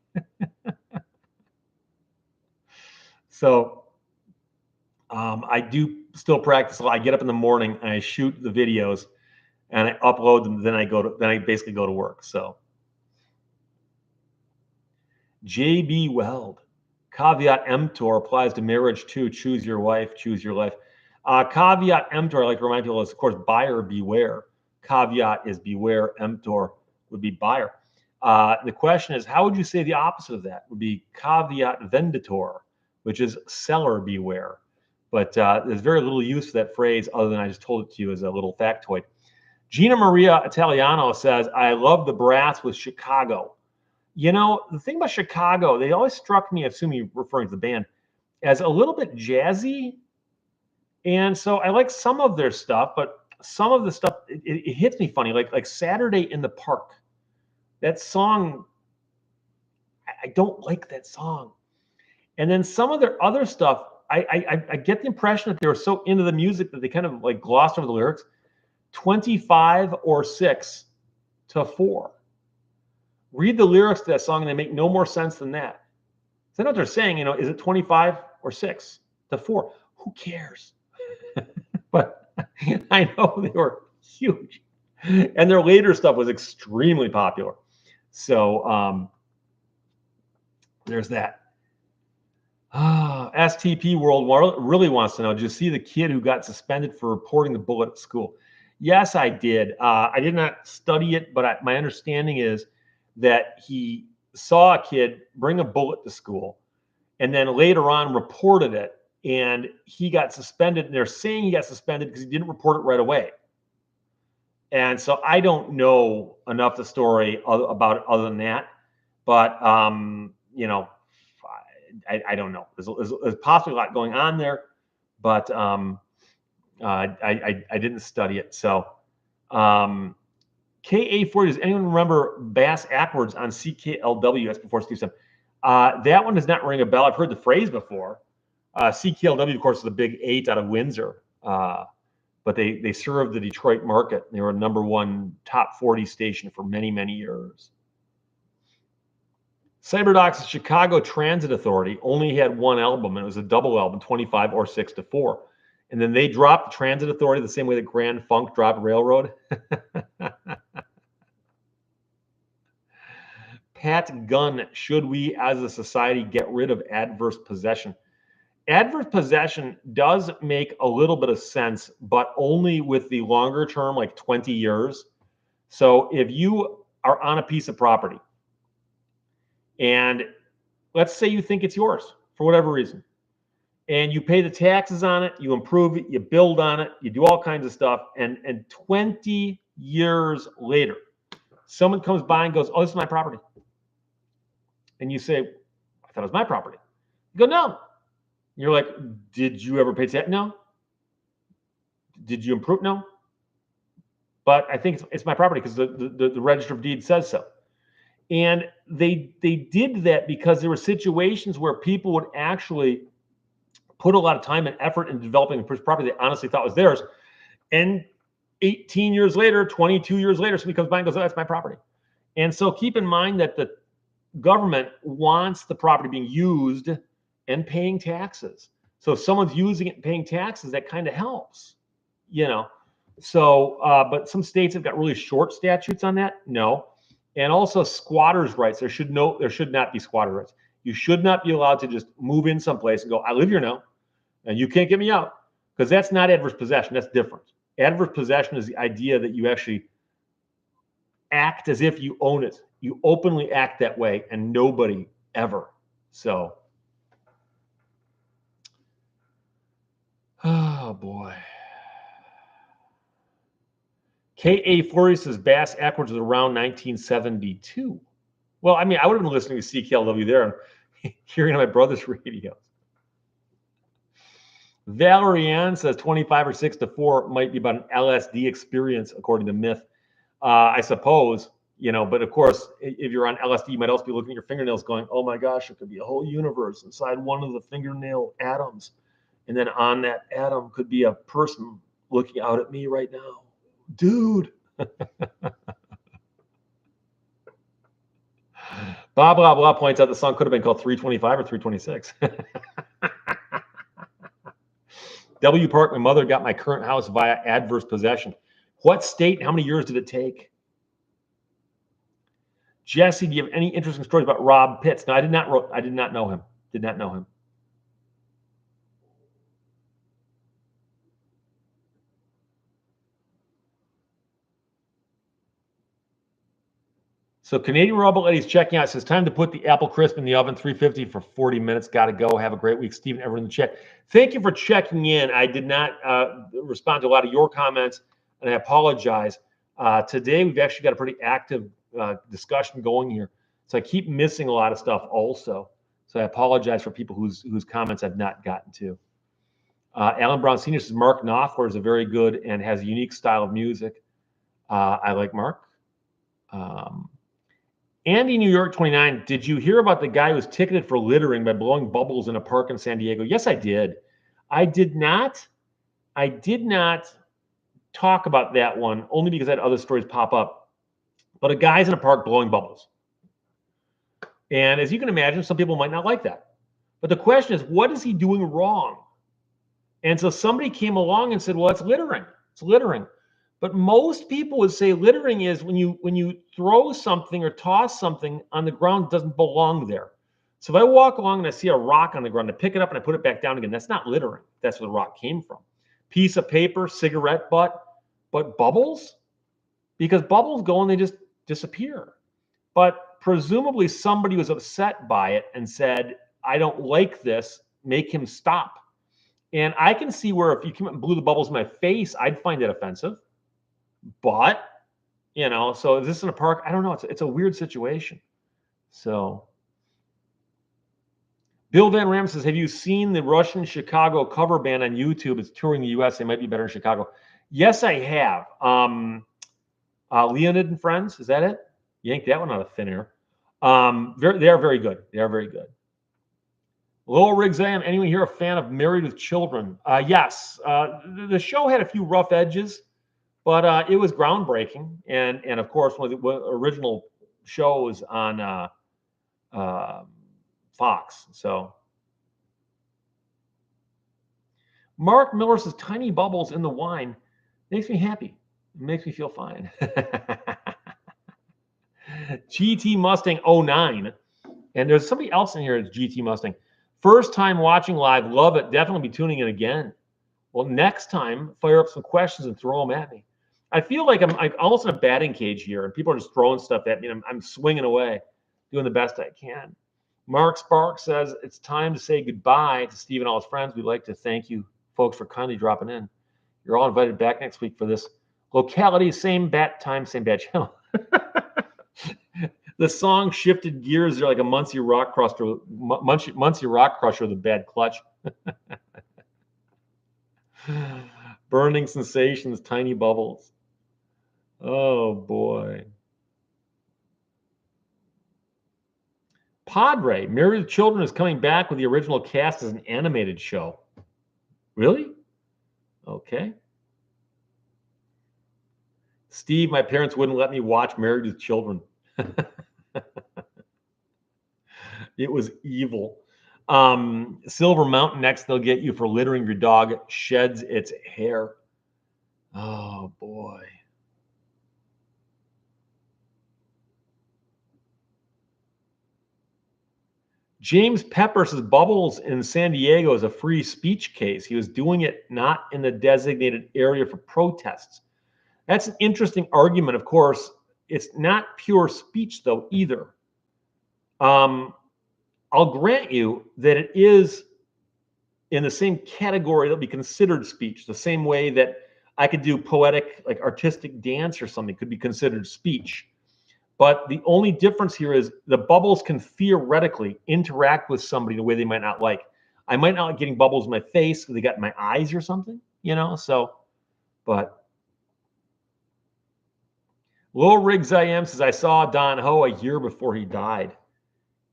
So I do still practice law. I get up in the morning and I shoot the videos and I upload them. Then I basically go to work. So JB Weld. Caveat emptor applies to marriage too. Choose your wife, choose your life. Caveat emptor, I like to remind people, is, of course, buyer beware. Caveat is beware. Emptor would be buyer. The question is, how would you say the opposite of that? Would be caveat venditor, which is seller beware. But there's very little use for that phrase other than I just told it to you as a little factoid. Gina Maria Italiano says, I love the brass with Chicago. The thing about Chicago, they always struck me, assuming you're referring to the band, as a little bit jazzy. And so I like some of their stuff, but some of the stuff, it hits me funny, like Saturday in the Park. That song, I don't like that song. And then some of their other stuff, I get the impression that they were so into the music that they kind of like glossed over the lyrics. 25 or 6 to 4. Read the lyrics to that song and they make no more sense than that. So I know what they're saying, is it 25 or 6 to 4? Who cares? But I know they were huge. And their later stuff was extremely popular. So there's that. STP World really wants to know, did you see the kid who got suspended for reporting the bullet at school? Yes, I did. I did not study it, but my understanding is that he saw a kid bring a bullet to school and then later on reported it, and he got suspended. And they're saying he got suspended because he didn't report it right away. And so I don't know enough the story about it other than that. But, I don't know. There's possibly a lot going on there, but I didn't study it. So KA40, does anyone remember Bass Ackwards on CKLW? That's before Steve said. That one does not ring a bell. I've heard the phrase before. CKLW, of course, is the big 8 out of Windsor. But they served the Detroit market. They were a #1 top 40 station for many, many years. CyberDoc's Chicago Transit Authority only had one album, and it was a double album, 25 or 6 to 4. And then they dropped Transit Authority the same way that Grand Funk dropped Railroad. Pat Gunn, should we as a society get rid of adverse possession? Adverse possession does make a little bit of sense, but only with the longer term, like 20 years. So if you are on a piece of property. And let's say you think it's yours for whatever reason. And you pay the taxes on it, you improve it, you build on it, you do all kinds of stuff. And 20 years later, someone comes by and goes, oh, this is my property. And you say, I thought it was my property. You go, no. You're like, did you ever pay tax? No. Did you improve? No. But I think it's my property because the Register of Deeds says so. And they did that because there were situations where people would actually put a lot of time and effort in developing a property they honestly thought was theirs. And 18 years later, 22 years later, somebody comes by and goes, oh, that's my property. And so keep in mind that the government wants the property being used and paying taxes. So if someone's using it and paying taxes, that kind of helps, you know. So, but some states have got really short statutes on that. No. And also squatters' rights. There should not be squatter rights. You should not be allowed to just move in someplace and go, I live here now, and you can't get me out, because that's not adverse possession. That's different. Adverse possession is the idea that you actually act as if you own it. You openly act that way, and nobody ever. So, oh boy. K.A. Fleury says Bass Ackwards was around 1972. Well, I mean, I would have been listening to CKLW there and hearing on my brother's radio. Valerie Ann says 25 or 6 to 4 might be about an LSD experience, according to Myth. I suppose, you know, but of course, if you're on LSD, you might also be looking at your fingernails going, oh my gosh, it could be a whole universe inside one of the fingernail atoms. And then on that atom could be a person looking out at me right now. Dude. Blah, blah, blah points out the song could have been called 325 or 326. W. Park, my mother got my current house via adverse possession. What state? How many years did it take? Jesse, do you have any interesting stories about Rob Pitts? No, I did not know him. Did not know him. So Canadian Rebel Eddie's checking out. It says time to put the apple crisp in the oven, 350 for 40 minutes. Got to go. Have a great week, Stephen. Everyone in the chat. Thank you for checking in. I did not respond to a lot of your comments, and I apologize. Today we've actually got a pretty active discussion going here, so I keep missing a lot of stuff also. So I apologize for people whose comments I've not gotten to. Alan Brown Sr. says Mark Knopfler is a very good and has a unique style of music. I like Mark. Andy New York 29, did you hear about the guy who was ticketed for littering by blowing bubbles in a park in San Diego? Yes, I did. I did not talk about that one only because I had other stories pop up. But a guy's in a park blowing bubbles. And as you can imagine, some people might not like that. But the question is, what is he doing wrong? And so somebody came along and said, well, it's littering. It's littering. But most people would say littering is when you throw something or toss something on the ground that doesn't belong there. So if I walk along and I see a rock on the ground, I pick it up and I put it back down again. That's not littering. That's where the rock came from. Piece of paper, cigarette butt, but bubbles? Because bubbles go and they just disappear. But presumably somebody was upset by it and said, I don't like this, make him stop. And I can see where if you came up and blew the bubbles in my face, I'd find that offensive. But, you know, so is this in a park? I don't know. It's a weird situation. So Bill Van Ram says, have you seen the Russian Chicago cover band on YouTube? It's touring the U.S. They might be better in Chicago. Yes, I have. Leonid and Friends, is that it? Yank that one out of thin air. They are very good. They are very good. Lowell Riggs, anyone here a fan of Married with Children? Yes. The show had a few rough edges, but it was groundbreaking. And of course, one of the original shows on Fox. So Mark Miller says, tiny bubbles in the wine makes me happy. It makes me feel fine. GT Mustang 09. And there's somebody else in here that's GT Mustang. First time watching live. Love it. Definitely be tuning in again. Well, next time, fire up some questions and throw them at me. I feel like I'm almost in a batting cage here, and people are just throwing stuff at me, and I'm swinging away, doing the best I can. Mark Sparks says it's time to say goodbye to Steve and all his friends. We'd like to thank you folks for kindly dropping in. You're all invited back next week for this locality, same bat time, same bat channel. The song shifted gears. They're like a Muncie Rock Crusher, Muncie Rock Crusher, the bad clutch. Burning sensations, tiny bubbles. Oh boy. Padre, Married with Children is coming back with the original cast as an animated show. Really? Okay. Steve, my parents wouldn't let me watch Married with Children. It was evil. Silver Mountain next, they'll get you for littering your dog sheds its hair. Oh boy. James Pepper says Bubbles in San Diego is a free speech case. He was doing it not in the designated area for protests. That's an interesting argument. Of course, it's not pure speech though either. I'll grant you that it is in the same category that'll be considered speech, the same way that I could do poetic, like artistic dance or something could be considered speech. But the only difference here is the bubbles can theoretically interact with somebody in a way they might not like. I might not like getting bubbles in my face because they got in my eyes or something, so, but. Lil Riggs I Am says, I saw Don Ho a year before he died.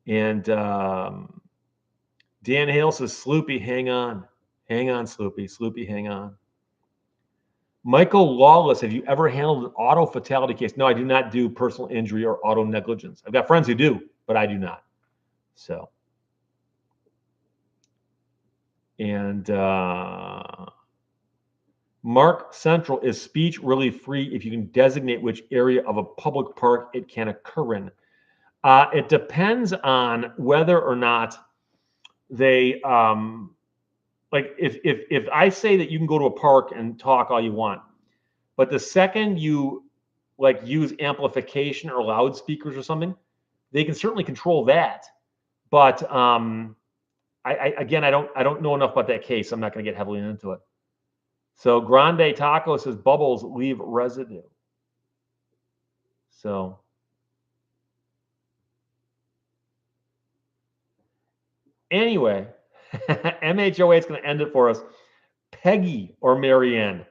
And Dan Hale says, Sloopy, hang on. Hang on, Sloopy. Sloopy, hang on. Michael Lawless, have you ever handled an auto fatality case? No, I do not do personal injury or auto negligence. I've got friends who do, but I do not. So. And Mark Central, is speech really free if you can designate which area of a public park it can occur in? It depends on whether or not they like if I say that you can go to a park and talk all you want, but the second you like use amplification or loudspeakers or something, they can certainly control that. But again, I don't know enough about that case. I'm not going to get heavily into it. So Grande Taco says bubbles leave residue. So anyway, MHOA is going to end it for us. Peggy or Marianne?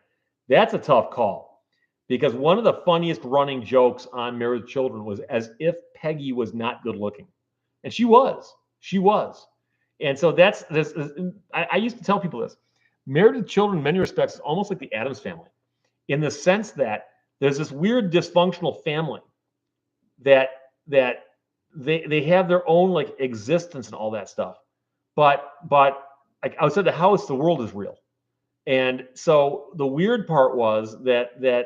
That's a tough call because one of the funniest running jokes on Married with Children was as if Peggy was not good looking. And she was. She was. And so that's this. I used to tell people this. Married with Children, in many respects, is almost like the Addams Family, in the sense that there's this weird dysfunctional family that they have their own like existence and all that stuff, but like outside the house, the world is real. And so the weird part was that Ed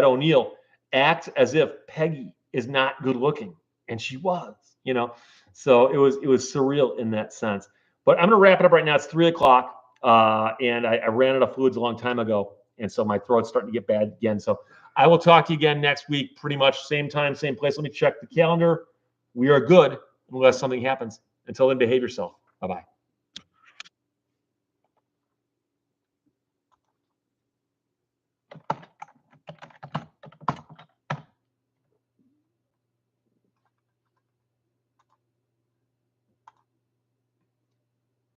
O'Neill acts as if Peggy is not good looking, and she was, So it was surreal in that sense. But I'm going to wrap it up right now. It's 3:00, and I ran out of fluids a long time ago, and so my throat's starting to get bad again. So I will talk to you again next week, pretty much same time, same place. Let me check the calendar. We are good unless something happens. Until then, behave yourself. Bye-bye.